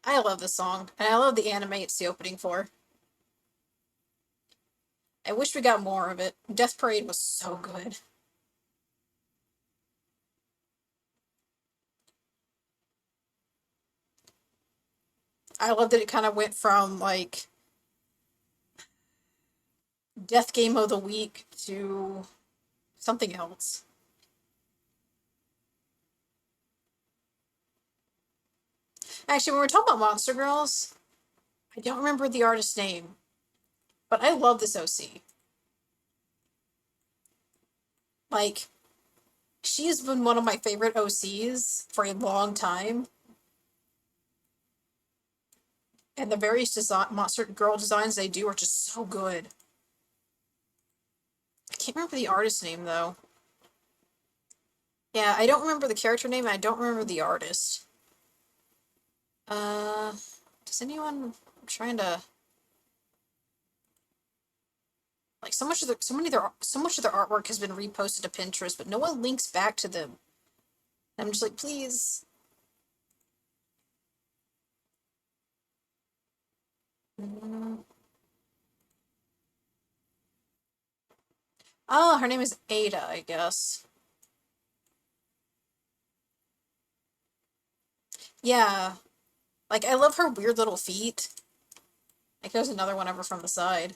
I love this song, and I love the anime it's the opening for. I wish we got more of it. Death Parade was so good. I love that it kind of went from like Death Game of the Week to something else. Actually, when we're talking about Monster Girls, I don't remember the artist's name, but I love this OC. Like, she has been one of my favorite OCs for a long time, and the various Monster Girl designs they do are just so good. I can't remember the artist's name though. Yeah, I don't remember the character name. I don't remember the artist. Uh, does anyone? I'm trying to like so much of their artwork has been reposted to Pinterest, but no one links back to them. And I'm just like, please. Mm. Oh, her name is Ada, I guess. Yeah, like I love her weird little feet. Like there's another one over from the side,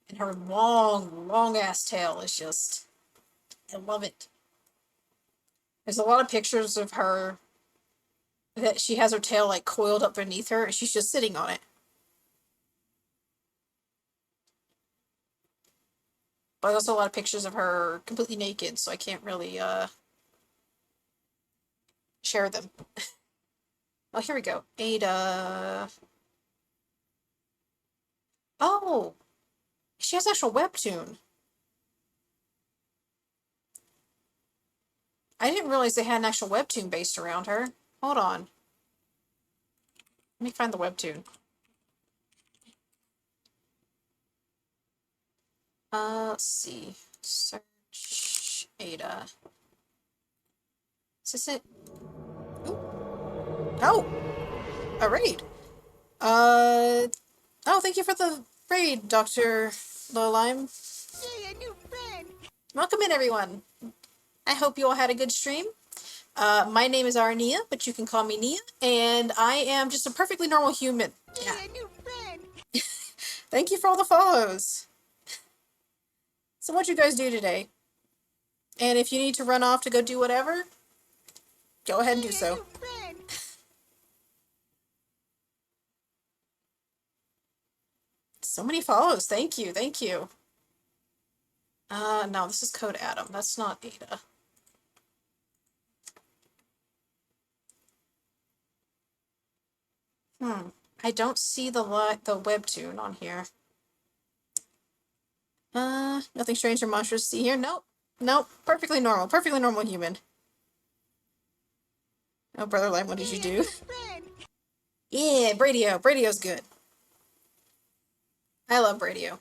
and her long, long ass tail is just. I love it. There's a lot of pictures of her that she has her tail like coiled up beneath her and she's just sitting on it. But there's also a lot of pictures of her completely naked, so I can't really share them. Oh, here we go. Ada. Oh, she has an actual webtoon. I didn't realize they had an actual webtoon based around her. Hold on. Let me find the webtoon. Let's see. Search Ada. Is this it? Ooh. Oh, a raid. Oh, thank you for the raid, Dr. Lowlime. Yay, a new friend! Welcome in, everyone. I hope you all had a good stream. My name is Arnia, but you can call me Nia, and I am just a perfectly normal human. Yay, Yeah. a new friend! Thank you for all the follows. So what'd you guys do today? And if you need to run off to go do whatever, go ahead and do Yay, a so. new friend! So many follows. Thank you. Thank you. No, this is Code Adam. That's not Ada. I don't see the webtoon on here. Nothing strange or monstrous to see here. Nope. Nope. Perfectly normal. Perfectly normal human. Oh, Brother Lime, what did you Yay, a do? new friend! Yeah, Bradio. Bradio's good. I love Bradio.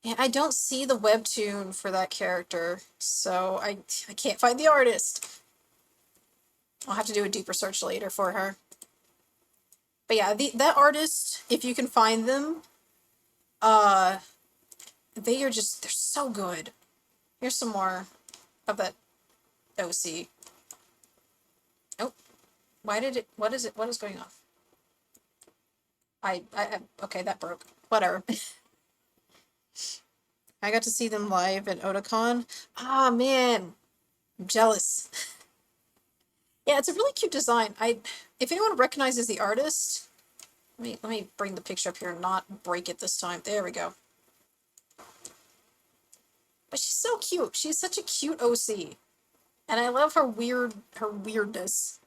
Yeah, I don't see the webtoon for that character, so I can't find the artist. I'll have to do a deeper search later for her. But yeah, that artist, if you can find them, they're so good. Here's some more of that OC. Oh, what is it, what is going on? Okay, that broke. Whatever. I got to see them live at Otakon. Ah, man. I'm jealous. Yeah, it's a really cute design. If anyone recognizes the artist, let me bring the picture up here and not break it this time. There we go. But she's so cute. She's such a cute OC. And I love her weirdness.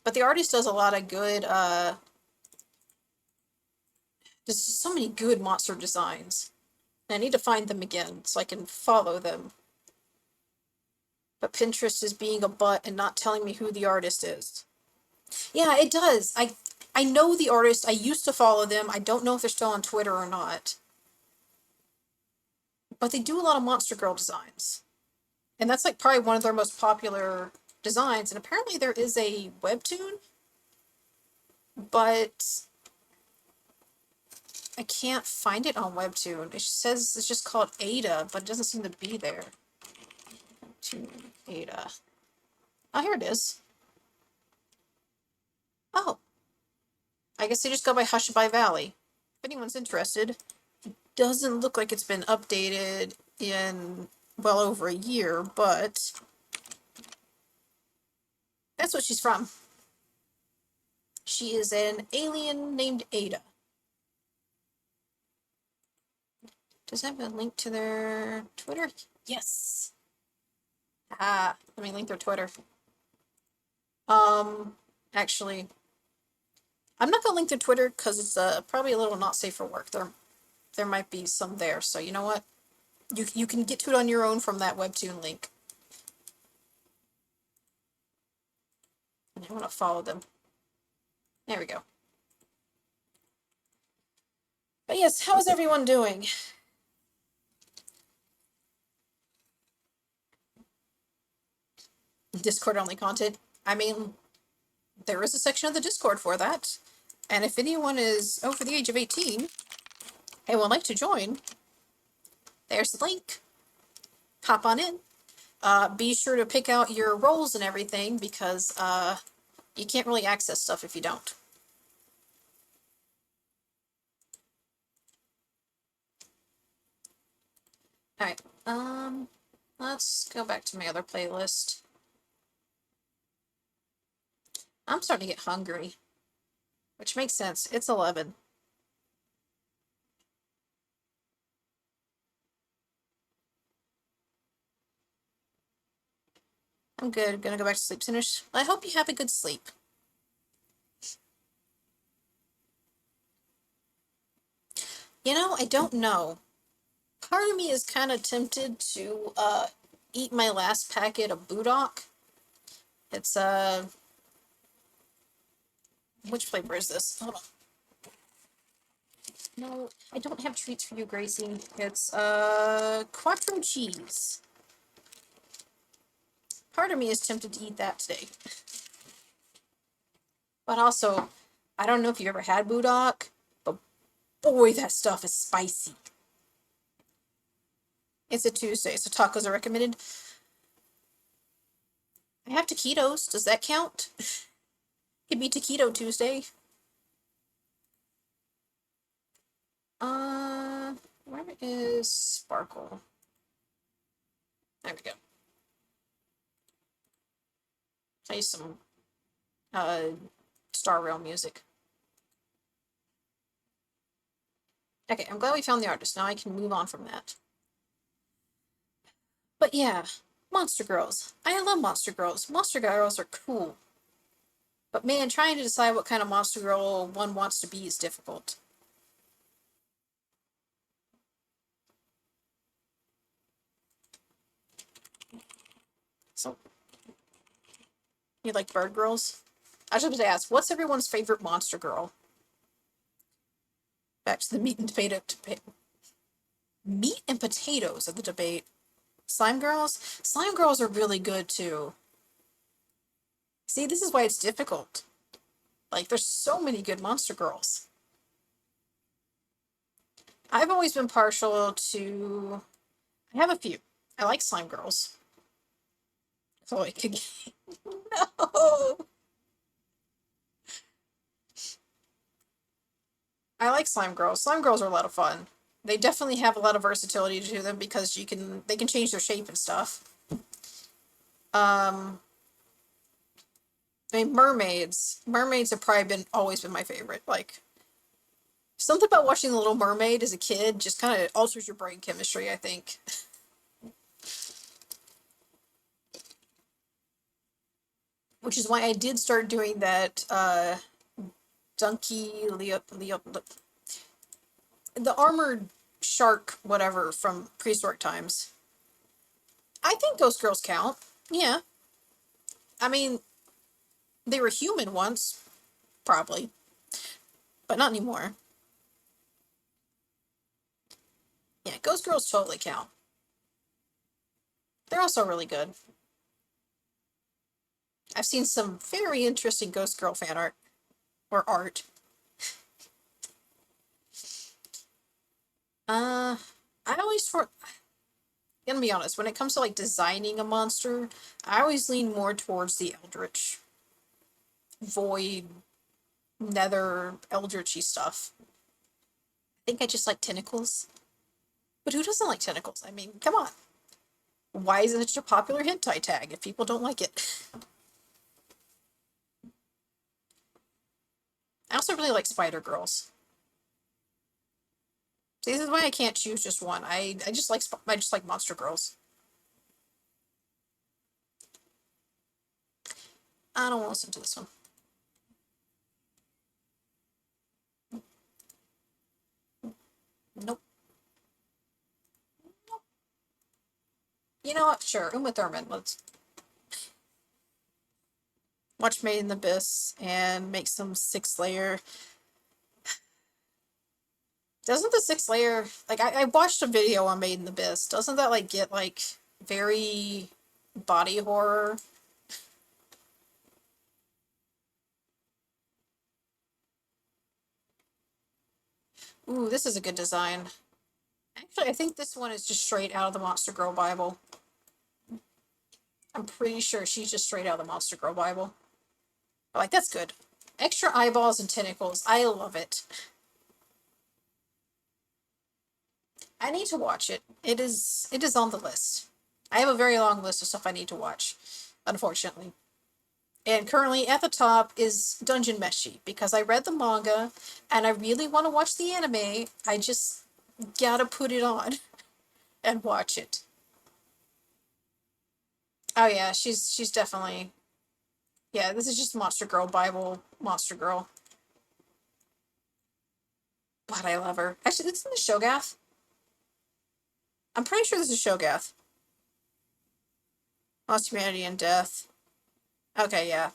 But the artist does a lot of good, there's so many good monster designs. And I need to find them again so I can follow them. But Pinterest is being a butt and not telling me who the artist is. Yeah, it does. I know the artist. I used to follow them. I don't know if they're still on Twitter or not. But they do a lot of Monster Girl designs. And that's like probably one of their most popular designs. And apparently there is a webtoon, but I can't find it on webtoon. It says it's just called Ada, but it doesn't seem to be there. Webtoon Ada. Oh, here it is. Oh. I guess they just go by Hushabye Valley. If anyone's interested. Doesn't look like it's been updated in well over a year, but that's what she's from. She is an alien named Ada. Does that have a link to their Twitter? Yes. Ah, let me link their Twitter. Actually, I'm not gonna link their Twitter because it's probably a little not safe for work. There might be some there, so you know what? You can get to it on your own from that webtoon link. And I want to follow them. There we go. But yes, how's everyone doing? Discord only content. I mean, there is a section of the Discord for that. And if anyone is over the age of 18 and would like to join, there's the link. Hop on in. Be sure to pick out your roles and everything because you can't really access stuff if you don't. Alright, let's go back to my other playlist. I'm starting to get hungry, which makes sense. It's 11. I'm good. Gonna go back to sleep soonish. I hope you have a good sleep. You know, I don't know. Part of me is kind of tempted to eat my last packet of Boudok. It's which flavor is this? Hold on. No, I don't have treats for you, Gracie. It's quattro cheese. Part of me is tempted to eat that today. But also, I don't know if you ever had Boudok, but boy, that stuff is spicy. It's a Tuesday, so tacos are recommended. I have taquitos. Does that count? Could be Taquito Tuesday. Where is Sparkle? There we go. Play some Star Rail music. Okay, I'm glad we found the artist. Now I can move on from that. But yeah, Monster Girls. I love Monster Girls. Monster Girls are cool. But man, trying to decide what kind of Monster Girl one wants to be is difficult. So, you like Bird Girls? I was just going to ask, what's everyone's favorite Monster Girl? Back to the meat and potato debate. Meat and potatoes are the debate. Slime Girls? Slime Girls are really good too. See, this is why it's difficult. Like, there's so many good Monster Girls. I've always been partial to. I have a few. I like Slime Girls. So I could. No! I like Slime Girls. Slime Girls are a lot of fun. They definitely have a lot of versatility to them because they can change their shape and stuff. I mean, mermaids. Mermaids have probably always been my favorite. Like, something about watching The Little Mermaid as a kid just kind of alters your brain chemistry, I think. Which is why I did start doing that, the armored shark, whatever, from prehistoric times. I think those girls count. Yeah. I mean, they were human once, probably, but not anymore. Yeah, Ghost Girls totally count. They're also really good. I've seen some very interesting Ghost Girl fan art. Or art. I always gonna be honest, when it comes to like designing a monster, I always lean more towards the Eldritch. Void, Nether, Eldritchy stuff. I think I just like tentacles. But who doesn't like tentacles? I mean, come on. Why is it such a popular hentai tag if people don't like it? I also really like Spider Girls. See, this is why I can't choose just one. I just like Monster Girls. I don't want to listen to this one. Nope. You know what? Sure, Uma Thurman. Let's watch Made in the Abyss and make some 6 layer. Doesn't the 6 layer, like, I watched a video on Made in the Abyss. Doesn't that, like, get, like, very body horror? Ooh, this is a good design. Actually, I think this one is just straight out of the Monster Girl Bible. I'm pretty sure she's just straight out of the Monster Girl Bible. Like, that's good. Extra eyeballs and tentacles. I love it. I need to watch it. It is on the list. I have a very long list of stuff I need to watch, unfortunately. And currently at the top is Dungeon Meshi because I read the manga and I really want to watch the anime. I just gotta put it on and watch it. Oh yeah, she's definitely, yeah, this is just Monster Girl Bible Monster Girl. But I love her. Actually, it's in the Shogath. I'm pretty sure this is Shogath. Lost Humanity and Death. Okay, yeah.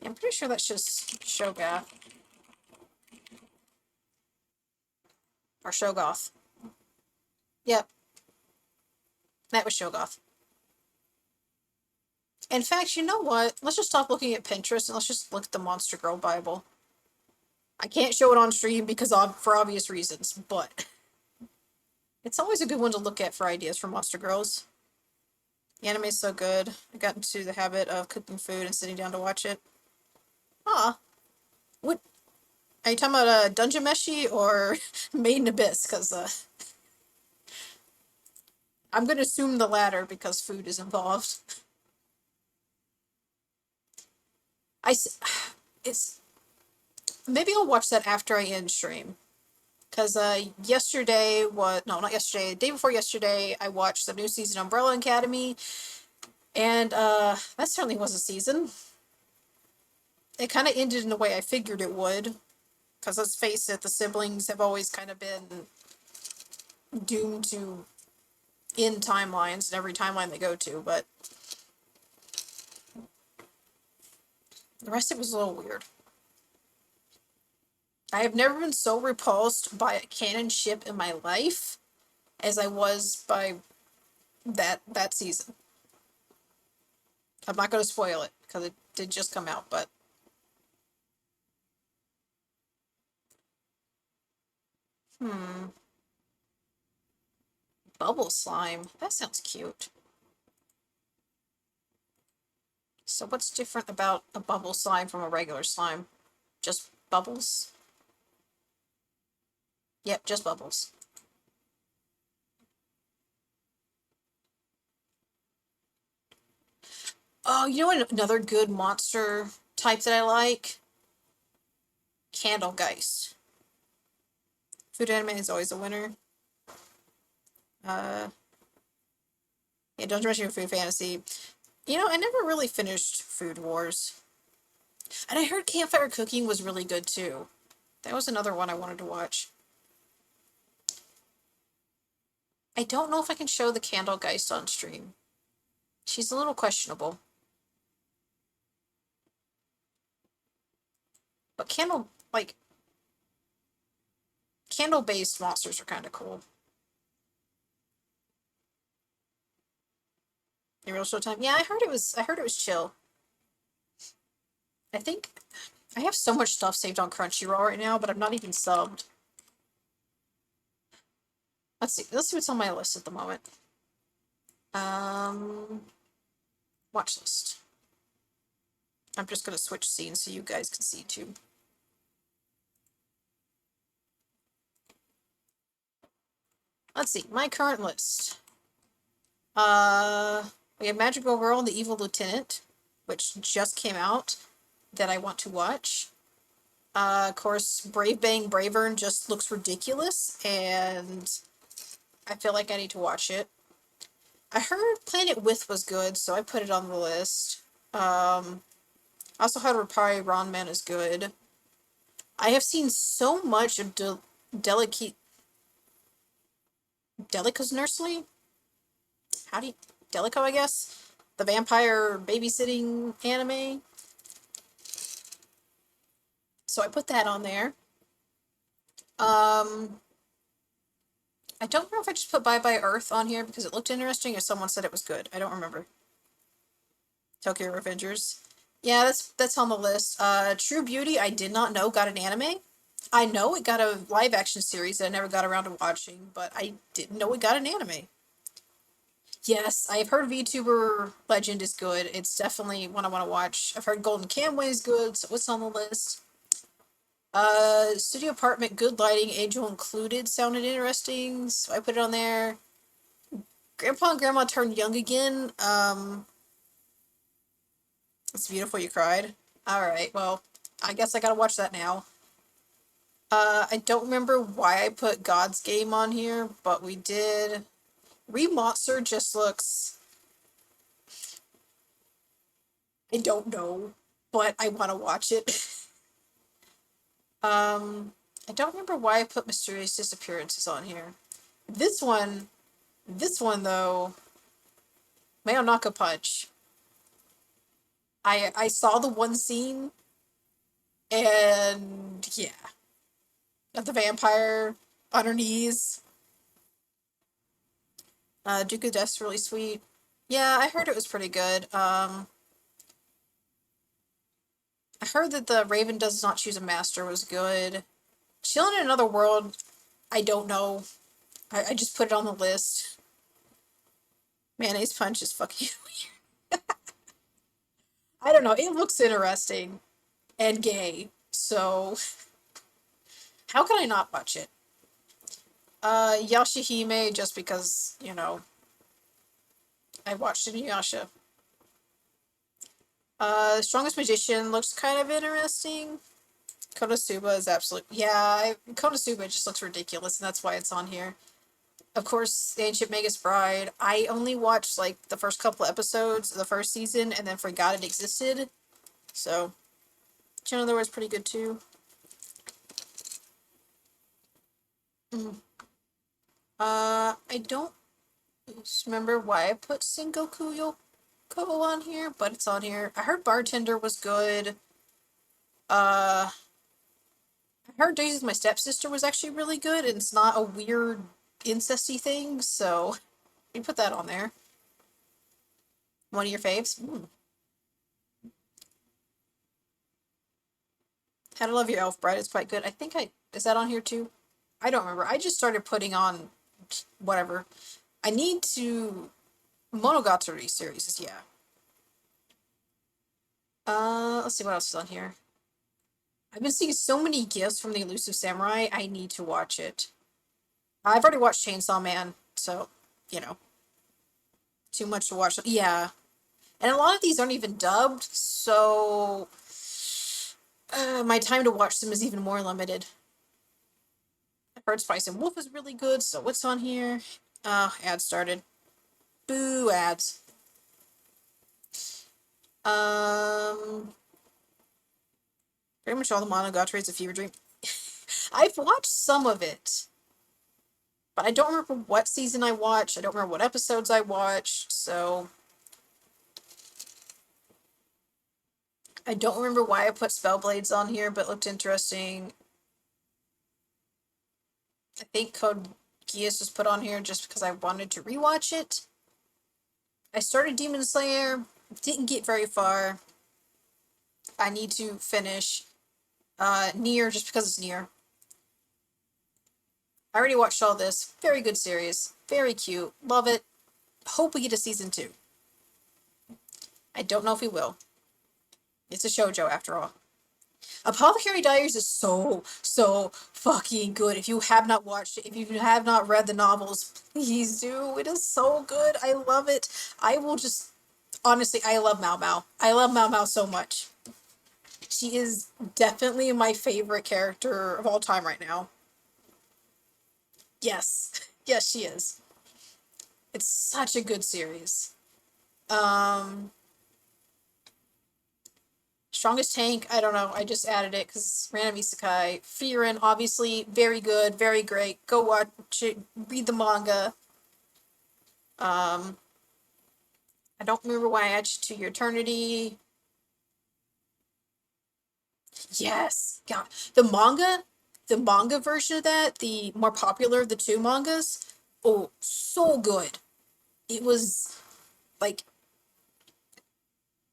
I'm pretty sure that's just Shogath. Or Shogoth. Yep, that was Shogoth. In fact, you know what? Let's just stop looking at Pinterest and let's just look at the Monster Girl Bible. I can't show it on stream because for obvious reasons, but it's always a good one to look at for ideas for Monster Girls. The anime's so good. I got into the habit of cooking food and sitting down to watch it. Ah, what? Are you talking about Dungeon Meshi or Maiden Abyss? Because I'm going to assume the latter because food is involved. I, it's, maybe I'll watch that after I end stream. Because yesterday was, no, not yesterday, the day before yesterday, I watched the new season of Umbrella Academy. And that certainly was a season. It kind of ended in the way I figured it would. Because let's face it, the siblings have always kind of been doomed to end timelines in every timeline they go to, but the rest of it was a little weird. I have never been so repulsed by a canon ship in my life as I was by that season. I'm not going to spoil it because it did just come out, but hmm, bubble slime. That sounds cute. So what's different about a bubble slime from a regular slime? Just bubbles? Yep, just bubbles. Oh, you know what? Another good monster type that I like? Candlegeist. Food anime is always a winner. Uh, yeah, don't mention your food fantasy. You know, I never really finished Food Wars. And I heard Campfire Cooking was really good too. That was another one I wanted to watch. I don't know if I can show the Candlegeist on stream. She's a little questionable. But candle-based monsters are kind of cool. In real showtime, yeah, I heard it was chill. I think I have so much stuff saved on Crunchyroll right now, but I'm not even subbed. Let's see what's on my list at the moment. Um, watch list. I'm just gonna switch scenes so you guys can see too. Let's see, my current list. We have Magical Girl and the Evil Lieutenant, which just came out, that I want to watch. Of course, Brave Bang Bravern just looks ridiculous, and I feel like I need to watch it. I heard Planet With was good, so I put it on the list. I also heard Repari Ranman is good. I have seen so much of Delica's Nursely? How do you... Delico, I guess? The vampire babysitting anime. So I put that on there. I don't know if I just put Bye Bye Earth on here because it looked interesting or someone said it was good. I don't remember. Tokyo Revengers. Yeah, that's on the list. True Beauty, I did not know got an anime. I know it got a live action series that I never got around to watching, but I didn't know it got an anime. Yes, I've heard VTuber Legend is good. It's definitely one I want to watch. I've heard Golden Kamuy is good, so it's on the list. Studio apartment, good lighting, angel included sounded interesting, so I put it on there. Grandpa and Grandma turned young again. It's beautiful. You cried. All right. Well, I guess I gotta watch that now. I don't remember why I put God's Game on here, but we did. Monster just looks. I don't know, but I want to watch it. I don't remember why I put Mysterious Disappearances on here. This one, this one though, Mayonaka Punch. I saw the one scene, and yeah, the vampire on her knees. Duke of Death's really sweet. Yeah, I heard it was pretty good. I heard that the Raven Does Not Choose a Master was good. Chilling in Another World, I don't know. I just put it on the list. Mayonnaise Punch is fucking weird. I don't know. It looks interesting and gay, so how can I not watch it? Yashahime, just because, I watched Inuyasha. Strongest Magician looks kind of interesting. Konosuba is absolute. Yeah, Konosuba just looks ridiculous, and that's why it's on here. Of course, The Ancient Magus Bride. I only watched like the first couple episodes of the first season, and then forgot it existed. So, Channel was pretty good too. Mm. I don't remember why I put Sengoku Yoko on here, but it's on here. I heard Bartender was good. I heard Daisy My Stepsister was actually really good, and it's not a weird incesty thing, so you put that on there. One of your faves? How to Love Your Elf Bride is quite good. I think is that on here too? I don't remember. I just started putting on whatever. I need to Monogatari series is yeah. Let's see what else is on here. I've been seeing so many gifts from the Elusive Samurai. I need to watch it. I've already watched Chainsaw Man, so too much to watch. Yeah, and a lot of these aren't even dubbed, so my time to watch them is even more limited. I heard Spice and Wolf is really good, so what's on here? Ads started. Boo ads. Pretty much all the Monogatari is a fever dream. I've watched some of it, but I don't remember what season I watched. I don't remember what episodes I watched, so I don't remember why I put Spellblades on here, but it looked interesting. I think Code Geass was put on here just because I wanted to rewatch it. I started Demon Slayer, didn't get very far. I need to finish Nier just because it's Nier. I already watched all this. Very good series. Very cute. Love it. Hope we get a season 2. I don't know if we will. It's a shoujo after all. Apothecary Diaries is so fucking good. If you have not watched it, if you have not read the novels, please do. It is so good. I love it. I will just honestly, I love Mao Mao. I love Mao Mao so much. She is definitely my favorite character of all time right now. Yes. Yes, she is. It's such a good series. Um Strongest Tank, I don't know. I just added it because random isekai. Frieren, obviously, very good, very great. Go watch it, read the manga. Um, I don't remember why I added To Your Eternity. Yes, God, the manga version of that, the more popular of the two mangas. Oh, so good. It was like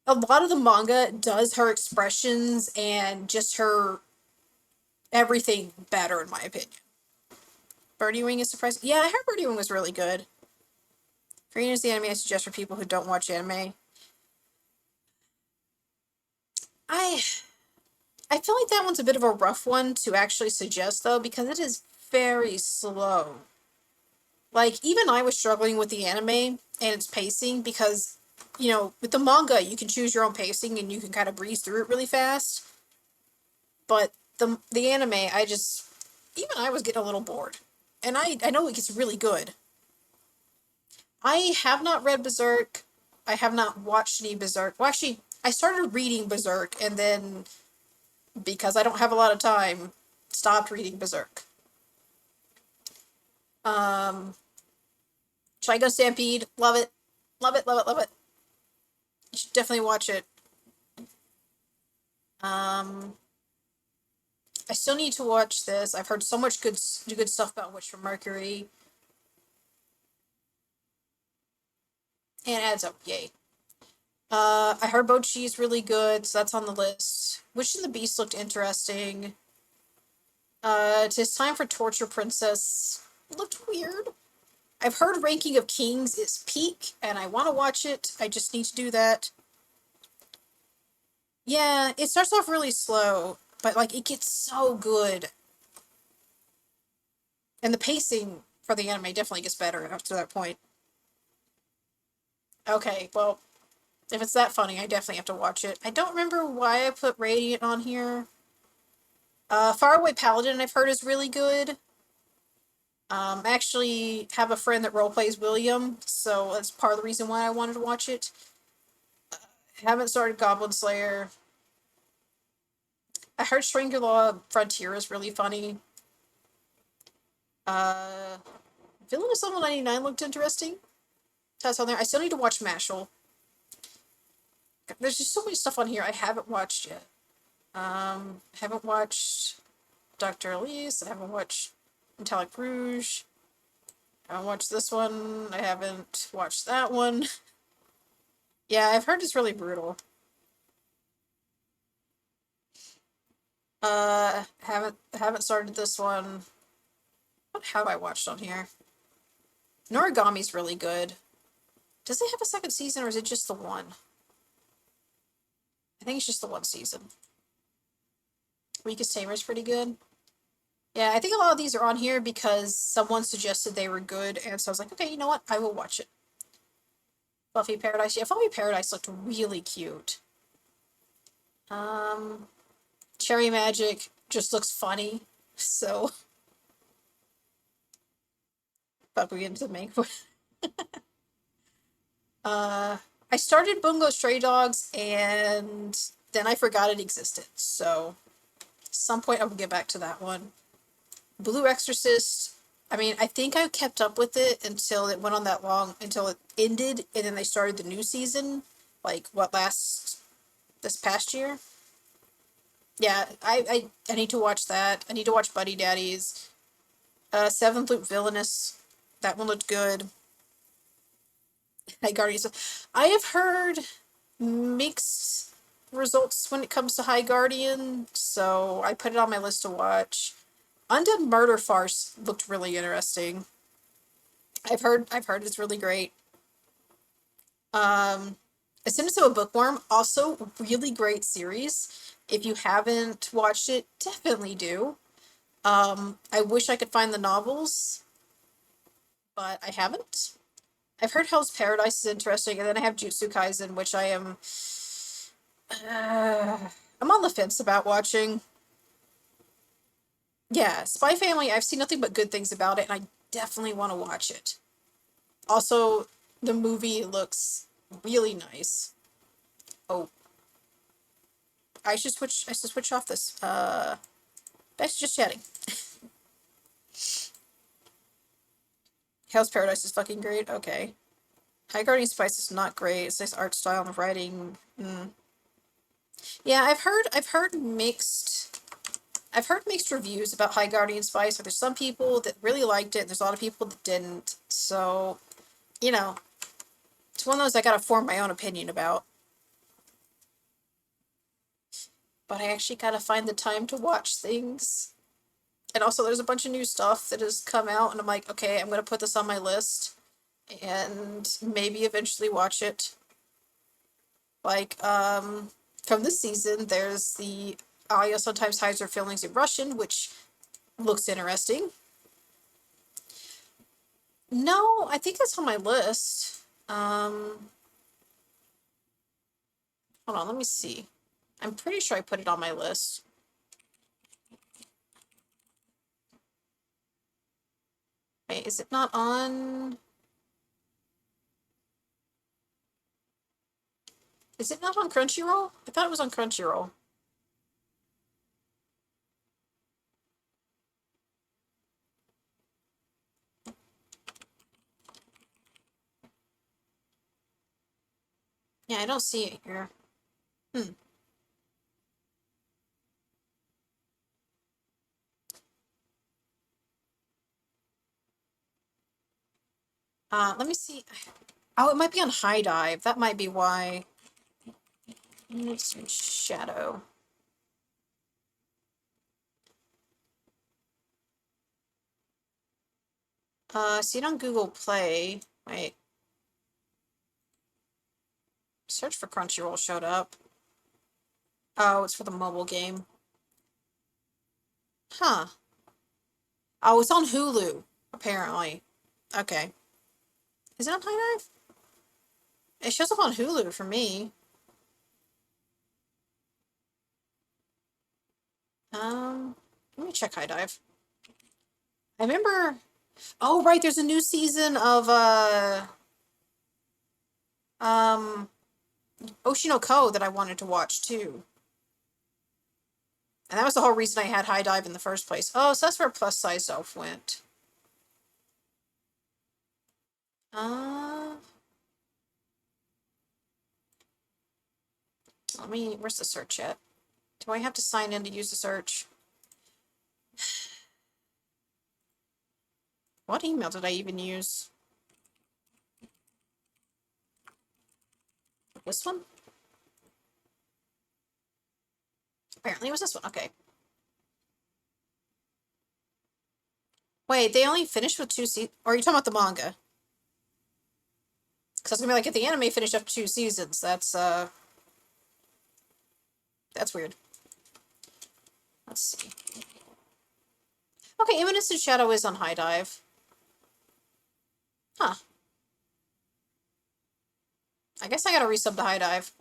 a lot of the manga does her expressions and just her everything better, in my opinion. Birdie Wing is surprising. Yeah, I heard Birdie Wing was really good. Green is the anime I suggest for people who don't watch anime. I I feel like that one's a bit of a rough one to actually suggest though, because it is very slow. Like, even I was struggling with the anime and its pacing because, with the manga, you can choose your own pacing and you can kind of breeze through it really fast. But the anime, even I was getting a little bored. And I know it gets really good. I have not read Berserk. I have not watched any Berserk. Well, actually, I started reading Berserk and then, because I don't have a lot of time, stopped reading Berserk. Um, Trigun Stampede, love it. Love it, love it, love it. You should definitely watch it. Um, I still need to watch this. I've heard so much good stuff about Witch from Mercury. And it adds up, yay. I heard Bochi is really good, so that's on the list. Witch and the Beast looked interesting. Tis Time for Torture Princess looked weird. I've heard Ranking of Kings is peak, and I want to watch it. I just need to do that. Yeah, it starts off really slow, but like it gets so good. And the pacing for the anime definitely gets better after that point. Okay, well, if it's that funny, I definitely have to watch it. I don't remember why I put Radiant on here. Faraway Paladin, I've heard, is really good. I actually have a friend that roleplays William, so that's part of the reason why I wanted to watch it. Haven't started Goblin Slayer. I heard Stranger Law Frontier is really funny. Uh, Villainous Level 99 looked interesting. That's on there. I still need to watch Mashal. There's just so much stuff on here I haven't watched yet. Haven't watched Dr. Elise. I haven't watched Metallic Rouge. I haven't watched this one. I haven't watched that one. Yeah, I've heard it's really brutal. Haven't started this one. What have I watched on here? Noragami's really good. Does it have a second season or is it just the one? I think it's just the one season. Weakest Tamer is pretty good. Yeah, I think a lot of these are on here because someone suggested they were good, and so I was like, okay, you know what? I will watch it. Fluffy Paradise. Yeah, Fluffy Paradise looked really cute. Um, Cherry Magic just looks funny, so but we get into the main. uh, I started Bungo Stray Dogs, and then I forgot it existed. So, at some point I will get back to that one. Blue Exorcist. I mean, I think I kept up with it until it went on that long, until it ended, and then they started the new season, like what last this past year. Yeah, I need to watch that. I need to watch Buddy Daddies. Seventh Loop Villainous. That one looked good. High Guardians. I have heard mixed results when it comes to High Guardian, so I put it on my list to watch. Undead Murder Farce looked really interesting. I've heard it's really great. Um, Ascendance of a Bookworm, also really great series. If you haven't watched it, definitely do. I wish I could find the novels, but I haven't. I've heard Hell's Paradise is interesting, and then I have Jutsu Kaisen, which uh, I'm on the fence about watching. Yeah, Spy Family, I've seen nothing but good things about it, and I definitely want to watch it. Also, the movie looks really nice. Oh, I should switch off this. Back to just chatting. Hell's Paradise is fucking great. Okay. High Guardian Spice is not great. It's nice art style and writing. Yeah, I've heard mixed reviews about High Guardian Spice. There's some people that really liked it, and there's a lot of people that didn't. So, you know, it's one of those I gotta form my own opinion about. But I actually gotta find the time to watch things. And also, there's a bunch of new stuff that has come out, and I'm like, okay, I'm gonna put this on my list and maybe eventually watch it. Like, from this season, there's the Aya sometimes hides her feelings in Russian, which looks interesting. No, I think it's on my list. Hold on, let me see. I'm pretty sure I put it on my list. Wait, is it not on? Is it not on Crunchyroll? I thought it was on Crunchyroll. Yeah, I don't see it here. Hmm. Let me see. Oh, it might be on High Dive. That might be why. It's in Shadow. See it on Google Play. Wait. Search for Crunchyroll showed up. Oh, it's for the mobile game. Huh. Oh, it's on Hulu, apparently. Okay. Is it on High Dive? It shows up on Hulu for me. Let me check High Dive. I remember. Oh, right, there's a new season of um Oshinoko that I wanted to watch too. And that was the whole reason I had High Dive in the first place. Oh, so that's where Plus Size Elf went. Uh, where's the search at? Do I have to sign in to use the search? What email did I even use? This one? Apparently it was this one. Okay. Wait, they only finished with 2 seasons? Or are you talking about the manga? Because it's gonna be like, if the anime finished after 2 seasons, that's weird. Let's see. Okay, Imminence in Shadow is on High Dive. Huh. I guess I gotta resub to High Dive.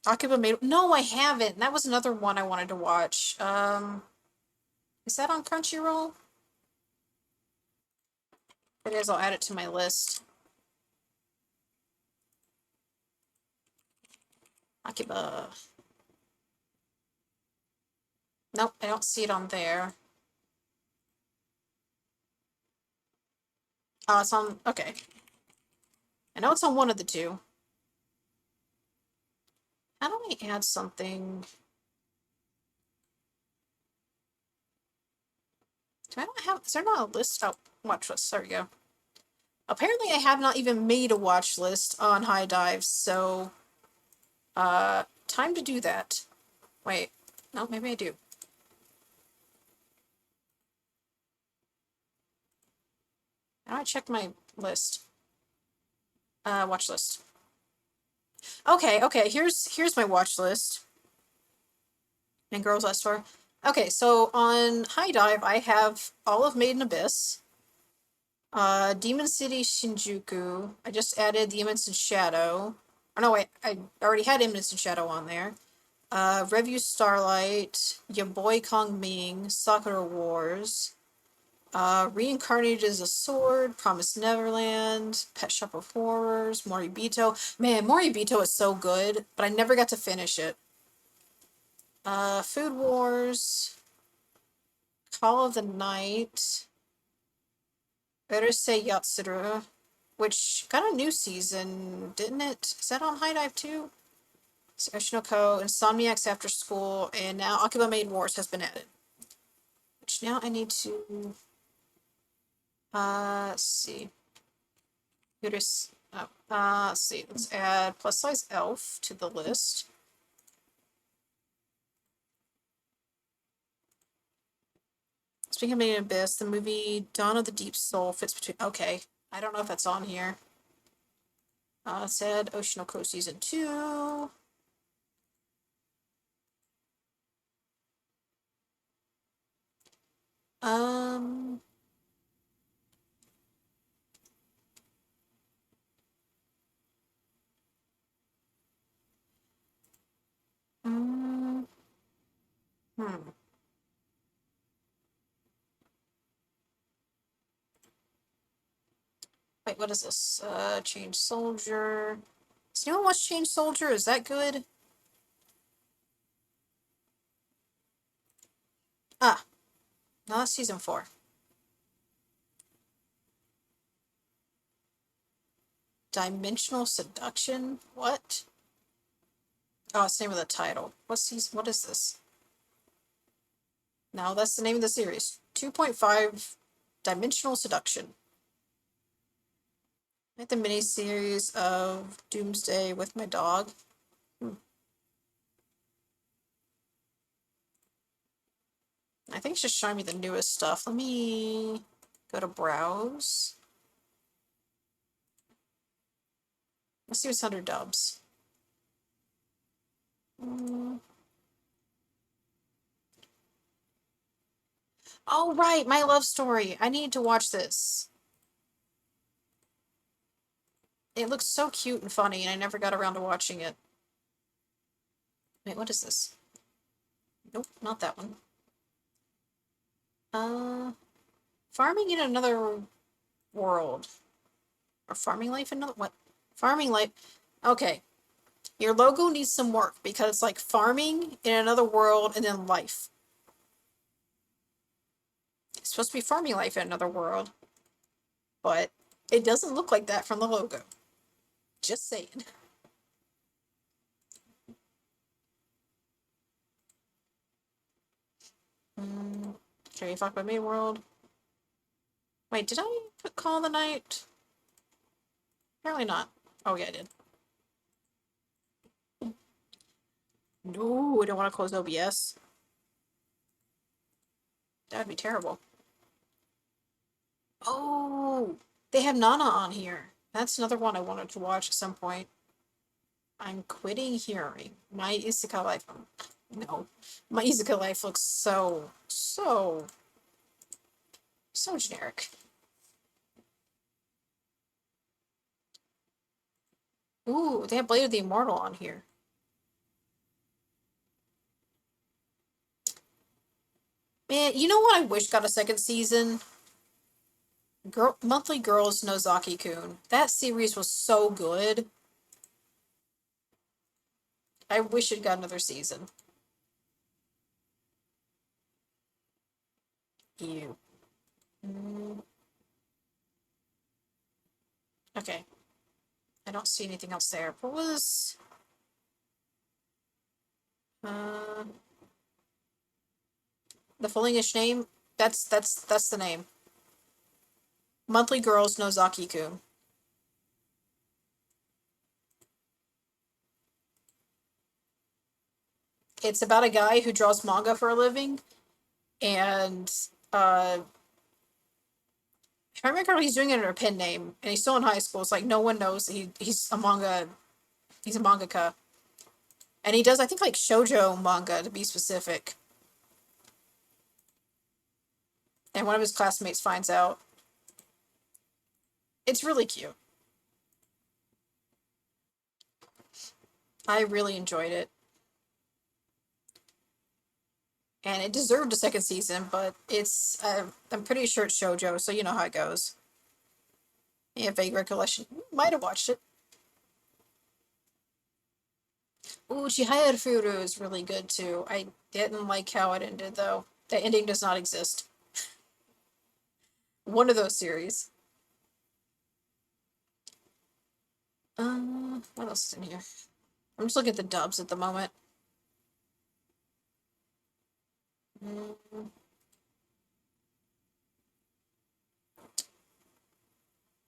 Akiba made. No, I haven't. That was another one I wanted to watch. Is that on Crunchyroll? If it is, I'll add it to my list. Akiba. Nope, I don't see it on there. Oh, it's on. Okay. I know it's on one of the two. How do I add something? Do I not have. Is there not a list? Oh, watch list. There we go. Apparently, I have not even made a watch list on High Dive, so. Time to do that. Wait. No, maybe I do. How do I check my list? Watch list. Okay, here's my watch list. And Girls Last Tour. Okay, so on High Dive, I have all of Made in Abyss, Demon City Shinjuku. I just added the Imminence in Shadow. Oh no, wait, I already had Imminence in Shadow on there. Review Starlight, Your Boy Kong Ming, Sakura Wars, Reincarnated as a Sword, Promised Neverland, Pet Shop of Horrors, Moribito. Man, Moribito is so good, but I never got to finish it. Food Wars, Call of the Night, Urusei Yatsuru, which got a new season, didn't it? Is that on High Dive too? So Oshinoko, Insomniacs After School, and now Akiba Maid Wars has been added. Which now I need to let's see. Let's see. Let's add Plus Size Elf to the list. Speaking of Made in Abyss, the movie Dawn of the Deep Soul fits between. Okay, I don't know if that's on here. It said Oshinoko Season 2. Um. mm, hmm. Wait, what is this? Change soldier. Does anyone watch Change Soldier? Is that good? Ah, no, that's season 4. Dimensional Seduction? What? Oh, it's the name of the title. What is this? No, that's the name of the series. 2.5 Dimensional Seduction. Like the mini series of Doomsday with my dog. I think it's just showing me the newest stuff. Let me go to browse. Let's see what's under dubs. Mm. Oh, right, My Love Story. I need to watch this. It looks so cute and funny, and I never got around to watching it. Wait, what is this? Nope, not that one. Uh, Farming in Another World. Or Farming Life in Another... What? Farming Life... Okay. Your logo needs some work, because it's like farming in another world and then life. It's supposed to be farming life in another world. But it doesn't look like that from the logo. Just saying. Okay, fuck by me world. Wait, did I put Call of the Night? Apparently not. Oh yeah, I did. No, I don't want to close OBS. That'd be terrible. Oh, they have Nana on here. That's another one I wanted to watch at some point. I'm quitting hearing. My Isekai life. No. My Isekai life looks so generic. Ooh, they have Blade of the Immortal on here. Man, you know what I wish got a second season? Monthly Girls Nozaki-kun. That series was so good. I wish it got another season. Ew. Mm, okay. I don't see anything else there. What was... Uh, the full English name? That's the name. Monthly Girls Nozaki-kun. It's about a guy who draws manga for a living, and if I remember, he's doing it under a pen name, and he's still in high school. It's like no one knows he's a mangaka, and he does I think like shoujo manga to be specific. And one of his classmates finds out. It's really cute. I really enjoyed it. And it deserved a second season, but I'm pretty sure it's shoujo, so you know how it goes. Yeah, vague recollection. Might have watched it. Ooh, Chihaya Furu is really good too. I didn't like how it ended though. The ending does not exist. One of those series. What else is in here? I'm just looking at the dubs at the moment. Mm,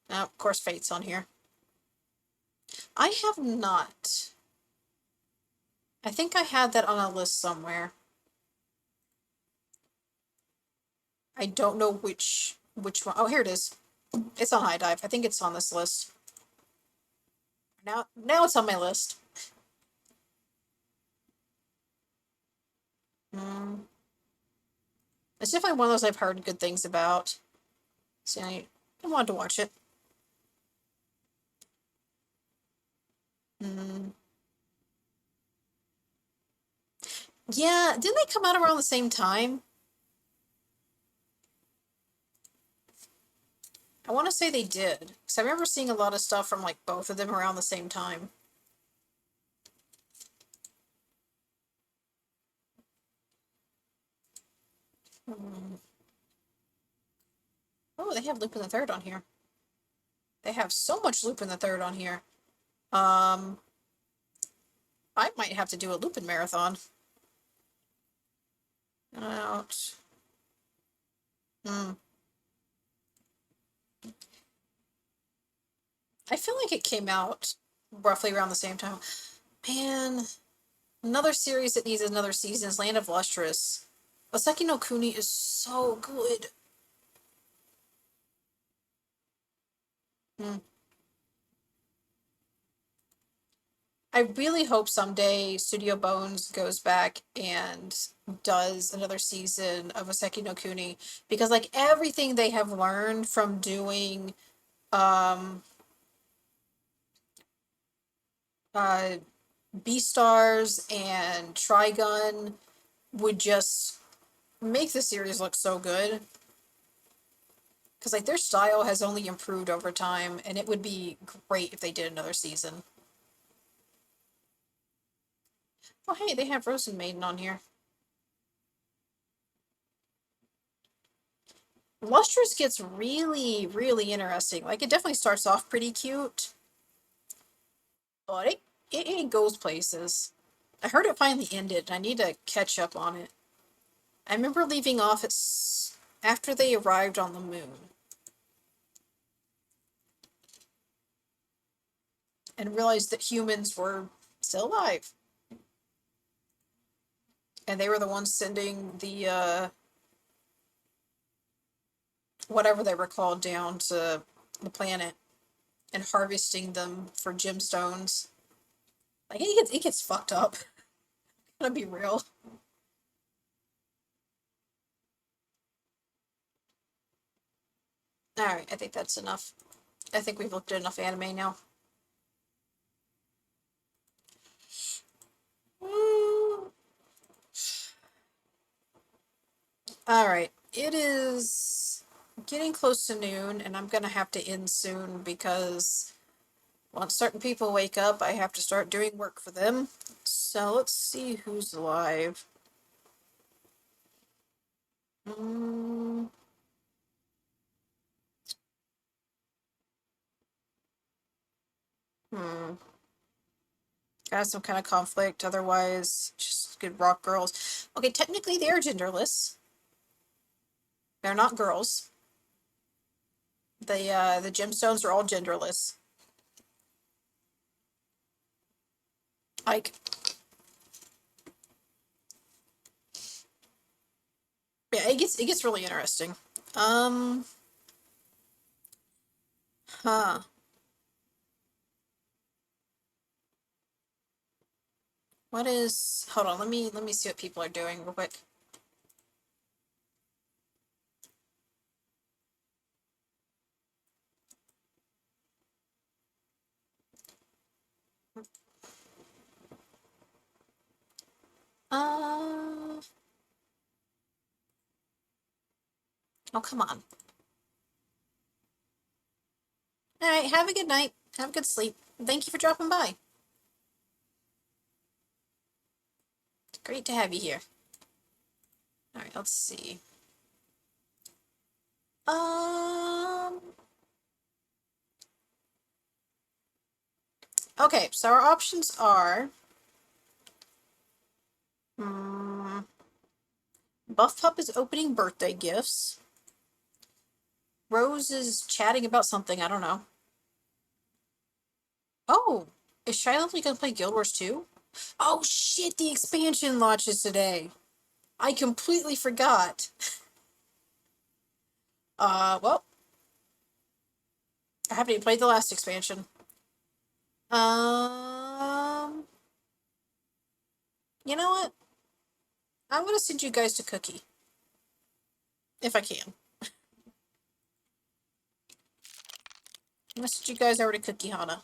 oh, of course, Fate's on here. I have not. I think I had that on a list somewhere. I don't know which one. Oh, here it is. It's on High Dive. I think it's on this list. Now it's on my list. Mm. It's definitely one of those I've heard good things about. So I wanted to watch it. Mm. Yeah, didn't they come out around the same time? I want to say they did. Because I remember seeing a lot of stuff from like both of them around the same time. Mm. Oh, they have Lupin the Third on here. They have so much Lupin the Third on here. Um, I might have to do a Lupin marathon. Out. Hmm. I feel like it came out roughly around the same time. Man, another series that needs another season is Land of Lustrous. Oseki no Kuni is so good. Hmm. I really hope someday Studio Bones goes back and does another season of Oseki no Kuni because like everything they have learned from doing um uh Beastars and Trigun would just make the series look so good because like their style has only improved over time and it would be great if they did another season. Oh hey, they have Rosen Maiden on here. Lustrous gets really, really interesting. Like it definitely starts off pretty cute, but it goes places. I heard it finally ended, and I need to catch up on it. I remember leaving off after they arrived on the moon and realized that humans were still alive, and they were the ones sending the whatever they were called down to the planet and harvesting them for gemstones. Like it gets fucked up. I'm gonna be real. All right, I think that's enough. I think we've looked at enough anime now. All right, it is getting close to noon, and I'm gonna have to end soon because once certain people wake up, I have to start doing work for them. So let's see who's live. Mm, hmm. Got some kind of conflict. Otherwise, just good rock girls. Okay, technically they are genderless. They're not girls. The gemstones are all genderless. Like, yeah, it gets really interesting. Um, huh. What is? Hold on. Let me see what people are doing real quick. Uh. Oh, come on. All right. Have a good night. Have a good sleep. Thank you for dropping by. It's great to have you here. All right. Let's see. Um. Okay. So our options are. Hmm. Buff Pup is opening birthday gifts. Rose is chatting about something. I don't know. Oh, is Shiloh gonna play Guild Wars 2? Oh shit! The expansion launches today. I completely forgot. Well, I haven't even played the last expansion. Um, you know what? I'm gonna send you guys to Cookie. if I can. Message you guys over to Cookie Hana.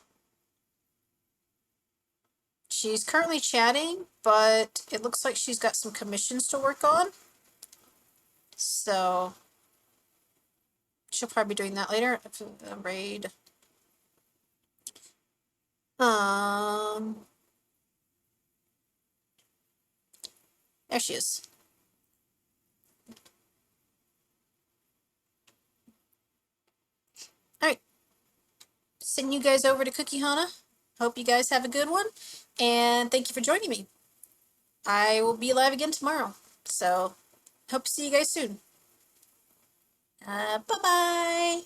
She's currently chatting, but it looks like she's got some commissions to work on. So she'll probably be doing that later. Raid. There she is. Alright. Send you guys over to Cookie Hana. Hope you guys have a good one. And thank you for joining me. I will be live again tomorrow. So, hope to see you guys soon. Bye-bye.